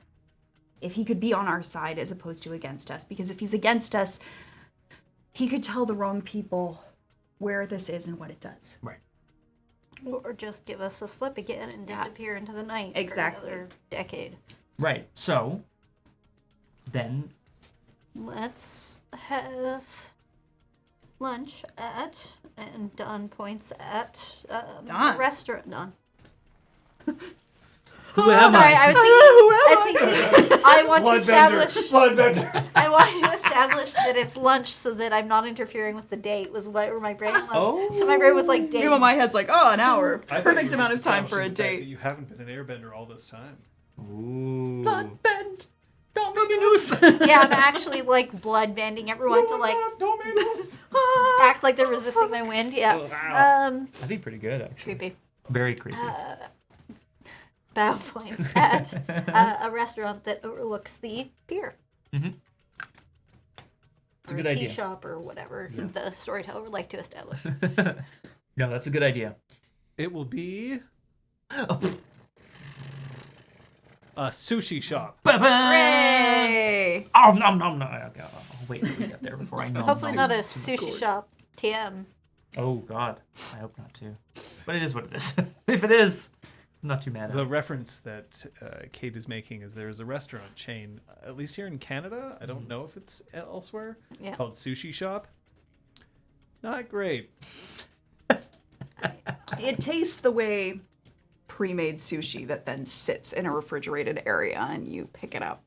If he could be on our side as opposed to against us. Because if he's against us, he could tell the wrong people where this is and what it does. Right. Or just give us a slip again and disappear into the night Exactly. for another decade. Right. So, then... Let's have lunch at, and Don points at Don. a restaurant. Don. Who am Sorry, I? I was thinking, I want to establish, Bloodbender. I want to establish that it's lunch so that I'm not interfering with the date, was where my brain was. Oh. So my brain was like, date. Meanwhile, my head's like, oh, an hour. I thought you Perfect were amount just of time for a establishing the fact date. that you haven't been an airbender all this time. Ooh. Bloodbend. Dominus. Yeah, I'm actually like blood bending everyone to like act like they're resisting my wind. Yeah. Wow. That'd be pretty good, actually. Creepy. Very creepy. Bow points at a restaurant that overlooks the pier. Mm-hmm. It's a good tea idea. shop or whatever the storyteller would like to establish. No, that's a good idea. It will be a sushi shop. Hooray! Oh, no. I'll wait till we get there before I know. Hopefully not a sushi shop. TM. Oh, God. I hope not, too. But it is what it is. If it is, I'm not too mad at The it. reference that Kate is making is there's a restaurant chain, at least here in Canada, I don't know if it's elsewhere, called Sushi Shop. Not great. It tastes the way pre-made sushi that then sits in a refrigerated area and you pick it up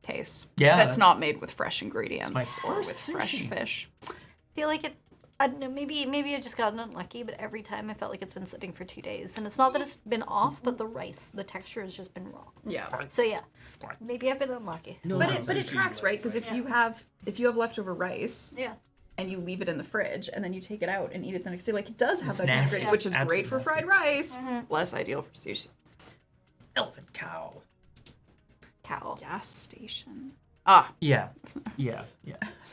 tastes. Yeah, That's that's not made with fresh ingredients my or first with fresh sushi. fish. I feel like it. I don't know. Maybe I just gotten unlucky, but every time I felt like it's been sitting for 2 days, and it's not that it's been off, but the rice, the texture has just been wrong. Yeah. So yeah, maybe I've been unlucky. No, But no, it tracks, right? Because if you have leftover rice Yeah. and you leave it in the fridge and then you take it out and eat it the next day, like it does have It's that nasty. ingredient, which is Absolutely great for nasty. fried rice. Less ideal for sushi. Elephant cow. Cow. Gas station. Ah, Yeah.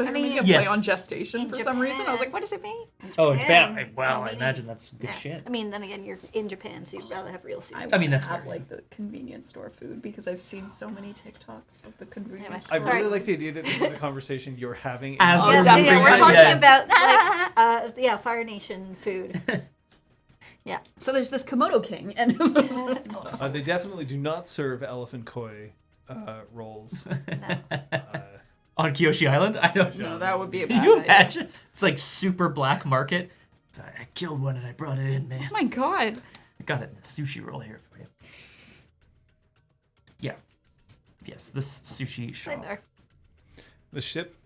I mean, Yes. play on gestation In for some reason. I was Japan. like, what does it mean? Oh, it's Japan. bad. Wow, I Convenient. imagine that's good Yeah. shit. I mean, then again, you're in Japan, so you'd rather have real sushi. I mean, that's have fair, like the convenience store food because I've seen so many TikToks of the convenience. Anyway. I Sorry. really like the idea that this is a conversation you're having. As in- we're Yes, definitely yeah, we're right, talking yeah. about like, Fire Nation food. Yeah. So there's this Komodo King, and they definitely do not serve elephant koi rolls. On Kyoshi Island? I don't know. no, that would be a Can bad you idea. imagine? It's like super black market. I killed one and I brought it in, man. Oh my god. I got it in a sushi roll here for you. Yeah. Yes, this sushi shop. Sidebar. The ship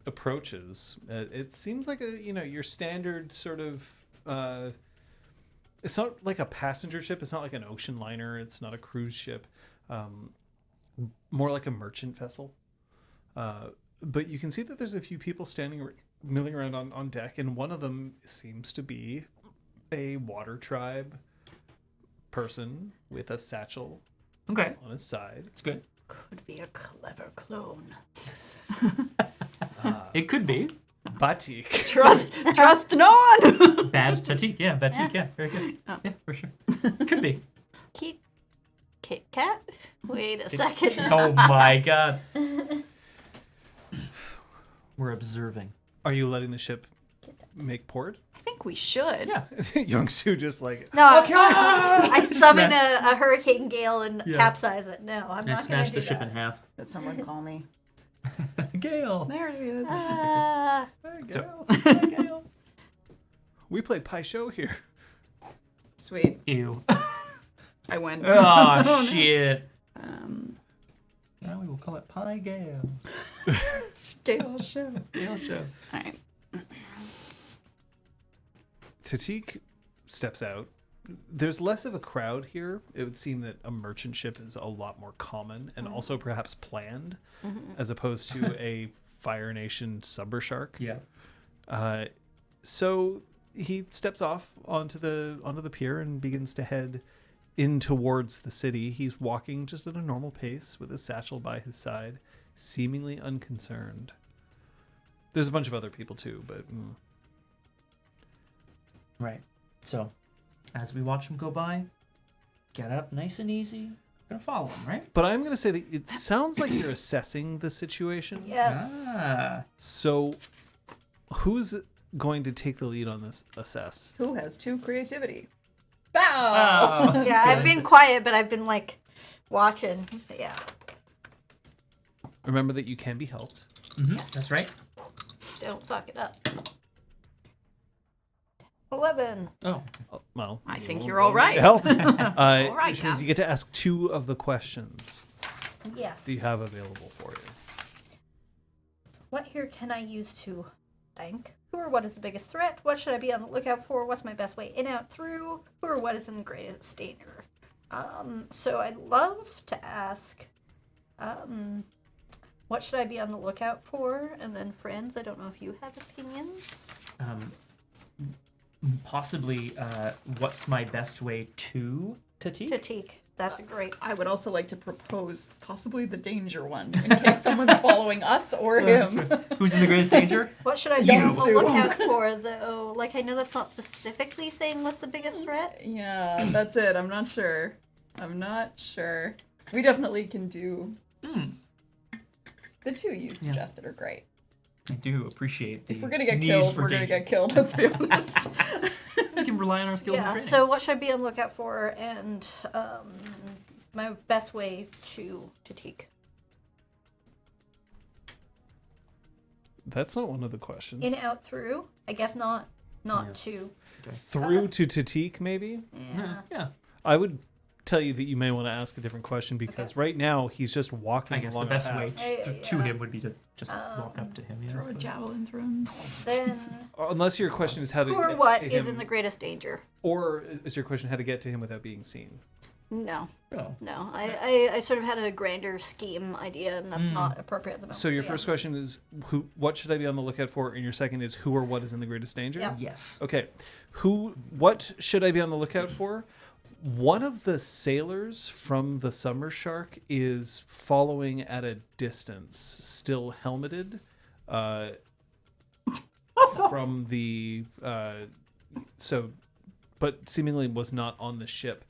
approaches. It seems like your standard sort of. It's not like a passenger ship. It's not like an ocean liner. It's not a cruise ship. More like a merchant vessel. But you can see that there's a few people milling around on deck, and one of them seems to be a water tribe person with a satchel Okay, on his side. it's good. Could be a clever clone. It could be. Batik. Trust none. Bad Tatik, yeah, bad Tatik, yeah, very good. Yeah, for sure. Could be. Kit Kat? Wait a second. Oh my god. We're observing. Are you letting the ship make port? I think we should. Yeah. Youngsu just like, No, I summon a hurricane gale and Yeah. capsize it. No, I'm And not going smash to the do ship that. in half. Did someone call me? Gale. There he is. So- we play Pai Show here. Sweet. Ew. I win. Oh, shit. Um, Now we will call it Pie Gale. Gale show. Gale show. All right. Tatik steps out. There's less of a crowd here. It would seem that a merchant ship is a lot more common and also perhaps planned as opposed to a Fire Nation subber shark. Yeah. So he steps off onto the pier and begins to head in towards the city. He's walking just at a normal pace with his satchel by his side, seemingly unconcerned. There's a bunch of other people too, but... Right. So, as we watch him go by, get up nice and easy. Gonna follow him, right? But I'm going to say that it sounds like you're assessing the situation. Yes. Ah. So, who's going to take the lead on this assess? Who has 2 creativity? Bow! Oh. Yeah, I've been quiet, but I've been like watching. Yeah. Remember that you can be helped. Mm-hmm. That's right. Don't fuck it up. 11. Oh. Well, I think you're all right. help. right, Which means Cap. you get to ask 2 of the questions Yes. that you have available for you. What here can I use to thank? Who or what is the biggest threat? What should I be on the lookout for? What's my best way in, out, through? Who or what is in the greatest danger? So I'd love to ask, what should I be on the lookout for? And then friends, I don't know if you have opinions. Possibly, what's my best way to Tatik? Tatik. That's a great. I would also like to propose possibly the danger one, in case someone's following us or him. Who's in the greatest danger? What should I be on the Sue. lookout for, though? Like, I know that's not specifically saying what's the biggest threat. Yeah, that's it. I'm not sure. We definitely can do... The 2 you suggested are great. I do appreciate the If we're gonna get need killed, for we're gonna danger. get killed, let's be honest. We can rely on our skills and Yeah, training. so what should I be on the lookout for, and my best way to Tatik? That's not one of the questions. In, out, through? I guess not. Not to. Through to Tatik, maybe? Yeah. I would tell you that you may want to ask a different question because right now he's just walking I guess the along best a way path. to him would be to just walk up to him. Yeah, I Throw a suppose. javelin through him. Then, Unless your question is how to who or get what to is him, in the greatest danger? or is your question how to get to him without being seen? No. Oh. No. I sort of had a grander scheme idea, and that's not appropriate at the moment. So your yeah. first question is what should I be on the lookout for, and your second is who or what is in the greatest danger? Yeah. Yes. Okay. What should I be on the lookout for? One of the sailors from the Summer Shark is following at a distance, still helmeted, from the but seemingly was not on the ship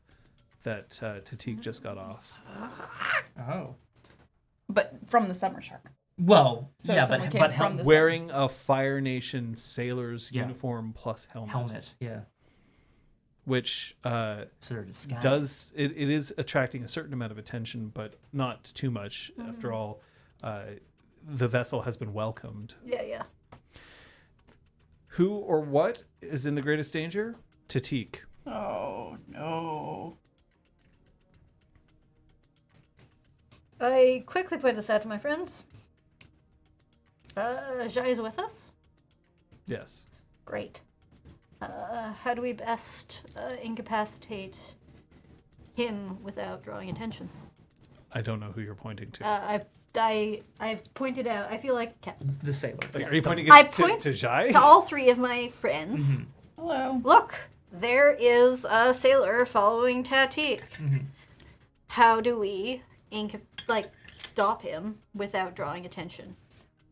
that Tatik just got off. Oh. But from the Summer Shark. Well, So yeah, someone but came from the Wearing a Fire Nation sailor's Yeah. uniform plus helmet. Yeah. which Sort of disguise. does it is attracting a certain amount of attention, but not too much. After all, the vessel has been welcomed. Yeah. Who or what is in the greatest danger? Tatik. Oh, no. I quickly point this out to my friends. Jai is with us. Yes. Great. How do we best incapacitate him without drawing attention? I don't know who you're pointing to. I've pointed out. I feel like the sailor. Are you pointing I it point to Jai? to all 3 of my friends. Hello. Look, there is a sailor following Tatik. How do we stop him without drawing attention?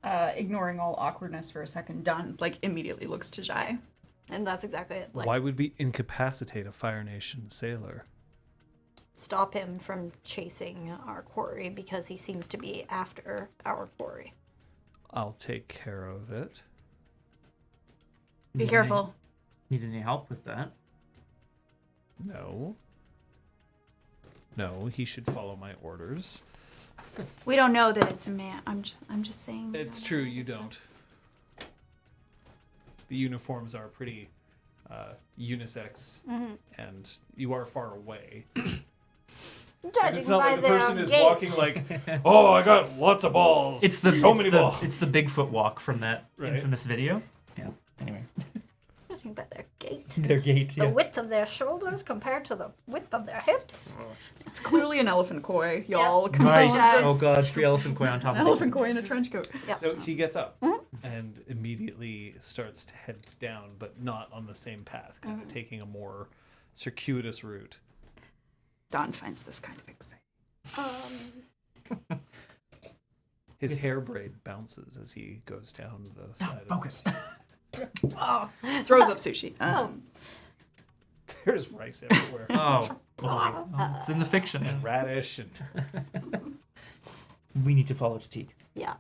Ignoring all awkwardness for a second, Don immediately looks to Jai. And that's exactly it. Why would we incapacitate a Fire Nation sailor? Stop him from chasing our quarry because he seems to be after our quarry. I'll take care of it. Be careful. Need any help with that? No. No, he should follow my orders. We don't know that it's a man. I'm just saying. It's true, you don't. The uniforms are pretty unisex, and you are far away. Judging It's not by like the person their is gait. walking like, oh, I got lots of balls. It's the so many balls. It's the Bigfoot walk from that Right. infamous video. Yeah. Anyway, Judging by their gait. their gate. The Yeah. width of their shoulders compared to the width of their hips. It's clearly an elephant koi, y'all. Come Nice. on. Oh god, 3 elephant koi on top An of elephant it. koi in a trench coat. Yeah. So he gets up and immediately starts to head down, but not on the same path, kind of taking a more circuitous route. Don finds this kind of exciting. His hair braid bounces as he goes down the side. Focus. Throws up sushi. There's rice everywhere. It's in the fiction. Radish and We need to follow Tatik. Yeah.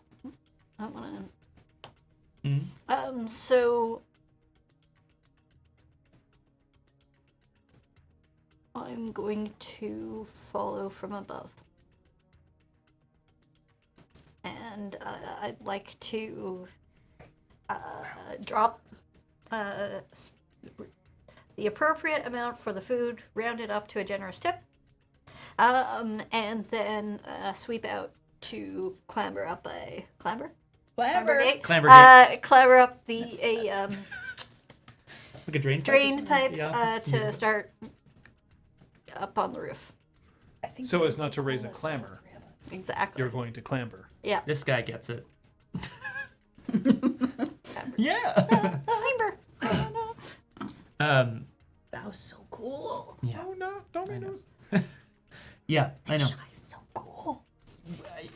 I want to. So I'm going to follow from above. And I'd like to drop the appropriate amount for the food, round it up to a generous tip, and then sweep out to clamber up a clamber gate. Clamber gate. Clamber up the Like a drain pipe? drain pipe Yeah. to start up on the roof. so as not to raise a clamor, Exactly. you're going to clamber. Yeah. This guy gets it. Yeah. Clamber. That was so cool. Yeah. Oh no, Domino's. Yeah, I know. He's so cool.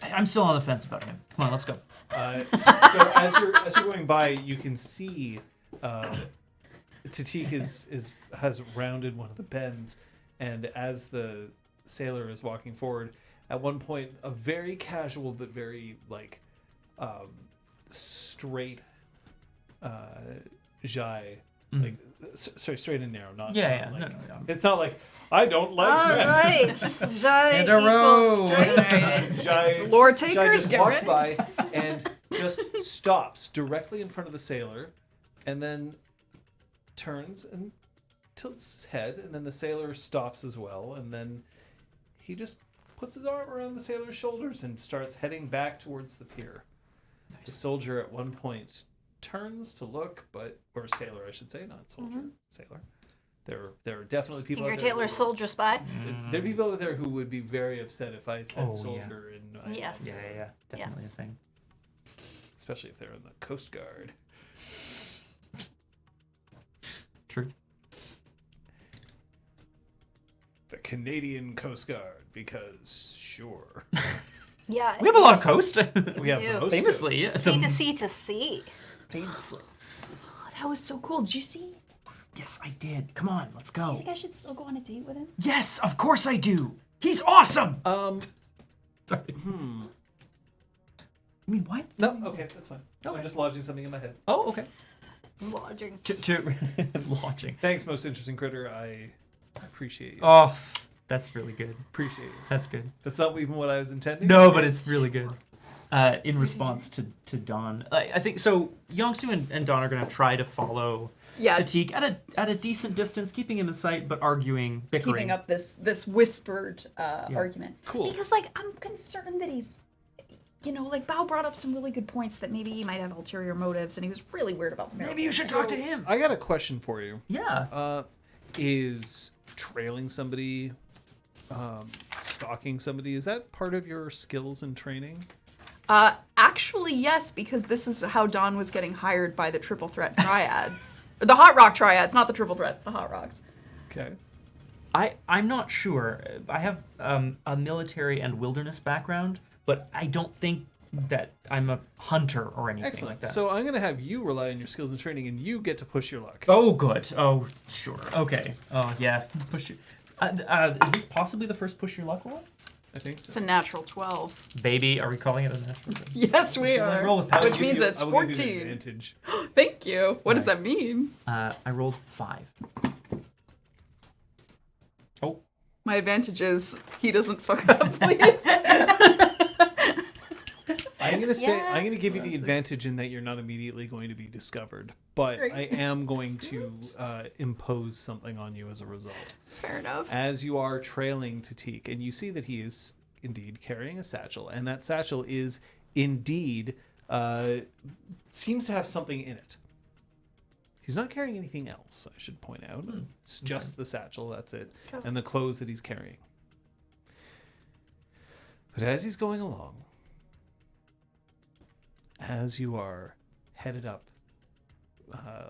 I'm still on the fence about him. Come on, let's go. So as you're going by, you can see Tatik has rounded one of the bends, and as the sailor is walking forward, at one point, a very casual but very straight Jai, sorry, straight and narrow, not Yeah. like, No. It's not like I don't like All men. right. Jai And a row. equals straight. Jai, Lord Jai Takers, just get walks ready. by and just stops directly in front of the sailor, and then turns and tilts his head, and then the sailor stops as well, and then he just puts his arm around the sailor's shoulders and starts heading back towards the pier. The soldier at one point turns to look, or sailor, I should say, not soldier, sailor. There are definitely people Tinker out there. Tailor Soldier Spy. There are people out there who would be very upset if I said Oh, yeah. soldier and Yes. Yeah. Definitely Yes. a thing. especially if they're in the Coast Guard. True. The Canadian Coast Guard, because sure. Yeah. We have a lot of coast. We have do. the most Famously, coast. yeah. Sea to sea to sea. Famously. Oh, that was so cool. Did you see? Yes, I did. Come on, let's Do you go. think I should still go on a date with him? Yes, of course I do. He's awesome. Sorry. I mean, what? No, okay, that's fine. Okay. I'm just lodging something in my head. Oh, okay. Lodging. To launching. Thanks, most interesting critter. I appreciate you. Oh, that's really good. Appreciate you. That's good. That's not even what I was intending. No, but it's really good. In response to Dawn, I think so. Youngsu and Dawn are gonna try to follow Tatik at a decent distance, keeping him in sight, but arguing, bickering. Keeping up this whispered argument. Cool. Because I'm concerned that he's, Bao brought up some really good points that maybe he might have ulterior motives, and he was really weird about the marriage. Maybe you should talk to him. I got a question for you. Yeah. Is trailing somebody, stalking somebody, is that part of your skills and training? Actually, yes, because this is how Dawn was getting hired by the Triple Threat Triads. The Hot Rock Triads, not the Triple Threats, the Hot Rocks. Okay. I'm not sure. I have a military and wilderness background, but I don't think that I'm a hunter or anything Excellent. like that. So I'm going to have you rely on your skills and training, and you get to push your luck. Oh, good. Oh, sure. Okay. Oh, yeah. Push your. Is this possibly the first push your luck roll? I think It's so. a natural 12. Baby, are we calling it a natural? Yes, we Shall I are. roll with power? Which means it's I will give you 14. an advantage. Thank you. What does Nice. that mean? I rolled 5. Oh. My advantage is he doesn't fuck up, please. I'm gonna say Yes. I'm gonna give you the advantage in that you're not immediately going to be discovered, but Great. I am going to impose something on you as a result. Fair enough. As you are trailing Tatik, and you see that he is indeed carrying a satchel, and that satchel is indeed seems to have something in it. He's not carrying anything else, I should point out. It's just the satchel, that's it, and the clothes that he's carrying. But as he's going along, as you are headed up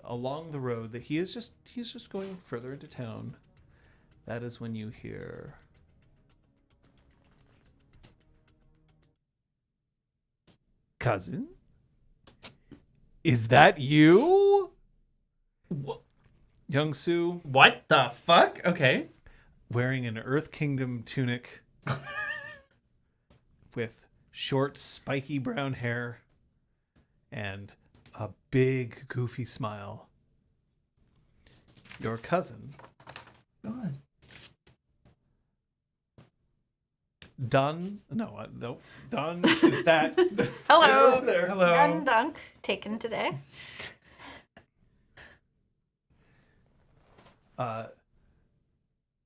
along the road that he's just going further into town, that is when you hear Cousin? Is that you? What? Young Su, What the fuck? Okay. wearing an Earth Kingdom tunic with short, spiky brown hair and a big, goofy smile. Your cousin, God. Dun. No, Dun is that. Hello. Over there. Hello. Dun dunk taken today.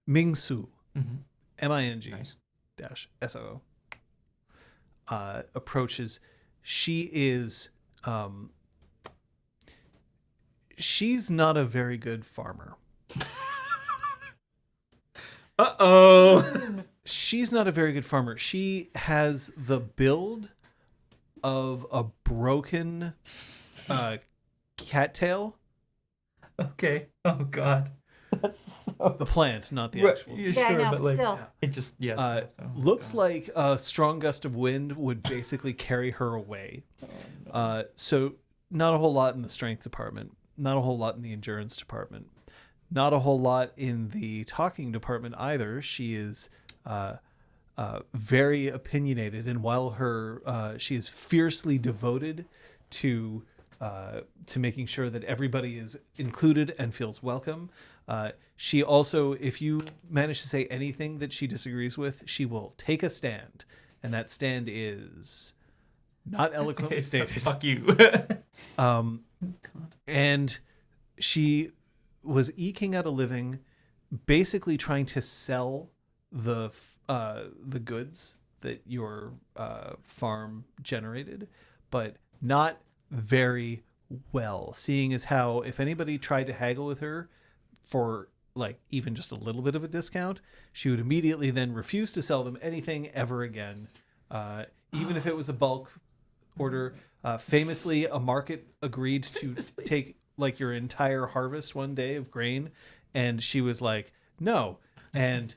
Ming-Su, Mm-hmm. M-I-N-G Nice. dash S-O-O, approaches. She is, she's not a very good farmer. Uh-oh. She's not a very good farmer. She has the build of a broken cattail. Okay. Oh, God. That's so... The plant, not the Right, actual. yeah, Yeah, I sure, know, but but like, still. it just, yes. so, Looks God. like a strong gust of wind would basically carry her away. So not a whole lot in the strength department, not a whole lot in the endurance department, not a whole lot in the talking department either. She is very opinionated, and while she is fiercely devoted to making sure that everybody is included and feels welcome. She also, if you manage to say anything that she disagrees with, she will take a stand, and that stand is not eloquently stated. Fuck you. And she was eking out a living, basically trying to sell the goods that your farm generated, but not very well. Seeing as how if anybody tried to haggle with her for like even just a little bit of a discount, she would immediately then refuse to sell them anything ever again, even if it was a bulk order. Famously, a market agreed to take like your entire harvest one day of grain, and she was like, no. And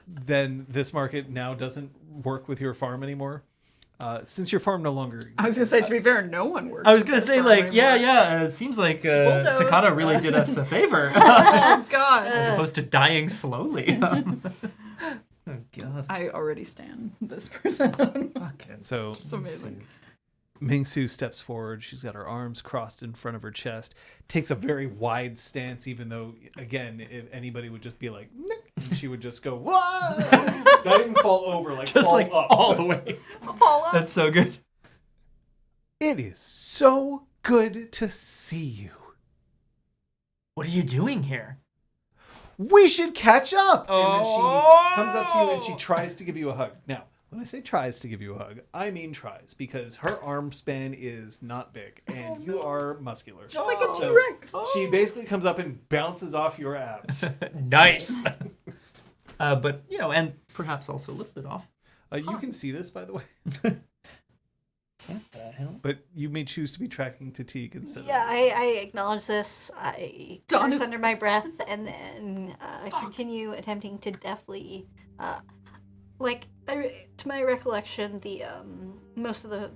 then this market now doesn't work with your farm anymore. Since your farm no longer exists. I was gonna say, to be fair, no one works. I was with gonna this say, farm like, anymore. yeah. It seems like Bulldozed. Takata really did us a favor, Oh God. as opposed to dying slowly. Oh God. I already stand this person. Fucking. So It's amazing. Ming-Su steps forward. She's got her arms crossed in front of her chest, takes a very wide stance, even though, again, if anybody would just be like, "Nick," and she would just go, "Whoa!" Not even fall over, like Just fall like up. all the way. That's so good. It is so good to see you. What are you doing here? We should catch up. And then Oh. she comes up to you and she tries to give you a hug. Now, when I say tries to give you a hug, I mean tries, because her arm span is not big and you are muscular. Just like a So T-Rex. she basically comes up and bounces off your abs. Nice. But and perhaps also a little bit off. You can see this, by the way, What the hell? but you may choose to be tracking Tatik instead Yeah, of I acknowledge this. I Dawn curse is- under my breath and then continue attempting to deftly, to my recollection, the most of the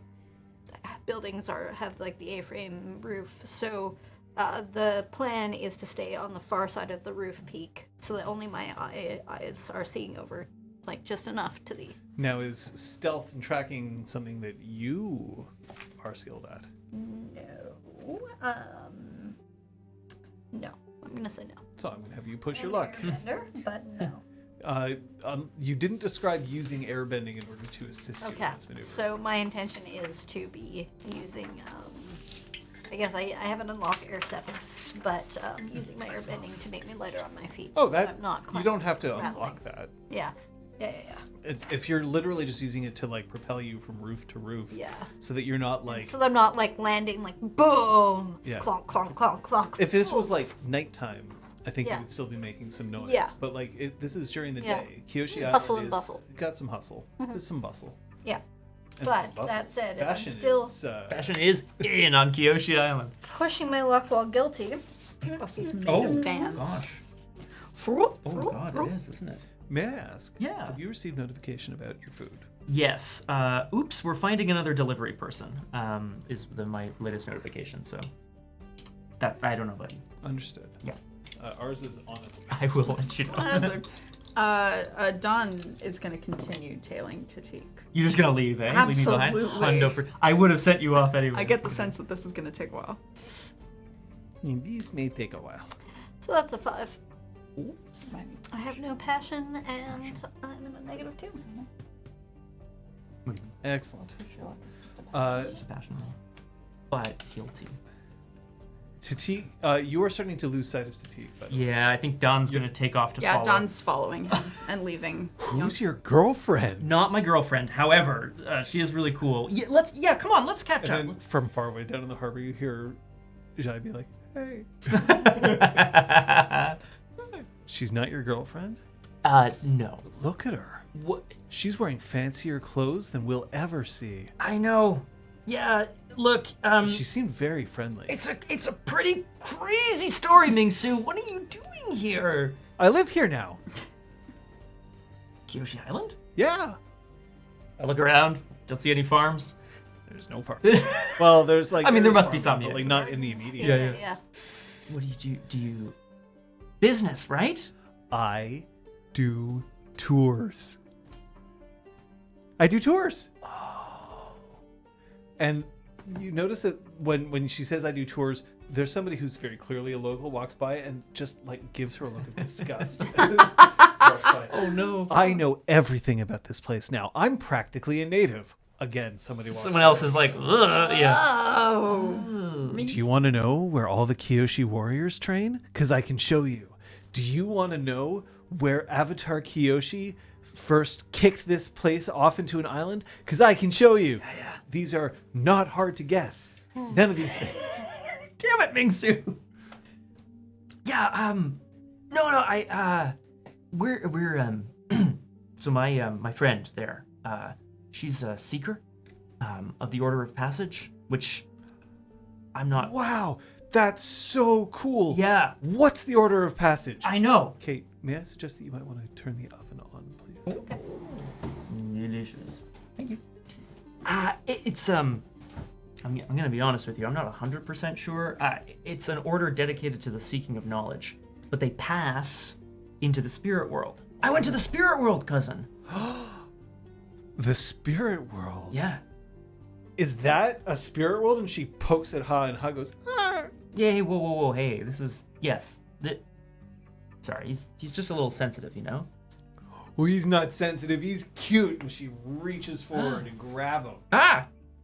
buildings have like the A-frame roof, so the plan is to stay on the far side of the roof peak, so that only my eyes are seeing over, like just enough to the. Now, is stealth and tracking something that you are skilled at? No. No. I'm gonna say no. So I'm going to have you push your luck. But no. You didn't describe using airbending in order to assist you Okay, in this maneuver. so my intention is to be using, I guess I haven't unlocked air stepping, but using my airbending to make me lighter on my feet. Oh, so that I'm not you don't have to rattling. unlock that. Yeah. If you're literally just using it to like propel you from roof to roof, Yeah. so that you're not like. So that I'm not like landing like boom, Yeah. clonk, clonk, clonk, clonk. If this was like nighttime, I think Yeah. you would still be making some noise. Yeah. But like this is during the Yeah. day. Kyoshi Hustle Island and bustle. got some hustle. There's some bustle. Yeah. And But some bustle. that said, I'm fashion still- is, Fashion is in on Kyoshi Island. Pushing my luck while guilty. Bustle's made Oh of fans. gosh. Fruit, Oh fruit, god, fruit. it is, isn't it? May I ask? Yeah. Have you received notification about your food? Yes. Oops, we're finding another delivery person. Is my latest notification. So that I don't know, buddy. Understood. Yeah. Ours is on its way. I will let you know. Dawn is going to continue tailing Tatik. You're just gonna leave, eh? Leave me behind? Absolutely. I would have sent you off anyway. I get the sense that this is going to take a while. These may take a while. So that's a 5. Ooh. I have no passion, and I'm in a -2. Excellent. Passionate, but guilty. Tatik, you are starting to lose sight of Tatik. By the way. Yeah, I think Don's gonna take off to follow. Yeah, Dawn's following him and leaving. Who's your girlfriend? Not my girlfriend. However, she is really cool. Yeah, come on, let's catch And up. then from far away down in the harbor, you hear Jai be like, "Hey." She's not your girlfriend? No. Look at her. What? She's wearing fancier clothes than we'll ever see. I know. Yeah. Look. She seemed very friendly. It's a pretty crazy story, Mingsu. What are you doing here? I live here now. Kyoshi Island? Yeah. I look around. Don't see any farms. There's no farm. Well, there's like. I mean, there there's must be farm, some, but, yeah. like not in the immediate. Yeah. What do you do? Do you business, right? I do tours. I do tours. Oh. And you notice that when she says I do tours, there's somebody who's very clearly a local walks by and just like gives her a look of disgust. Oh no. I know everything about this place now. I'm practically a native. Again, somebody walks Someone by. else is like, ugh, yeah. Oh. Do you want to know where all the Kyoshi warriors train? Because I can show you. Do you want to know where Avatar Kyoshi first kicked this place off into an island? Because I can show you. Yeah. These are not hard to guess. None of these things. Damn it, Mingsu. Yeah, we're so my friend there, she's a seeker, of the Order of Passage, which I'm not. Wow, that's so cool. Yeah, What's the order of passage? I know. Kate, may I suggest that you might want to turn the oven on, please? Okay. Delicious. Thank you. It's I'm gonna be honest with you. I'm not 100% sure. It's an order dedicated to the seeking of knowledge, but they pass into the spirit world. I went to the spirit world, cousin. The spirit world. Yeah. Is that a spirit world? And she pokes at Ha, and Ha goes, "Ah." Yeah. Hey, whoa. Hey, this is sorry. He's just a little sensitive, you know. Well, he's not sensitive. He's cute. And she reaches forward to grab him.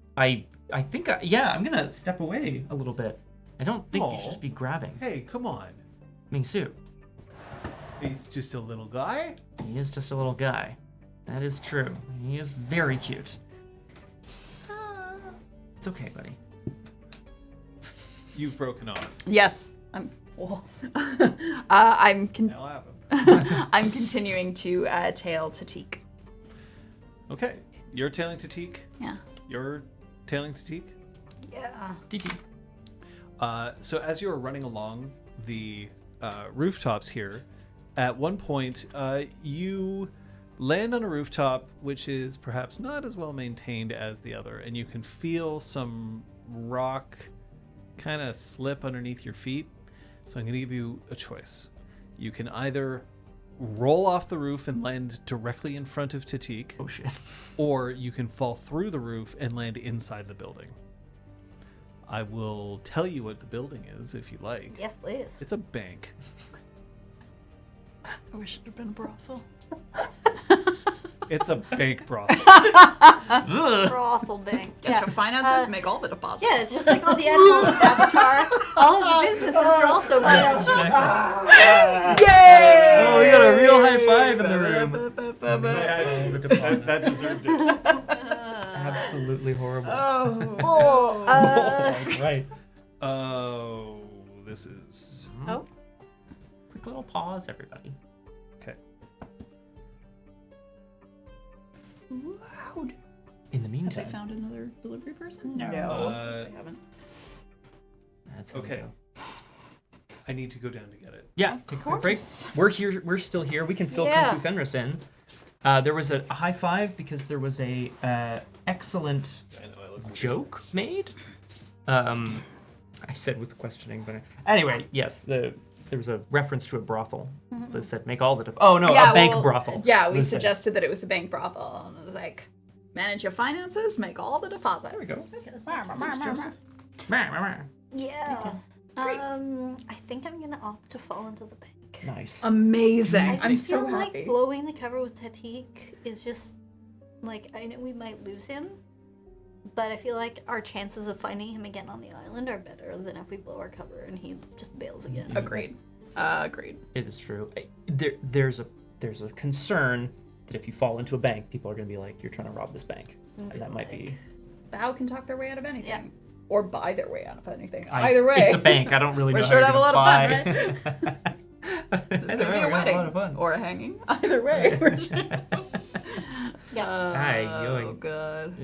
I think I'm gonna step away a little bit. I don't think you should just be grabbing. Hey, come on. Mingsu, He's just a little guy. he is just a little guy. That is true. He is very cute. It's okay, buddy. You've broken off. Yes. I'm Now happen. I'm continuing to tail Tatik. Okay. You're tailing Tatik. Yeah. You're tailing Tatik. Yeah. DT. So as you're running along the rooftops here, at one point you land on a rooftop which is perhaps not as well maintained as the other, and you can feel some rock kind of slip underneath your feet. So I'm going to give you a choice. You can either roll off the roof and land directly in front of Tatik, Oh shit. or you can fall through the roof and land inside the building. I will tell you what the building is if you like. Yes, please. It's a bank. I wish it had been a brothel. It's a bank brothel. Brothel bank. Get your finances, make all the deposits. Yeah, it's just like all the animals in Avatar. All of the businesses are also made out of Yay! Oh, we got a real high five in the room. that deserved it. Absolutely horrible. Oh, Right. Oh, this is... oh. Quick little pause, everybody. Okay. Loud. In the Have they meantime. found another delivery person? No. Of course they haven't. That's Okay. I need to go down to get it. Yeah, take a quick break. We're here. We're still here. We can fill Yeah. Kung Fu Fenris in. There was a high five because there was a excellent joke made. I said with questioning, but anyway, yes, there was a reference to a brothel. That said, make all the... a bank brothel. Yeah, we suggested that it was a bank brothel. And it was like, manage your finances, make all the deposits. There we go. Thanks, Joseph. Yeah. I think I'm gonna opt to fall into the bank. Nice. Amazing. I just I'm feel so like happy. blowing the cover with Tatik is just like, I know we might lose him, but I feel like our chances of finding him again on the island are better than if we blow our cover and he just bails again. Agreed. Agreed. It is true. There's a concern that if you fall into a bank, people are going to be like, you're trying to rob this bank. And that might be... Bao can talk their way out of anything. Yeah. Or buy their way out of anything. Either way. It's a bank. I don't really know We're how sure you're to have a lot gonna of fun, buy. right? There's Either going to be way, a we're gonna have wedding. lot of fun. Or a hanging. Either way. We're sure. Yeah. Oh, God.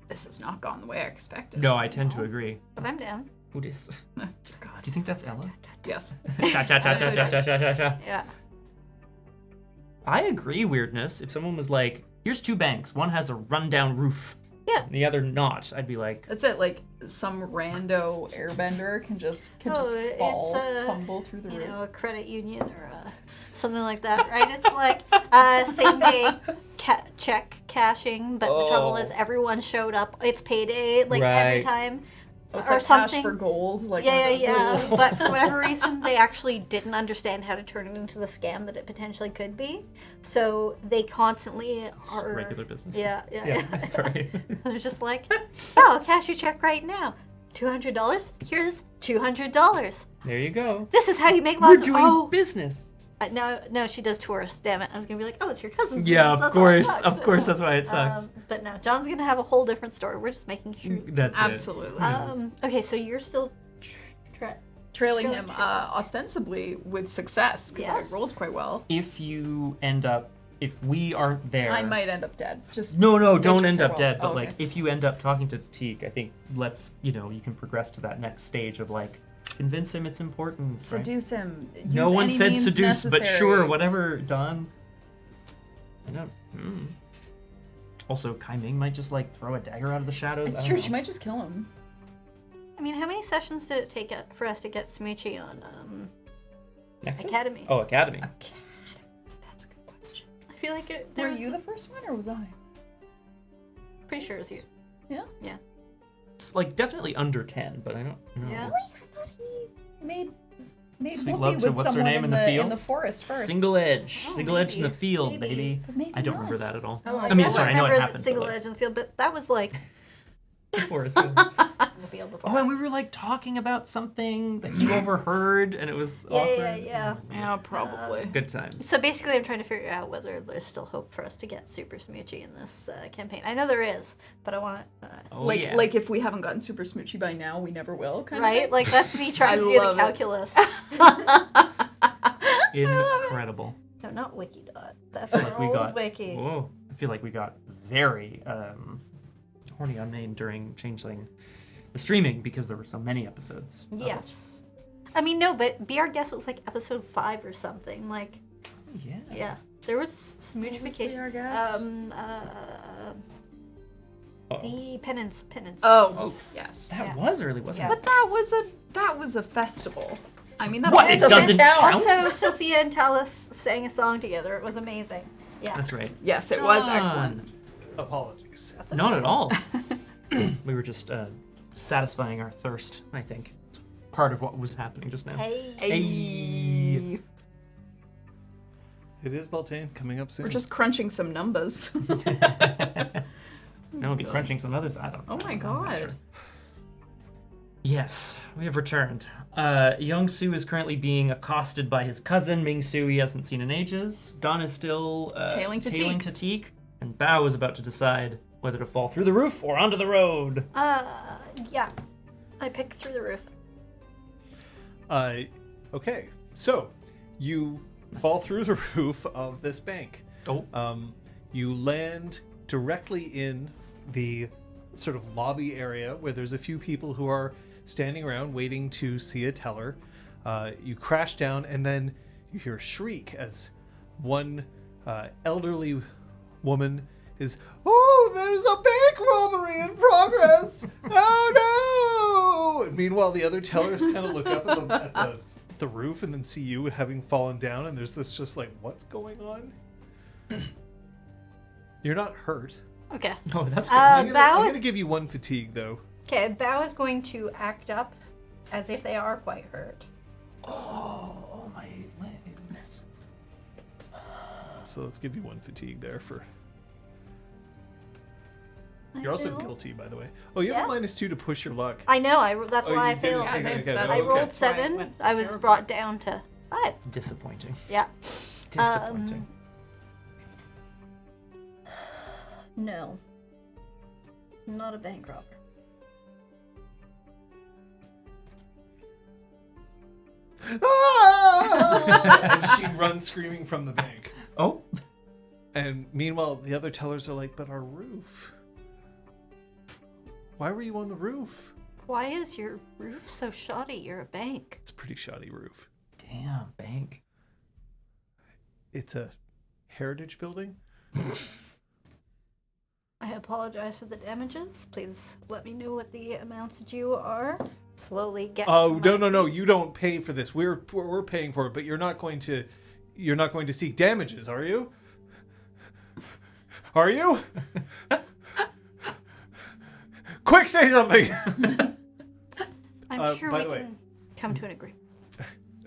This has not gone the way I expected. No, I tend to agree. But I'm down. Who dis? God. Do you think that's Ella? Yes. Cha cha cha cha cha cha cha cha. Yeah. I agree, weirdness. If someone was like, here's two banks, one has a rundown roof, Yeah. and the other not, I'd be like, That's it. Like, some rando airbender can just it's, fall, tumble through the You roof. know, a credit union or something like that, right? It's like same day check cashing, but the trouble is everyone showed up. It's payday, like every Right. time. Oh, it's or like something. cash for gold. Like one Yeah, of those moves. But for whatever reason, they actually didn't understand how to turn it into the scam that it potentially could be. So they constantly are regular business. Yeah. Sorry. They're just like, I'll cash your check right now. $200. Here's $200. There you go. This is how you make We're lots doing business. No, she does tourists. Damn it! I was gonna be like, it's your cousin's. Yeah, business, of that's why it course. sucks. Of course, that's why it sucks. But no, John's gonna have a whole different story. We're just making sure. That's Absolutely. Okay, so you're still Trailing him ostensibly with success because Yes. I rolled quite well. it. If we aren't there, I might end up dead. Just No, major don't end up farewells. dead. But Oh, like, okay. if you end up talking to Tatik, I think you can progress to that next stage of like, convince him it's important. Right? Seduce him. Use No one any said means seduce, but necessary. sure, whatever, Don. I don't. Also, Kai Ming might just like throw a dagger out of the shadows. It's I don't true. know. She might just kill him. I mean, how many sessions did it take for us to get Smoochie on Nexus? Academy? Oh, Academy. That's a good question. I feel like it. Were you the first one or was I? Pretty sure it's you. Yeah. Yeah. It's like definitely under 10, but I don't know. Yeah. I thought he made Sweet Whoopi love to with what's her someone name in the field? in the forest first. Single edge. Oh, Single edge in the maybe. field, Maybe. baby. But maybe I don't not. remember that at all. Oh, I mean, sorry, I know it remember happened. the single but, like, edge in the field, but that was like forest. in the field before. Oh, and we were like talking about something that you overheard, and it was awkward. Yeah. Yeah, probably. Good times. So basically, I'm trying to figure out whether there's still hope for us to get Super Smoochy in this campaign. I know there is, but I want Oh, like yeah. like if we haven't gotten super smoochy by now, we never will. Kind of right? thing. Like that's me trying I to do the love it. calculus. Incredible. No, not Wikidot. That's I feel an like we old got. wiki. Whoa! I feel like we got very horny on name during Changeling, the streaming, because there were so many episodes. of it. Yes. I mean, no, but Be Our Guest was like episode 5 or something. Like, Yeah. yeah, there was smoochification. Be Our Guest? The penance. Oh, yes. That Yeah. was early, wasn't Yeah. it? But that was a festival. I mean, that What? It doesn't count? Also, Sophia and Talus sang a song together. It was amazing. Yeah. That's right. Yes, it was John. excellent. Apologies. Not at all. We were just satisfying our thirst, I think. It's part of what was happening just now. Hey. Hey. It is Beltane coming up soon. We're just crunching some numbers. Now we'll be crunching some others. I don't know. Oh my I'm not God. sure. Yes, we have returned. Young Su is currently being accosted by his cousin, Ming Su, he hasn't seen in ages. Don is still Tailing Tatik. Tatik. And Bao is about to decide whether to fall through the roof or onto the road. Yeah. I picked through the roof. Okay, so you fall through the roof of this bank. Oh. You land directly in the sort of lobby area where there's a few people who are standing around waiting to see a teller. You crash down, and then you hear a shriek as one elderly woman is, "Oh, there's a bank robbery in progress! Oh no!" And meanwhile, the other tellers kind of look up at the roof and then see you having fallen down, and there's this just like, what's going on? You're not hurt. Okay. Oh, that's good. I'm gonna give you 1 fatigue though. Okay, Bao is going to act up as if they are quite hurt. Oh, my legs. So let's give you 1 fatigue there for. You're also guilty, by the way. Oh, you have a -2 to push your luck. I know. That's why I you didn't failed. take it, okay, I that's I rolled okay. 7. I was brought down to 5. Disappointing. Yeah. Disappointing. No. Not a bank robber. And she runs screaming from the bank. Oh. And meanwhile, the other tellers are like, "But our roof. Why were you on the roof?" Why is your roof so shoddy? You're a bank. It's a pretty shoddy roof. Damn, bank. It's a heritage building. I apologize for the damages. Please let me know what the amounts due are. Slowly get. Oh, to my no! You don't pay for this. We're paying for it, but you're not going to seek damages, are you? Are you? Quick, say something. I'm sure by we the way- can come to an agreement.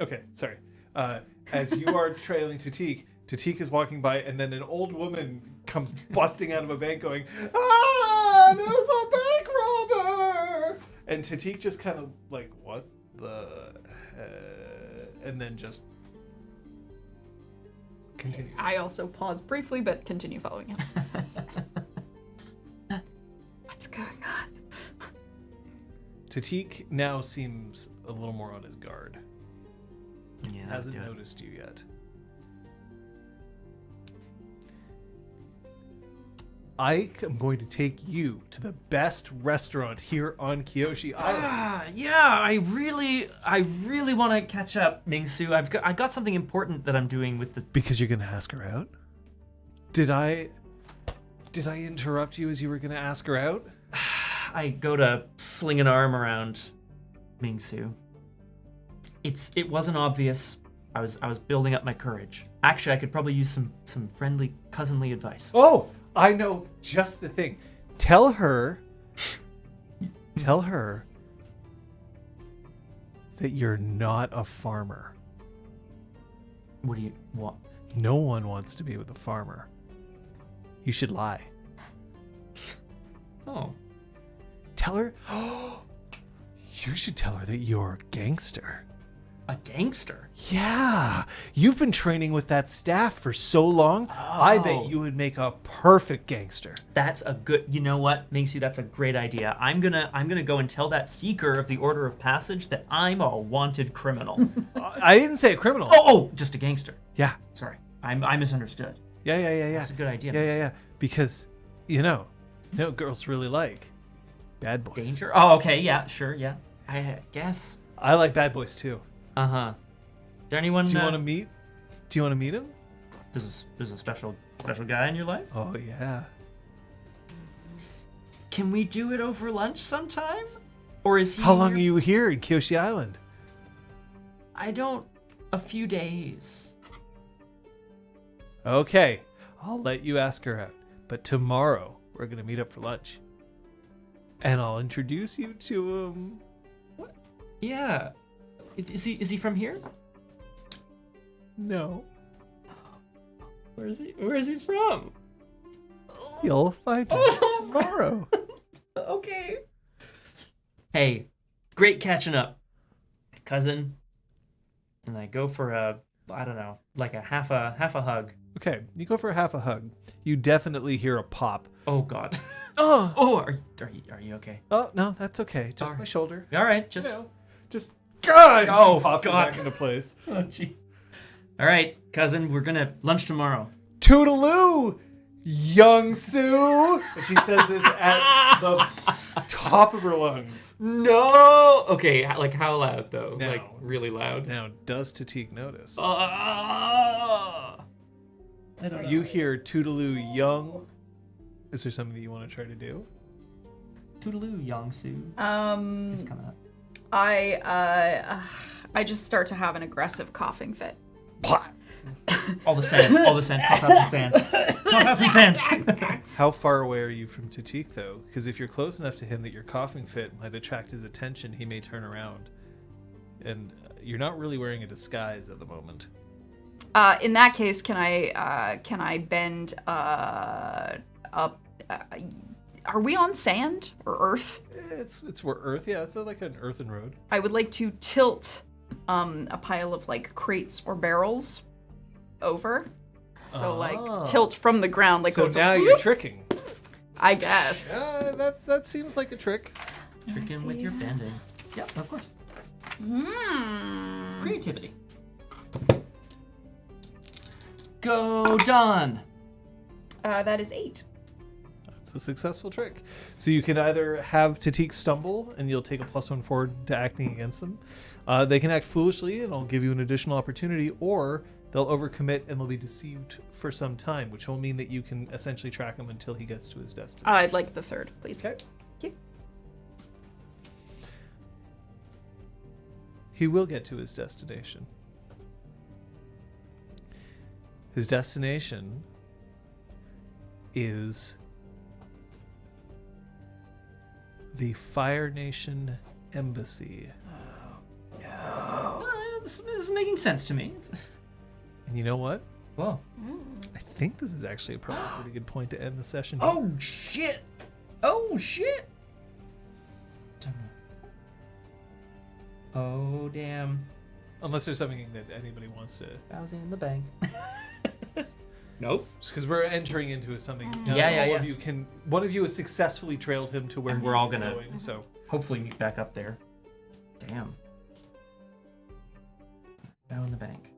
Okay, sorry. As you are trailing Tatik is walking by, and then an old woman comes busting out of a bank going, "Ah, there's a bank robber!" And Tatik just kind of like, "What the?" And then just continue. I also pause briefly, but continue following him. What's going on? Tatik now seems a little more on his guard. Yeah. Hasn't noticed you yet. I am going to take you to the best restaurant here on Kyoshi Island. Yeah, I really want to catch up, Mingsu. I got something important that I'm doing with the. Because you're going to ask her out? Did I interrupt you as you were going to ask her out? I go to sling an arm around Mingsu. It wasn't obvious. I was building up my courage. Actually, I could probably use some friendly, cousinly advice. Oh, I know just the thing. Tell her that you're not a farmer. What? No one wants to be with a farmer. You should lie. Oh. Tell her. You should tell her that you're a gangster. A gangster? Yeah. You've been training with that staff for so long. I bet you would make a perfect gangster. That's a good. You know what, Mingsu? That's a great idea. I'm gonna go and tell that seeker of the Order of Passage that I'm a wanted criminal. I didn't say a criminal. Oh, just a gangster. Yeah. Sorry, I misunderstood. Yeah. That's a good idea. Yeah. Because, girls really like bad boys. Danger? Oh, okay, yeah, sure, yeah. I guess. I like bad boys too. Uh-huh. Is there anyone... Do you want to meet? Do you want to meet him? There's a special guy in your life? Oh, yeah. Can we do it over lunch sometime? Or is he... How long are you here in Kyoshi Island? A few days. Okay, I'll let you ask her out. But tomorrow, we're going to meet up for lunch. And I'll introduce you to him. What? Yeah. Is he from here? No. Where is he from? You'll find out tomorrow. Okay. Hey, great catching up, cousin. And I go for a half a hug. Okay, you go for half a hug. You definitely hear a pop. Oh God. Oh, Are you okay? oh no, that's okay. Just All my right. shoulder. All right, just. Just God. Oh, She pops it God. back into place. Oh jeez. All right, cousin, we're gonna lunch tomorrow. Toodaloo! Young Sue! And she says this at the top of her lungs. No! Okay, like how loud, though? Now. Like, really loud? Now, does Tatik notice? I don't know. You hear Toodaloo Young. Is there something that you want to try to do? Toodaloo, Yongsu. It's coming up. I just start to have an aggressive coughing fit. All the sand. Cough out some sand. Cough out some sand. How far away are you from Tatik, though? Because if you're close enough to him that your coughing fit might attract his attention, he may turn around. And you're not really wearing a disguise at the moment. In that case, can I bend up? Are we on sand or earth? It's where Earth, yeah. It's like an earthen road. I would like to tilt a pile of like crates or barrels over. So like tilt from the ground, like So goes now whoop, you're tricking. I guess. That seems like a trick. Tricking with your bending. Yep, of course. Creativity. Go done. That is 8. It's a successful trick. So you can either have Tatik stumble, and you'll take a +1 forward to acting against them. They can act foolishly, and I'll give you an additional opportunity, or they'll overcommit and they'll be deceived for some time, which will mean that you can essentially track him until he gets to his destination. I'd like the 3rd, please. Okay. Thank you. He will get to his destination. His destination is the Fire Nation Embassy. This is making sense to me. And you know what? Whoa. I think this is actually probably a pretty good point to end the session. Oh, shit. Oh, shit. Oh, damn. Unless there's something that anybody wants to... Thousand in the bank. Nope. Just because we're entering into something. Yeah. One of you has successfully trailed him to where And we're all he's gonna- going, so... Hopefully meet back up there. Damn. Bow in the bank.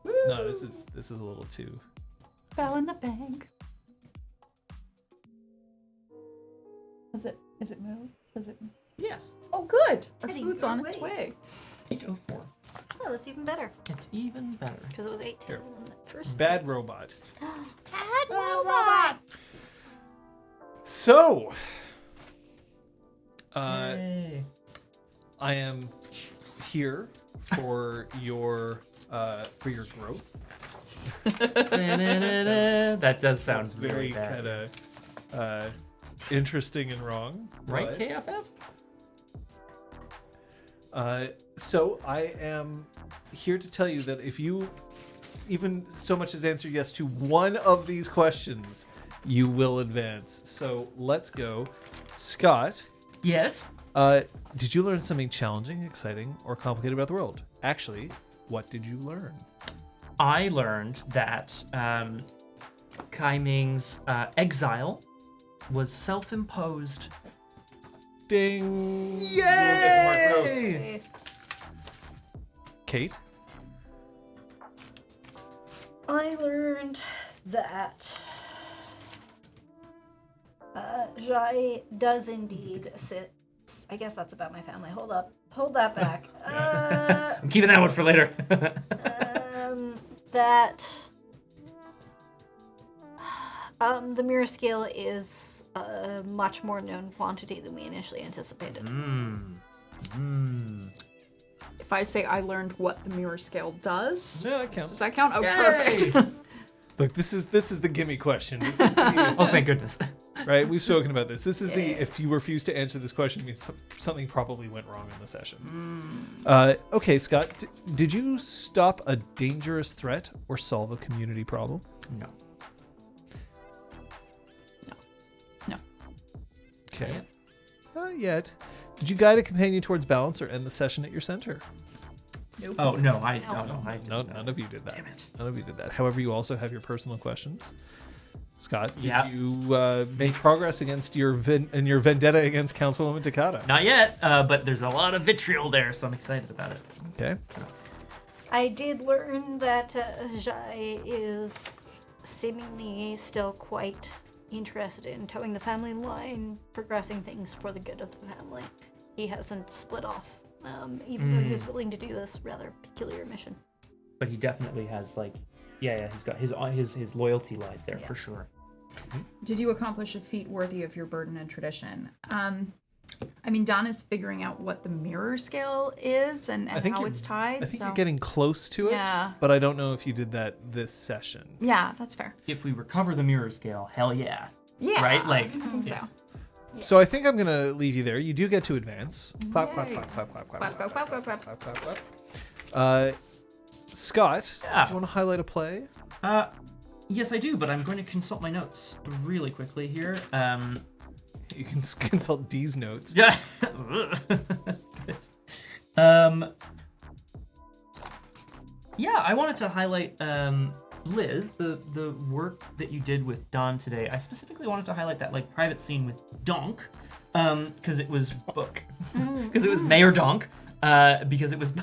No, this is a little too... Bow in the bank. Is it moved? Is it? Yes. Oh, good. Our Heading food's your on its way. way. 804. Oh, that's even better. It's even better. Because it was 810 first. Bad robot. Bad robot. So... Yay. I am here for your growth. That does sound Very very bad. kind of interesting and wrong. Right, but- KFF? So I am here to tell you that if you even so much as answer yes to one of these questions, you will advance. So let's go. Scott, Yes. did you learn something challenging, exciting, or complicated about the world? Actually, what did you learn? I learned that Kai Ming's exile was self-imposed. Ding! Yay! Kate? I learned that Jai does indeed sit. I guess that's about my family. Hold up. Hold that back. I'm keeping that one for later. That the mirror scale is a much more known quantity than we initially anticipated. If I say I learned what the mirror scale does, No, that counts. does that count? Oh, Yay! perfect. Look, this is the gimme question. This is the, Oh, thank goodness. right? We've spoken about this. This is the if you refuse to answer this question, it means something probably went wrong in the session. Okay, Scott, did you stop a dangerous threat or solve a community problem? No. No. Okay. Not yet. Did you guide a companion towards balance or end the session at your center? Oh, no, I No, none of you did that. Damn it. None of you did that. However, you also have your personal questions. Scott, did Yeah. you make progress against your vendetta against Councilwoman Takata? Not yet, but there's a lot of vitriol there, so I'm excited about it. Okay. I did learn that Jai is seemingly still quite interested in towing the family line, progressing things for the good of the family. He hasn't split off, even though he was willing to do this rather peculiar mission. But he definitely has he's got his loyalty lies there for sure. Did you accomplish a feat worthy of your burden and tradition? I mean, Don is figuring out what the mirror scale is and how it's tied. I think you're getting close to it, Yeah. but I don't know if you did that this session. Yeah, that's fair. If we recover the mirror scale, hell yeah. Yeah. Right? I think so. So I think I'm going to leave you there. You do get to advance. Clap, clap, Yay. clap, clap, clap, clap, Clap, clap, clap, clap, clap, clap, clap, clap. Scott, Yeah. do you want to highlight a play? Yes, I do, but I'm going to consult my notes really quickly here. You can consult D's notes. Yeah. Yeah, I wanted to highlight Liz, the work that you did with Don today. I specifically wanted to highlight that private scene with Donk, because it was because it was Mayor Donk, because it was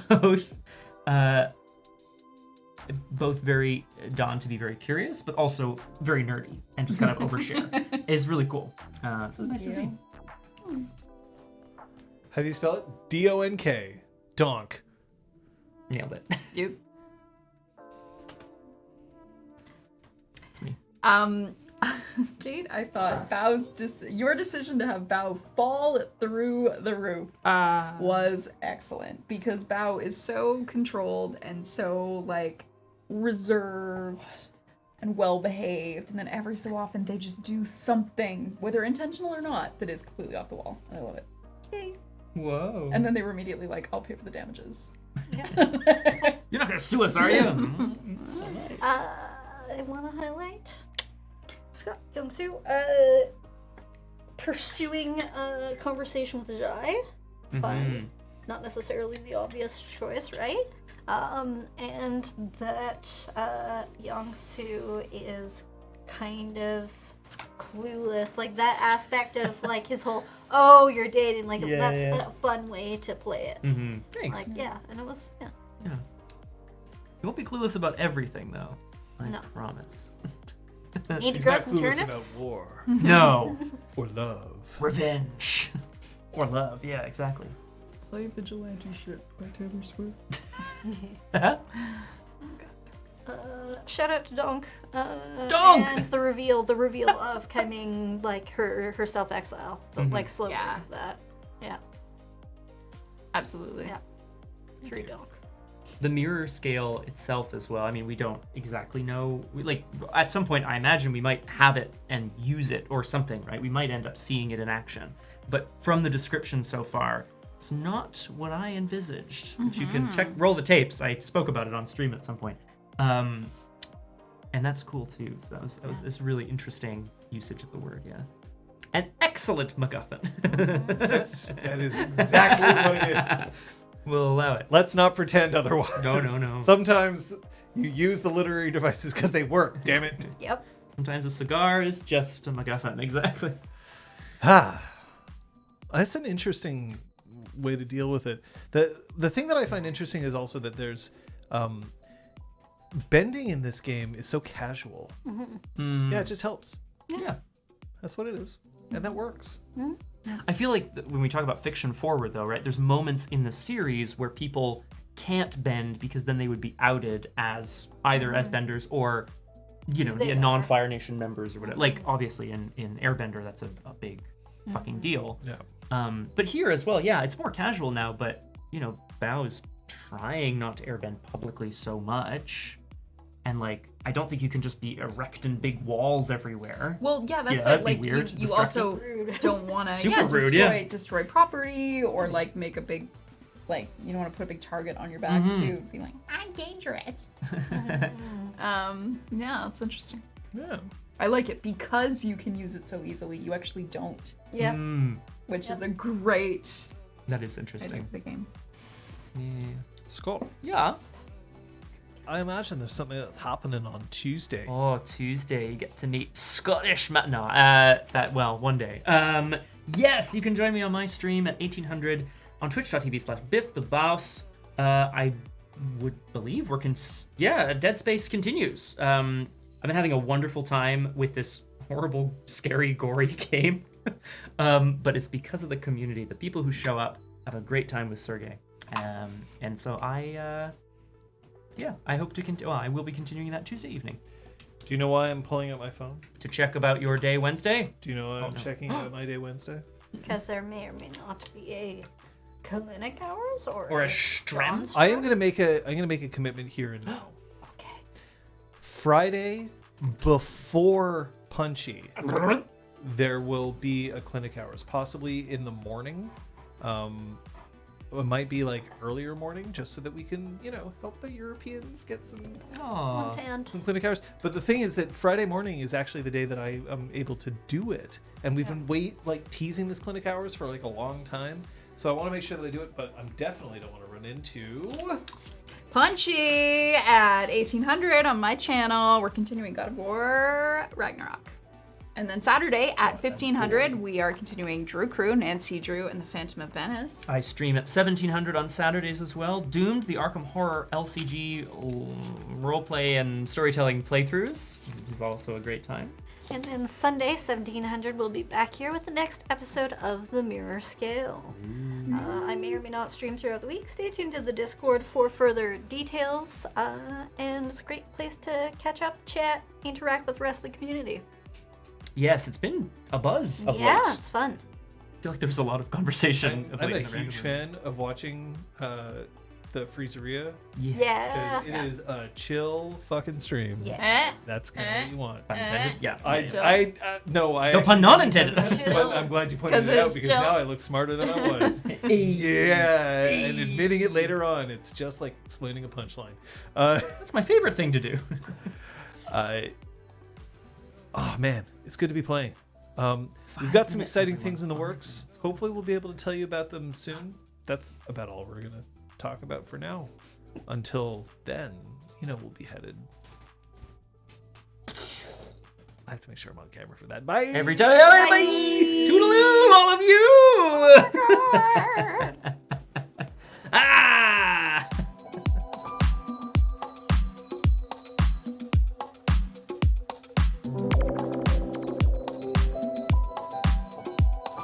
both very Don to be very curious, but also very nerdy and just kind of overshare. It's really cool. So it's nice to see. How do you spell it? D-O-N-K. Donk. Nailed it. Yep. It's me. Kate, I thought your decision to have Bao fall through the roof was excellent, because Bao is so controlled and so reserved and well behaved, and then every so often they just do something, whether intentional or not, that is completely off the wall. I love it. Yay. Whoa. And then they were immediately like, I'll pay for the damages. Yeah. You're not gonna sue us, are you? I want to highlight Scott Young-soo pursuing a conversation with Jai. Fun. Not necessarily the obvious choice, right? And that Young-soo is kind of clueless, that aspect of his whole you're dating, that's a fun way to play it. Thanks. And it was Yeah. You won't be clueless about everything, though. I No. promise. Need to He's grow not some clueless turnips. about war No. or love. Revenge. Or love. Yeah, exactly. Play Vigilante Ship by Taylor Swift. Shout out to Donk. Donk! And the reveal of coming her self-exile. The slow burn of that. Yeah. Absolutely. Yeah. Through Donk. The mirror scale itself as well. I mean, we don't exactly know. At some point, I imagine we might have it and use it or something, right? We might end up seeing it in action. But from the description so far, it's not what I envisaged. Which you can roll the tapes. I spoke about it on stream at some point. And that's cool too. So that was this really interesting usage of the word, yeah. An excellent MacGuffin. That is exactly what it is. We'll allow it. Let's not pretend otherwise. No. Sometimes you use the literary devices because they work, damn it. Yep. Sometimes a cigar is just a MacGuffin, exactly. That's an interesting way to deal with it. The thing that I find interesting is also that there's bending in this game is so casual. Yeah, it just helps. Yeah. That's what it is. And that works. I feel like when we talk about fiction forward, though, right, there's moments in the series where people can't bend because then they would be outed as either as benders or, the non-Fire Nation members or whatever. Obviously in Airbender, that's a big fucking deal. Yeah. But here as well, yeah, it's more casual now, but, Bao is trying not to airbend publicly so much. And, I don't think you can just be erecting big walls everywhere. Well, yeah, that's that'd be weird, You also Rude. don't want to Super rude, destroy property or make a big you don't want to put a big target on your back too. Be like, I'm dangerous. Yeah, that's interesting. Yeah. I like it because you can use it so easily. You actually don't, Yeah. which is a great That is idea interesting. for the game. Yeah. Scott, Yeah. I imagine there's something that's happening on Tuesday. Oh, Tuesday, you get to meet Scottish one day. Yes, you can join me on my stream at 1800 on twitch.tv/BiffTheBoss. I would believe Dead Space continues. I've been having a wonderful time with this horrible, scary, gory game. But it's because of the community. The people who show up have a great time with Sergey. And so I hope to continue. Well, I will be continuing that Tuesday evening. Do you know why I'm pulling out my phone? To check about your day Wednesday? Do you know why I'm checking out my day Wednesday? Because there may or may not be a clinic hours Or a strength? I'm gonna make a commitment here and now. Okay. Friday before Punchy, there will be a clinic hours, possibly in the morning. It might be like earlier morning, just so that we can, help the Europeans get some clinic hours. But the thing is that Friday morning is actually the day that I am able to do it, and we've been teasing this clinic hours for like a long time. So I want to make sure that I do it, but I definitely don't want to run into Punchy at 1800 on my channel. We're continuing God of War Ragnarok. And then Saturday at 1500, we are continuing Drew Crew, Nancy Drew, and the Phantom of Venice. I stream at 1700 on Saturdays as well. Doomed, the Arkham Horror LCG roleplay and storytelling playthroughs, which is also a great time. And then Sunday, 1700, we'll be back here with the next episode of The Mirror Scale. I may or may not stream throughout the week. Stay tuned to the Discord for further details. And it's a great place to catch up, chat, interact with the rest of the community. Yes, it's been a buzz of late. Yeah, it's fun. I feel like there was a lot of conversation. I'm a huge fan of watching the Freezeria. Yeah. Because it is a chill fucking stream. Yeah. That's kind of what you want. Pun intended? Yeah. No pun not intended. But I'm glad you pointed it out because now I look smarter than I was. Yeah, and admitting it later on, it's just like explaining a punchline. That's my favorite thing to do. Oh man, it's good to be playing. We've got some exciting things in the works. Hopefully we'll be able to tell you about them soon. That's about all we're going to talk about for now. Until then, we'll be headed. I have to make sure I'm on camera for that. Bye! Every time. Bye! Toodaloo, all of you!